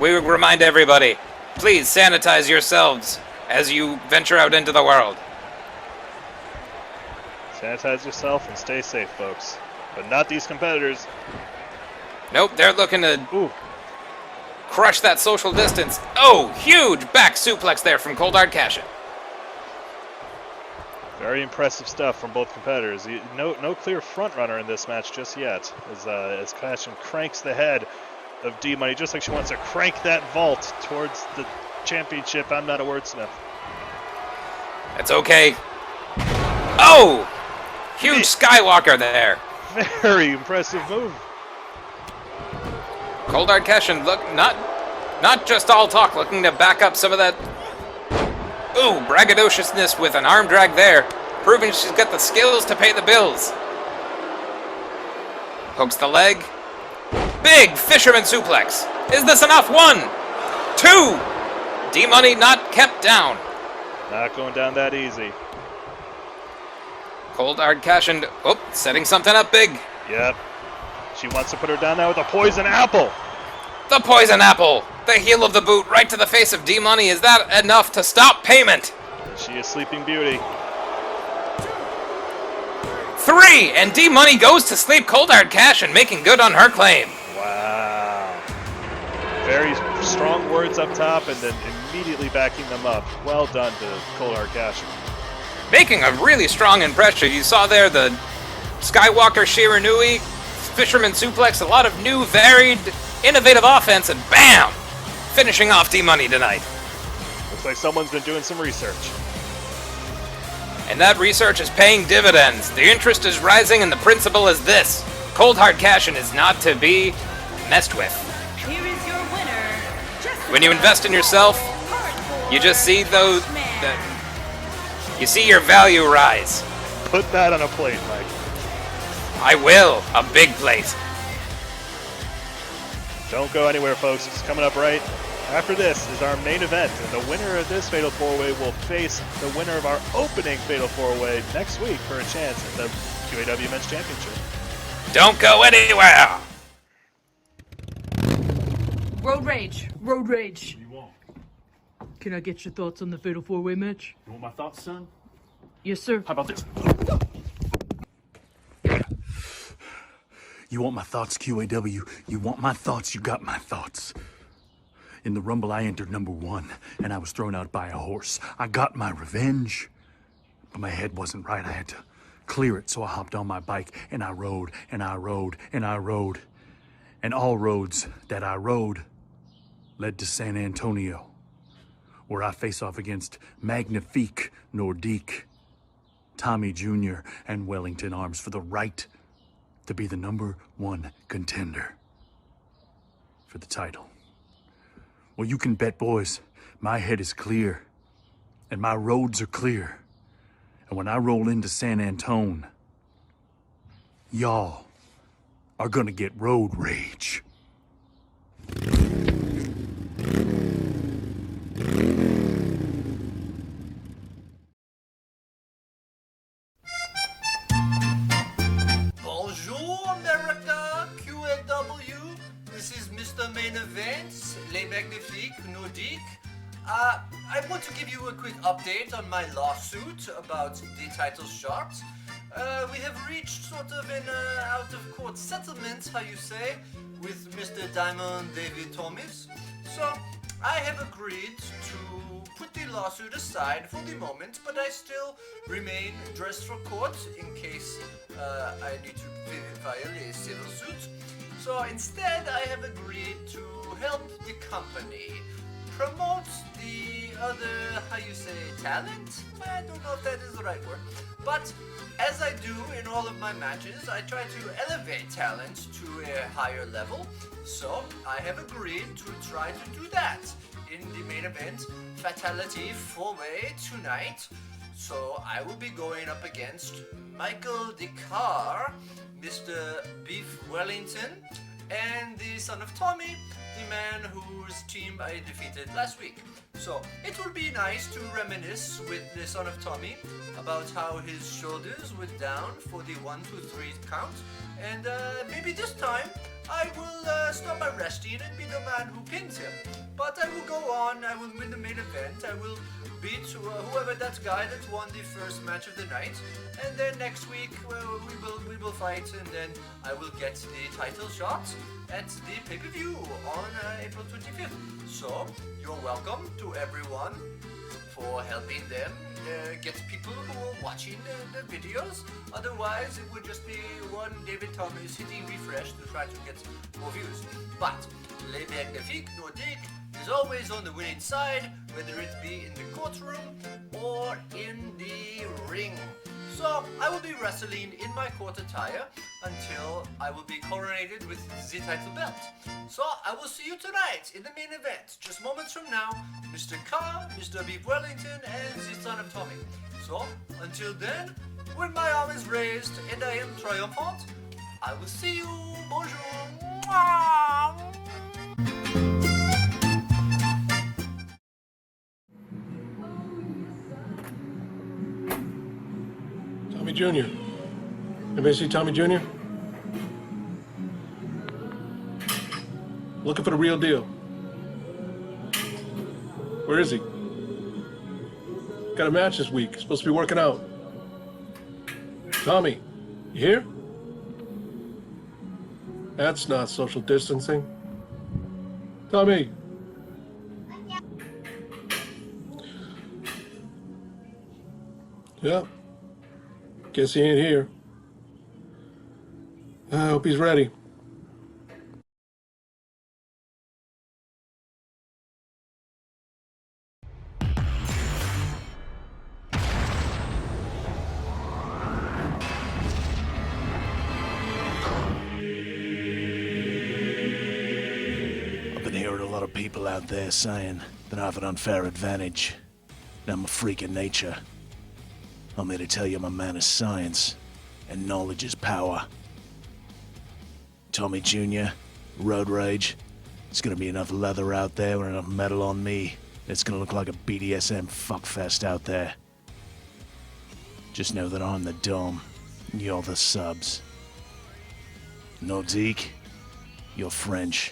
Speaker 17: We remind everybody, please sanitize yourselves as you venture out into the world.
Speaker 4: Sanitize yourself and stay safe, folks. But not these competitors.
Speaker 17: Nope, they're looking to crush that social distance. Oh, huge back suplex there from Coldhard Cashin.
Speaker 4: Very impressive stuff from both competitors. No clear front runner in this match just yet, as Cashin cranks the head of D-Money, just like she wants to crank that vault towards the championship. I'm not a wordsmith.
Speaker 17: That's okay. Oh! Huge Skywalker there.
Speaker 4: Very impressive move.
Speaker 17: Coldhard Cashin, look, not just all talk, looking to back up some of that. Ooh, braggadociousness with an arm drag there, proving she's got the skills to pay the bills. Hooks the leg. Big fisherman suplex. Is this enough? 1, 2. D-Money not kept down.
Speaker 4: Not going down that easy.
Speaker 17: Coldhard Cashin, setting something up big.
Speaker 4: Yep. She wants to put her down now with a poison apple.
Speaker 17: The poison apple. The heel of the boot right to the face of D-Money. Is that enough to stop payment?
Speaker 4: She is Sleeping Beauty.
Speaker 17: 3, and D-Money goes to sleep. Coldhard Cashin making good on her claim.
Speaker 4: Wow. Very strong words up top and then immediately backing them up. Well done to Coldhard Cashin.
Speaker 17: Making a really strong impression. You saw there the Skywalker Shiranui, Fisherman Suplex, a lot of new, varied, innovative offense, and BAM! Finishing off D-Money tonight.
Speaker 4: Looks like someone's been doing some research.
Speaker 17: And that research is paying dividends. The interest is rising, and the principle is this. Coldhard Cashin is not to be messed with.
Speaker 9: Here is your winner.
Speaker 17: When you invest in yourself, you just see those... You see your value rise.
Speaker 4: Put that on a plate, Mike.
Speaker 17: I will. A big plate.
Speaker 4: Don't go anywhere, folks. It's coming up right after this is our main event. And the winner of this Fatal 4-Way will face the winner of our opening Fatal 4-Way next week for a chance at the QAW Men's Championship.
Speaker 17: Don't go anywhere!
Speaker 12: Road Rage. Road Rage. Can I get your thoughts on the Fatal 4-Way match?
Speaker 22: You want my thoughts, son?
Speaker 12: Yes, sir.
Speaker 22: How about this? You want my thoughts, QAW? You want my thoughts? You got my thoughts. In the Rumble, I entered number 1, and I was thrown out by a horse. I got my revenge, but my head wasn't right. I had to clear it, so I hopped on my bike and I rode and I rode and I rode. And all roads that I rode led to San Antonio, where I face off against Magnifique, Nordique, Tommy Jr., and Wellington Arms for the right to be the #1 contender for the title. Well, you can bet, boys, my head is clear and my roads are clear. And when I roll into San Antone, y'all are gonna get road rage.
Speaker 11: Bonjour, America, QAW. This is Mr. Main Event, Les Magnifiques, Nordique. I want to give you a quick update on my lawsuit about the title shot. We have reached sort of an out-of-court settlement, how you say, with Mr. Diamond David Thomas. So, I have agreed to put the lawsuit aside for the moment, but I still remain dressed for court in case I need to file a civil suit. So instead, I have agreed to help the company promote the other, how you say, talent? I don't know if that is the right word. But as I do in all of my matches, I try to elevate talent to a higher level. So I have agreed to try to do that in the main event, Fatality 4-way tonight. So I will be going up against Michael Descar, Mr. Beef Wellington, and the son of Tommy, the man whose team I defeated last week. So it will be nice to reminisce with the son of Tommy about how his shoulders were down for the 1, 2, 3 count, and maybe this time I will stop by resting and be the man who pins him. But I will go on, I will win the main event, I will beat whoever that guy that won the first match of the night, and then next week we will fight, and then I will get the title shot at the pay-per-view on April 25th. So you're welcome to everyone for helping them get people who are watching the videos. Otherwise, it would just be one David Thomas hitting refresh to try to get more views. But Les Magnifiques Nordique is always on the winning side, whether it be in the courtroom or in the ring. So I will be wrestling in my court attire until I will be coronated with the title belt. So I will see you tonight in the main event, just moments from now, Mr. Carr, Mr. Beef Wellington, and the son of Tommy. So until then, when my arm is raised and I am triumphant, I will see you. Bonjour. Mwah.
Speaker 18: Tommy Jr. Anybody see Tommy Jr.? Looking for the real deal. Where is he? Got a match this week. Supposed to be working out. Tommy, you here? That's not social distancing. Tommy. Yeah. Guess he ain't here. I hope he's ready.
Speaker 1: I've been hearing a lot of people out there saying that I have an unfair advantage, that I'm a freak of nature. I'm here to tell you I'm a man of science, and knowledge is power. Tommy Jr., Road Rage, it's gonna be enough leather out there and enough metal on me. It's gonna look like a BDSM fuckfest out there. Just know that I'm the dome, and you're the subs. Nordique, you're French,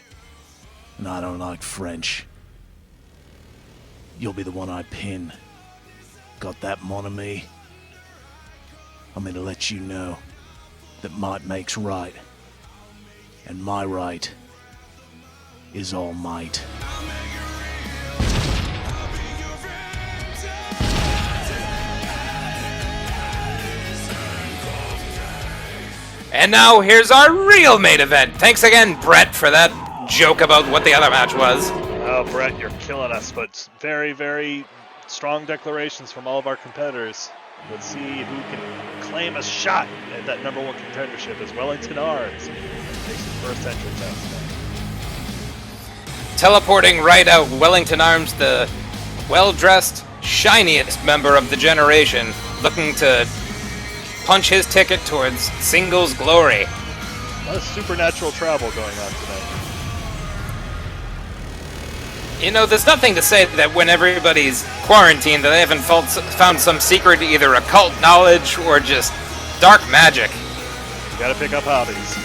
Speaker 1: and I don't like French. You'll be the one I pin. Got that, mon ami? I'm here to let you know that might makes right, and my right is all might.
Speaker 17: And now here's our real main event. Thanks again, Brett, for that joke about what the other match was.
Speaker 4: Oh, Brett, you're killing us, but very, very strong declarations from all of our competitors. Let's see who can claim a shot at that number 1 contendership as Wellington Arms makes his first entrance out today.
Speaker 17: Teleporting right out, Wellington Arms, the well-dressed, shiniest member of the generation, looking to punch his ticket towards singles glory.
Speaker 4: A lot of supernatural travel going on tonight.
Speaker 17: You know, there's nothing to say that when everybody's quarantined that they haven't found some secret, either occult knowledge or just dark magic.
Speaker 4: You gotta pick up hobbies.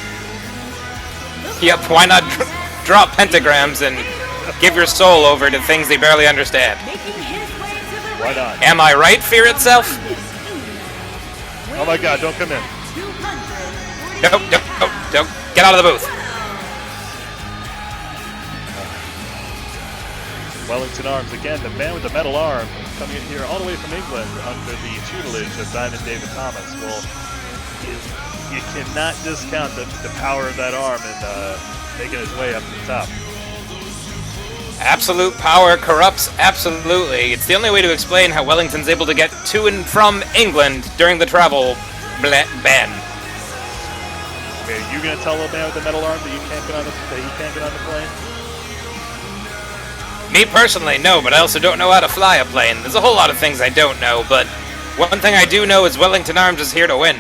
Speaker 17: Yep, why not draw pentagrams and give your soul over to things they barely understand?
Speaker 4: Why not?
Speaker 17: Am I right, Fear Itself?
Speaker 4: Oh my god, don't come in.
Speaker 17: Don't. Get out of the booth.
Speaker 4: Wellington Arms, again, the man with the metal arm, coming in here all the way from England under the tutelage of Diamond David Thomas. Well, you cannot discount the power of that arm and making his way up to the top.
Speaker 17: Absolute power corrupts absolutely. It's the only way to explain how Wellington's able to get to and from England during the travel ban.
Speaker 4: Okay, are you gonna tell a man with the metal arm that he can't get on the plane?
Speaker 17: Me personally, no, but I also don't know how to fly a plane. There's a whole lot of things I don't know, but one thing I do know is Wellington Arms is here to win.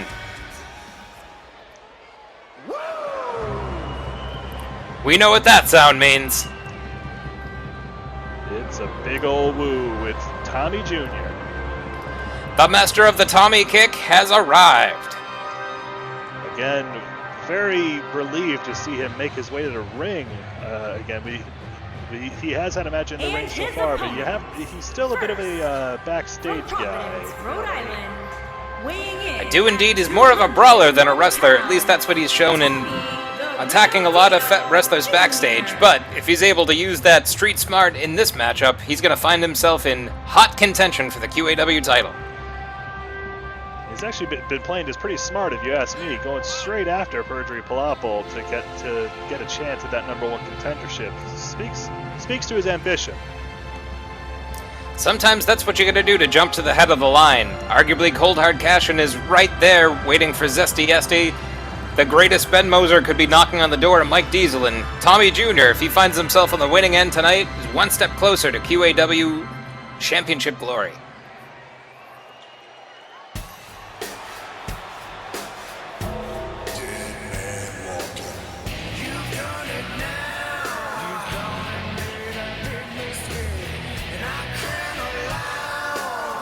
Speaker 17: We know what that sound means.
Speaker 4: It's a big old woo with Tommy Jr.
Speaker 17: The master of the Tommy kick has arrived.
Speaker 4: Again, very relieved to see him make his way to the ring. Again, he has had a match in the ring so far, but he's still a bit of a backstage guy.
Speaker 9: Rhode Island, weighing in.
Speaker 17: I do indeed. He's more of a brawler than a wrestler. At least that's what he's shown in attacking a lot of wrestlers backstage. But if he's able to use that street smart in this matchup, he's going to find himself in hot contention for the QAW title.
Speaker 4: He's actually been playing just pretty smart, if you ask me, going straight after Perjury Palapal to get a chance at that number 1 contendership. Speaks to his ambition.
Speaker 17: Sometimes that's what you gotta do to jump to the head of the line. Arguably, Cold Hard Cashin is right there waiting for Zesty Esty. The greatest Ben Moser could be knocking on the door of Mike Diesel, and Tommy Jr., if he finds himself on the winning end tonight, is one step closer to QAW Championship glory.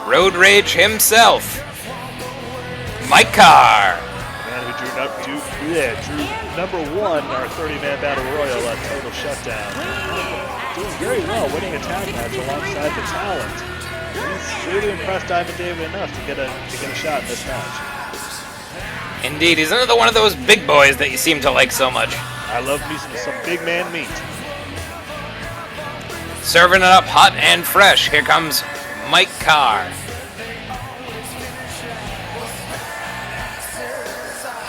Speaker 17: Road Rage himself, Mike Carr.
Speaker 4: The man who drew number 1 our 30-man battle royal at Total Shutdown. Doing very well, winning a tag match alongside the talent. He's really impressed Diamond David enough to get a shot in this match.
Speaker 17: Indeed, he's another one of those big boys that you seem to like so much.
Speaker 4: I love me some big man meat.
Speaker 17: Serving it up hot and fresh. Here comes Mike Carr.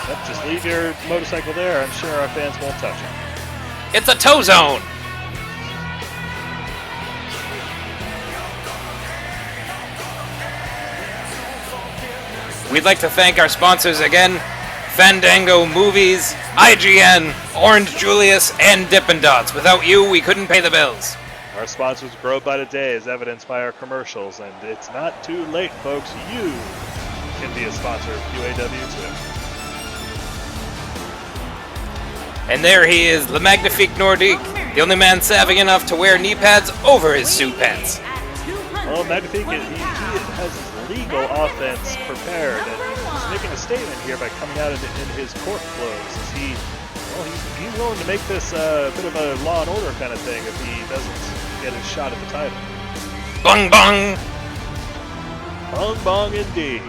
Speaker 4: Yep, just leave your motorcycle there. I'm sure our fans won't touch it.
Speaker 17: It's a toe zone. We'd like to thank our sponsors again, Fandango Movies, IGN, Orange Julius, and Dippin' Dots. Without you, we couldn't pay the bills.
Speaker 4: Our sponsors grow by the day, as evidenced by our commercials, and it's not too late, folks. You can be a sponsor of QAW too.
Speaker 17: And there he is, the Magnifique Nordique, the only man savvy enough to wear knee pads over his suit pants.
Speaker 4: Well, Magnifique, he has his legal offense prepared, and he's making a statement here by coming out in his court clothes. He's willing to make this a bit of a Law and Order kind of thing if he doesn't get his shot at the title.
Speaker 17: Bung bung!
Speaker 4: Bung bung indeed.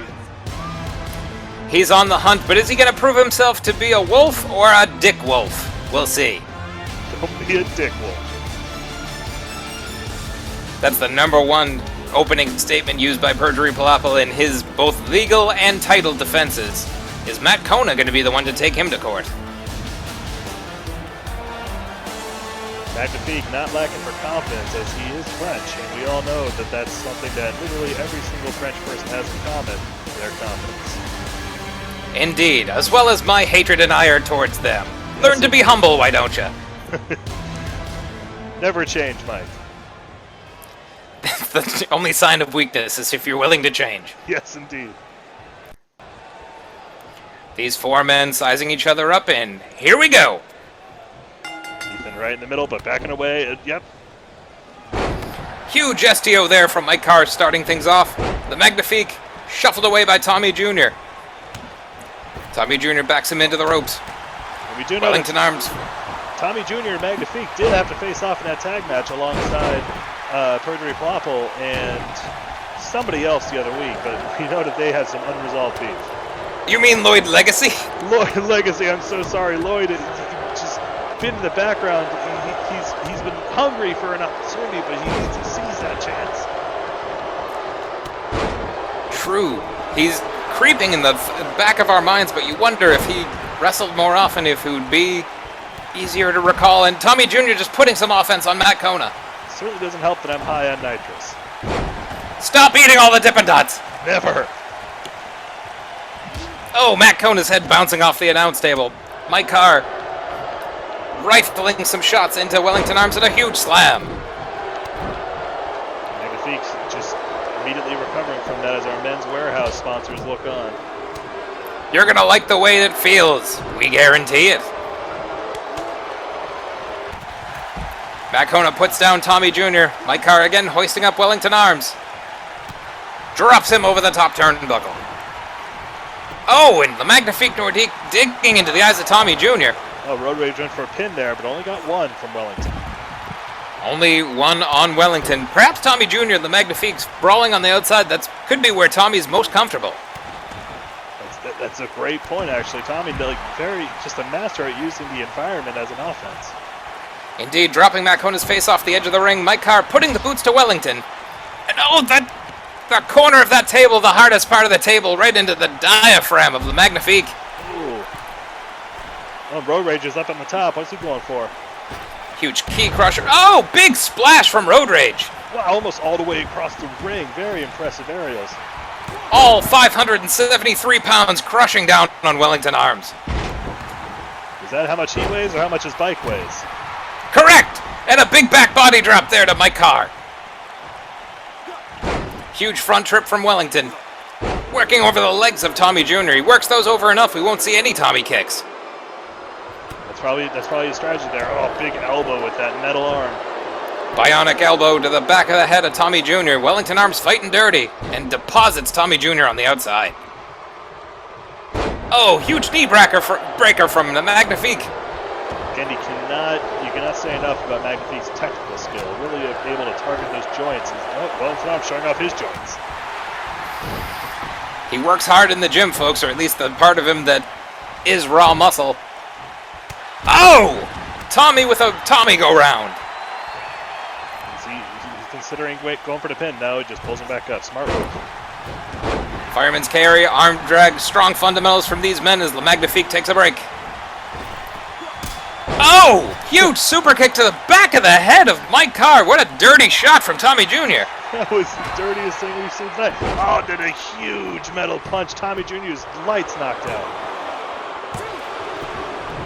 Speaker 17: He's on the hunt, but is he going to prove himself to be a wolf or a dick wolf? We'll see.
Speaker 4: Don't be a dick wolf.
Speaker 17: That's the number 1 opening statement used by Perjury Palapal in his both legal and title defenses, Is Matt Kona going to be the one to take him to court?
Speaker 4: Magnifique not lacking for confidence as he is French, and we all know that that's something that literally every single French person has in common, their confidence.
Speaker 17: Indeed, as well as my hatred and ire towards them. Learn to be humble, why don't you?
Speaker 4: Never change, Mike.
Speaker 17: The only sign of weakness is if you're willing to change.
Speaker 4: Yes, indeed.
Speaker 17: These four men sizing each other up, and here we go.
Speaker 4: Ethan right in the middle, but backing away. Yep.
Speaker 17: Huge STO there from Mike Carr starting things off. The Magnifique shuffled away by Tommy Jr. Tommy Jr. backs him into the ropes.
Speaker 4: We do know
Speaker 17: Wellington arms.
Speaker 4: Tommy Jr. and Magnifique did have to face off in that tag match alongside Perjury Plopple and somebody else the other week, but we know that they had some unresolved beef.
Speaker 17: You mean Lloyd Legacy?
Speaker 4: Lloyd Legacy, I'm so sorry. Lloyd has just been in the background. He's been hungry for an opportunity, but he needs to seize that chance.
Speaker 17: True. He's creeping in the back of our minds, but you wonder if he wrestled more often, if it would be easier to recall. And Tommy Jr. just putting some offense on Matt Kona.
Speaker 4: Certainly doesn't help that I'm high on nitrous.
Speaker 17: Stop eating all the Dippin' Dots!
Speaker 4: Never.
Speaker 17: Oh, Matt Kona's head bouncing off the announce table. Mike Carr rifling some shots into Wellington arms and a huge slam.
Speaker 4: Magnifique's just immediately recovering from that as our Men's Warehouse sponsors look on.
Speaker 17: You're gonna like the way it feels. We guarantee it. Matt Kona puts down Tommy Jr. Mike Carr again hoisting up Wellington arms. Drops him over the top turnbuckle. Oh, and the Magnifique Nordique digging into the eyes of Tommy Jr.
Speaker 4: Oh, Road Rage went for a pin there, but only got one from Wellington.
Speaker 17: Only one on Wellington. Perhaps Tommy Jr. and the Magnifiques brawling on the outside. That could be where Tommy's most comfortable.
Speaker 4: That's a great point, actually. Tommy, just a master at using the environment as an offense.
Speaker 17: Indeed, dropping Matt Kona's face off the edge of the ring. Mike Carr putting the boots to Wellington. And oh, the corner of that table, the hardest part of the table, right into the diaphragm of the Magnifique.
Speaker 4: Ooh. Oh, Road Rage is up on the top. What's he going for?
Speaker 17: Huge key crusher. Oh, big splash from Road Rage.
Speaker 4: Wow, almost all the way across the ring. Very impressive aerials.
Speaker 17: All 573 pounds crushing down on Wellington arms.
Speaker 4: Is that how much he weighs or how much his bike weighs?
Speaker 17: Correct! And a big back body drop there to Mike Carr. Huge front trip from Wellington. Working over the legs of Tommy Jr. He works those over enough, we won't see any Tommy kicks.
Speaker 4: That's probably his strategy there. Oh, big elbow with that metal arm.
Speaker 17: Bionic elbow to the back of the head of Tommy Jr. Wellington arms fighting dirty and deposits Tommy Jr. on the outside. Oh, huge knee breaker from the Magnifique.
Speaker 4: Again, you cannot say enough about Magnifique's technical skill. Really able to target those joints. Wellington arms showing off his joints.
Speaker 17: He works hard in the gym, folks, or at least the part of him that is raw muscle. Oh! Tommy with a Tommy go round.
Speaker 4: He's considering going for the pin. No, he just pulls him back up. Smart move.
Speaker 17: Fireman's carry, arm drag, strong fundamentals from these men as the Magnifique takes a break. Oh! Huge super kick to the back of the head of Mike Carr. What a dirty shot from Tommy Jr.
Speaker 4: That was the dirtiest thing we've seen tonight. Oh, did a huge metal punch. Tommy Jr.'s lights knocked out.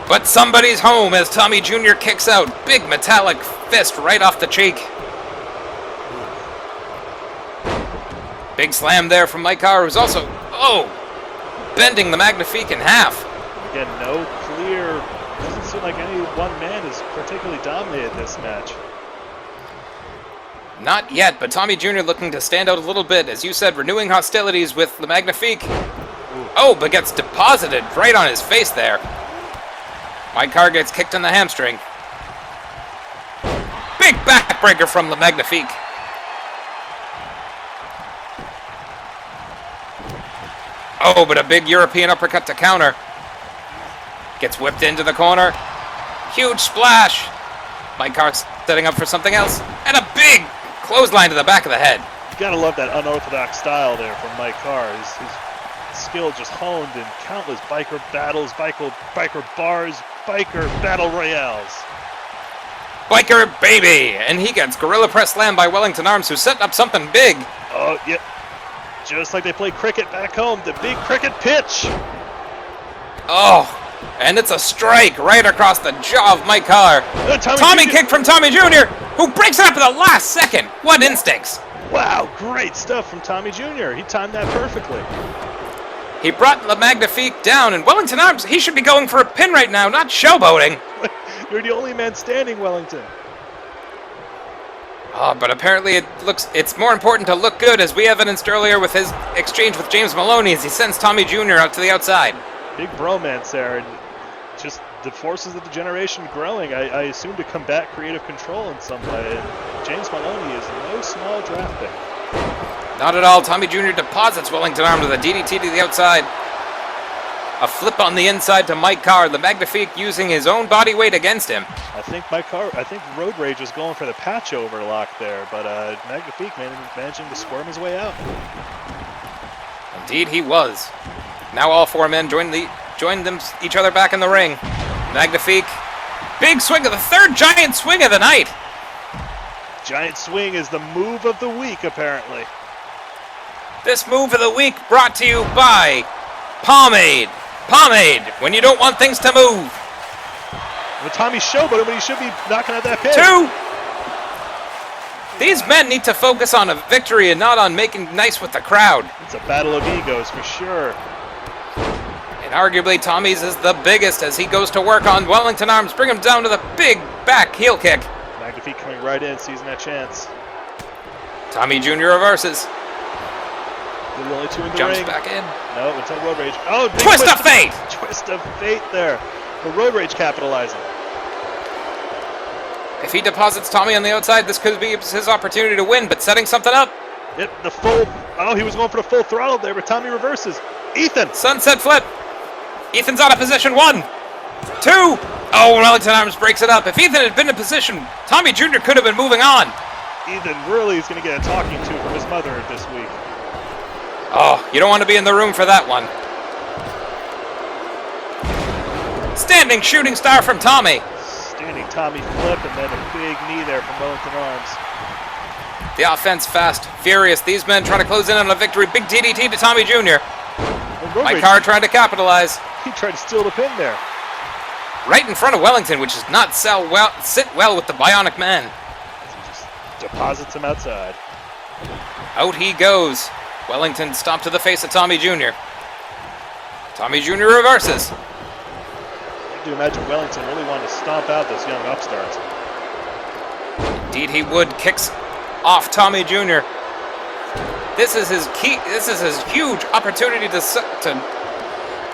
Speaker 17: But somebody's home as Tommy Jr. kicks out. Big metallic fist right off the cheek. Big slam there from Mike Carr, who's also, bending the Magnifique in half.
Speaker 4: Again, no clear, doesn't seem like any one man is particularly dominated this match.
Speaker 17: Not yet, but Tommy Jr. looking to stand out a little bit, as you said, renewing hostilities with the Magnifique. Oh, but gets deposited right on his face there. Mike Carr gets kicked in the hamstring. Big backbreaker from the Magnifique. Oh, but a big European uppercut to counter. Gets whipped into the corner. Huge splash. Mike Carr setting up for something else. And a big clothesline to the back of the head.
Speaker 4: You gotta love that unorthodox style there from Mike Carr. He's skill just honed in countless biker battles, biker bars, biker battle royales.
Speaker 17: Biker baby! And he gets gorilla press slammed by Wellington Arms, who's setting up something big.
Speaker 4: Oh, yep. Just like they play cricket back home, the big cricket pitch.
Speaker 17: Oh, and it's a strike right across the jaw of Mike Carr. Tommy kick from Tommy Jr., who breaks it up at the last second. What instincts.
Speaker 4: Wow, great stuff from Tommy Jr. He timed that perfectly.
Speaker 17: He brought the Magnifique down, and Wellington Arms, he should be going for a pin right now, not showboating.
Speaker 4: You're the only man standing, Wellington.
Speaker 17: Oh, but apparently it's more important to look good, as we evidenced earlier with his exchange with James Maloney as he sends Tommy Jr. out to the outside.
Speaker 4: Big bromance there, and just the forces of the generation growing, I assume, to combat creative control in some way, and James Maloney is no small draft pick.
Speaker 17: Not at all. Tommy Jr. deposits Wellington Arms with a DDT to the outside. A flip on the inside to Mike Carr, the Magnifique using his own body weight against him.
Speaker 4: I think Road Rage was going for the patch overlock there, but Magnifique managing to squirm his way out.
Speaker 17: Indeed he was. Now all four men join each other back in the ring. Magnifique, big swing of the third giant swing of the night.
Speaker 4: Giant swing is the move of the week, apparently.
Speaker 17: This move of the week brought to you by Pomade. Pomade, when you don't want things to move.
Speaker 4: Well, Tommy showboated when he should be knocking out that pin.
Speaker 17: 2. These men need to focus on a victory and not on making nice with the crowd.
Speaker 4: It's a battle of egos for sure.
Speaker 17: And arguably Tommy's is the biggest as he goes to work on Wellington Arms, bring him down to the big back heel kick.
Speaker 4: Magnifique coming right in, seizing that chance.
Speaker 17: Tommy Jr. reverses.
Speaker 4: The only two in the
Speaker 17: Jumps
Speaker 4: ring.
Speaker 17: Back in.
Speaker 4: No, until Road Rage. Oh,
Speaker 17: twist of fate!
Speaker 4: Twist of fate there. The Road Rage capitalizing.
Speaker 17: If he deposits Tommy on the outside, this could be his opportunity to win, but setting something up.
Speaker 4: Yep, the full. Oh, he was going for the full throttle there, but Tommy reverses. Ethan!
Speaker 17: Sunset flip. Ethan's out of position. 1, 2. Oh, Wellington Arms breaks it up. If Ethan had been in position, Tommy Jr. could have been moving on.
Speaker 4: Ethan really is going to get a talking to from his mother this week.
Speaker 17: Oh, you don't want to be in the room for that one. Standing shooting star from Tommy.
Speaker 4: Standing Tommy flip and then a big knee there from Wellington Arms.
Speaker 17: The offense fast, furious. These men trying to close in on a victory. Big DDT to Tommy Jr. Mike Carr trying to capitalize.
Speaker 4: He tried to steal the pin there.
Speaker 17: Right in front of Wellington, which does not sit well with the Bionic Man.
Speaker 4: Just deposits him outside.
Speaker 17: Out he goes. Wellington stomped to the face of Tommy Jr. Tommy Jr. reverses.
Speaker 4: I do imagine Wellington really wanted to stomp out this young upstart.
Speaker 17: Indeed he would. Kicks off Tommy Jr. This is his key. This is his huge opportunity to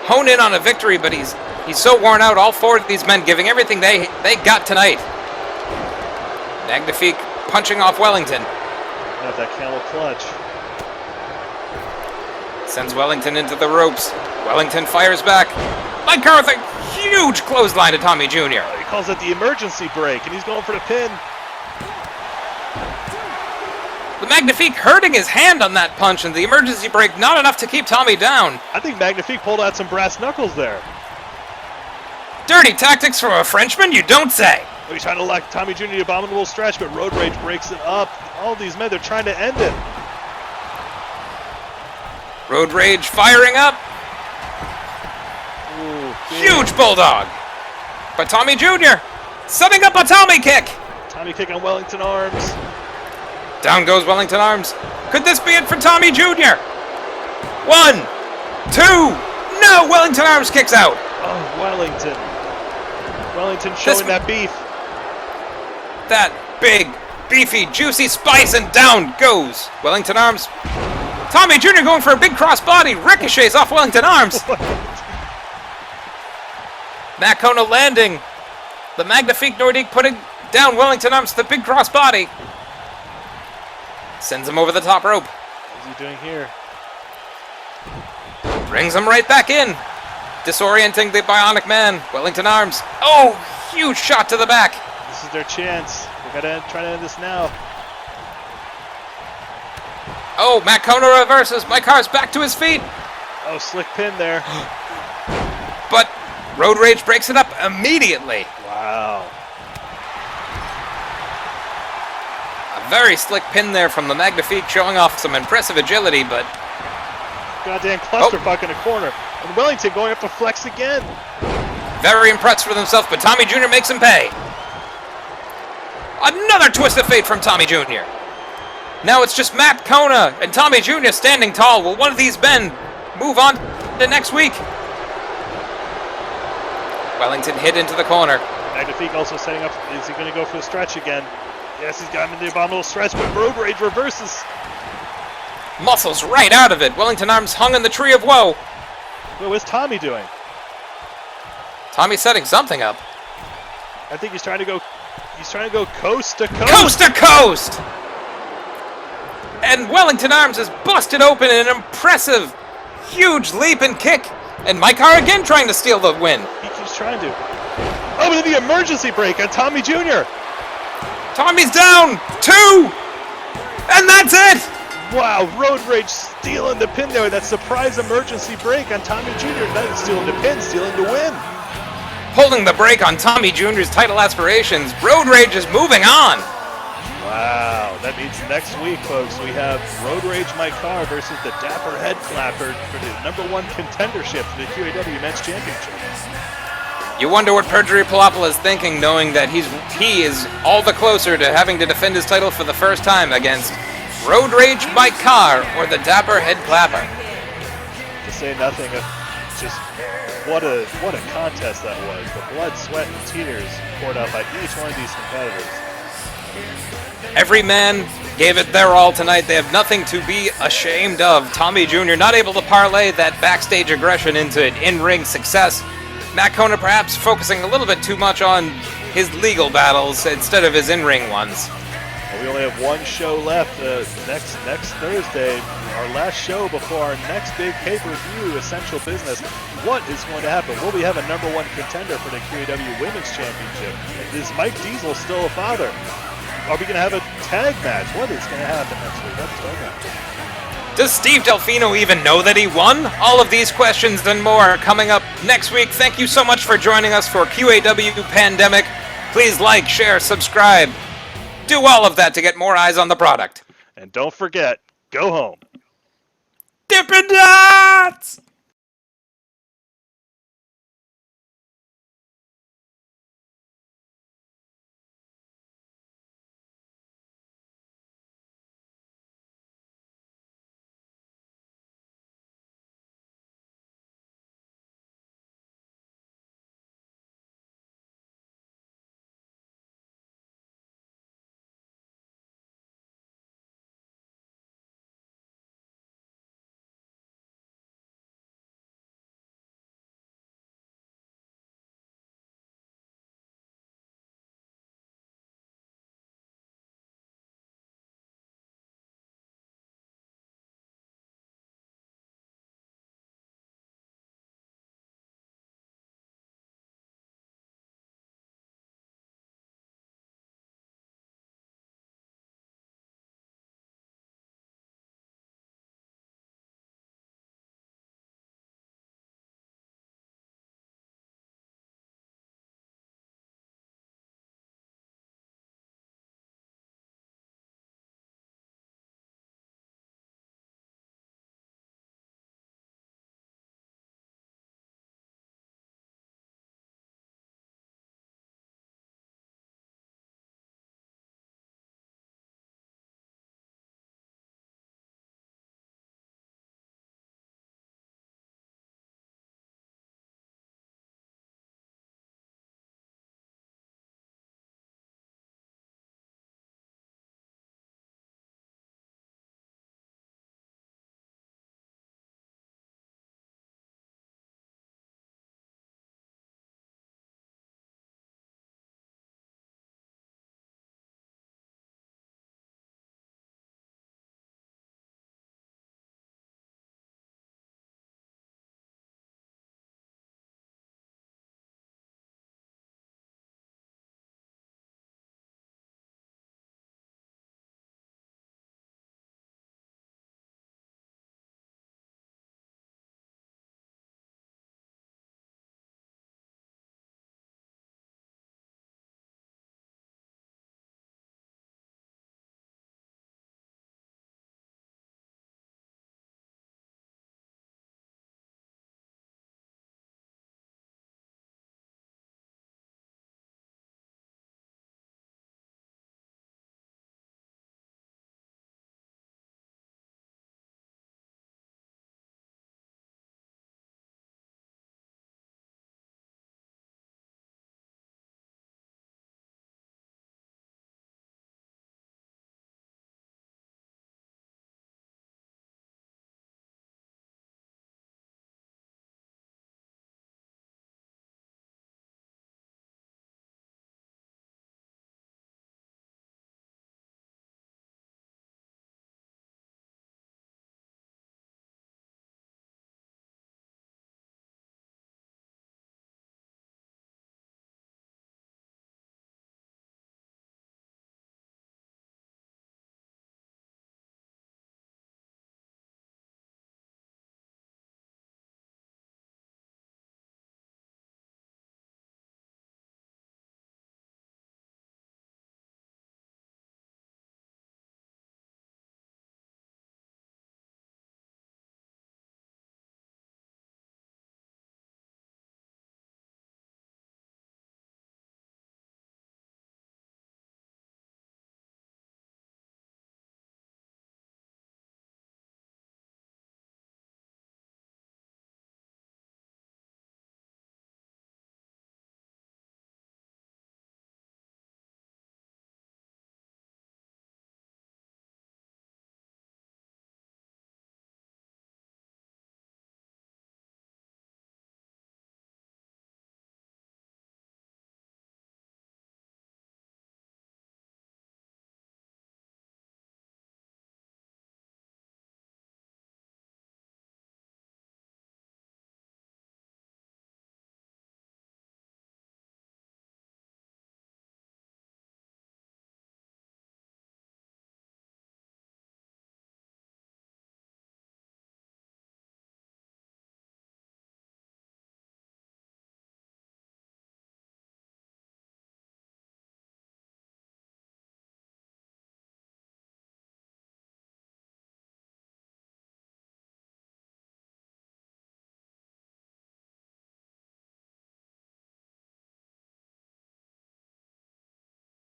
Speaker 17: hone in on a victory, but he's so worn out. All four of these men giving everything they got tonight. Magnifique punching off Wellington.
Speaker 4: Not that camel clutch.
Speaker 17: Sends Wellington into the ropes. Wellington fires back. Mike Carr with a huge clothesline to Tommy Jr.
Speaker 4: He calls it the emergency break, and he's going for the pin.
Speaker 17: The Magnifique hurting his hand on that punch, and the emergency break not enough to keep Tommy down.
Speaker 4: I think Magnifique pulled out some brass knuckles there.
Speaker 17: Dirty tactics from a Frenchman, you don't say.
Speaker 4: Well, he's trying to lock Tommy Jr. the abominable stretch, but Road Rage breaks it up. All these men, they're trying to end it.
Speaker 17: Road Rage firing up.
Speaker 4: Ooh,
Speaker 17: huge bulldog. But Tommy Jr. setting up a Tommy kick.
Speaker 4: Tommy kick on Wellington Arms.
Speaker 17: Down goes Wellington Arms. Could this be it for Tommy Jr.? 1, 2. No, Wellington Arms kicks out.
Speaker 4: Oh, Wellington. Wellington showing that beef.
Speaker 17: That big, beefy, juicy spice, and down goes Wellington Arms. Tommy Jr. going for a big crossbody, ricochets off Wellington Arms. Matt Kona landing. The Magnifique Nordique putting down Wellington Arms with the big crossbody. Sends him over the top rope.
Speaker 4: What's he doing here?
Speaker 17: Brings him right back in. Disorienting the Bionic Man. Wellington Arms. Oh, huge shot to the back.
Speaker 4: This is their chance. They gotta try to end this now.
Speaker 17: Oh, Matt Kona reverses. Mike Carr's back to his feet.
Speaker 4: Oh, slick pin there.
Speaker 17: But Road Rage breaks it up immediately.
Speaker 4: Wow.
Speaker 17: A very slick pin there from the Magnifique, showing off some impressive agility, but...
Speaker 4: Goddamn clusterfuck in the corner. And Wellington going up to flex again.
Speaker 17: Very impressed with himself, but Tommy Jr. makes him pay. Another twist of fate from Tommy Jr. Now it's just Matt Kona and Tommy Jr. standing tall. Will one of these men move on to next week? Wellington hit into the corner.
Speaker 4: Magnifique also setting up. Is he going to go for the stretch again? Yes, he's got him in the abominable stretch, but Road Rage reverses.
Speaker 17: Muscles right out of it. Wellington arms hung in the tree of woe.
Speaker 4: What was Tommy doing?
Speaker 17: Tommy's setting something up.
Speaker 4: I think he's trying to go. He's trying to go coast to coast.
Speaker 17: Coast to coast. And Wellington Arms is busted open in an impressive, huge leap and kick. And Mykar again trying to steal the win.
Speaker 4: He keeps trying to. Oh, but the emergency break on Tommy Jr.
Speaker 17: Tommy's down 2. And that's it.
Speaker 4: Wow, Road Rage stealing the pin there. That surprise emergency break on Tommy Jr. Not stealing the pin, stealing the win.
Speaker 17: Holding the break on Tommy Jr.'s title aspirations. Road Rage is moving on.
Speaker 4: Wow, that means next week, folks, we have Road Rage Mykar versus the Dapper Head Clapper for the #1 contendership for the QAW Men's Championship.
Speaker 17: You wonder what Perjury Palapa is thinking, knowing that he is all the closer to having to defend his title for the first time against Road Rage Mykar or the Dapper Head Clapper.
Speaker 4: To say nothing of just what a contest that was. The blood, sweat, and tears poured out by each one of these competitors.
Speaker 17: Every man gave it their all tonight. They have nothing to be ashamed of. Tommy Jr. not able to parlay that backstage aggression into an in-ring success. Matt Kona perhaps focusing a little bit too much on his legal battles instead of his in-ring ones.
Speaker 4: We only have one show left. Next Thursday, our last show before our next big pay-per-view, Essential Business. What is going to happen? Will we have a #1 contender for the QAW Women's Championship? Is Mike Diesel still a father? Are we going to have a tag match? What is going to happen next week? Let's find out.
Speaker 17: Does Steve Delfino even know that he won? All of these questions and more are coming up next week. Thank you so much for joining us for QAW Pandemic. Please like, share, subscribe. Do all of that to get more eyes on the product.
Speaker 4: And don't forget, go home.
Speaker 17: Dippin' Dots!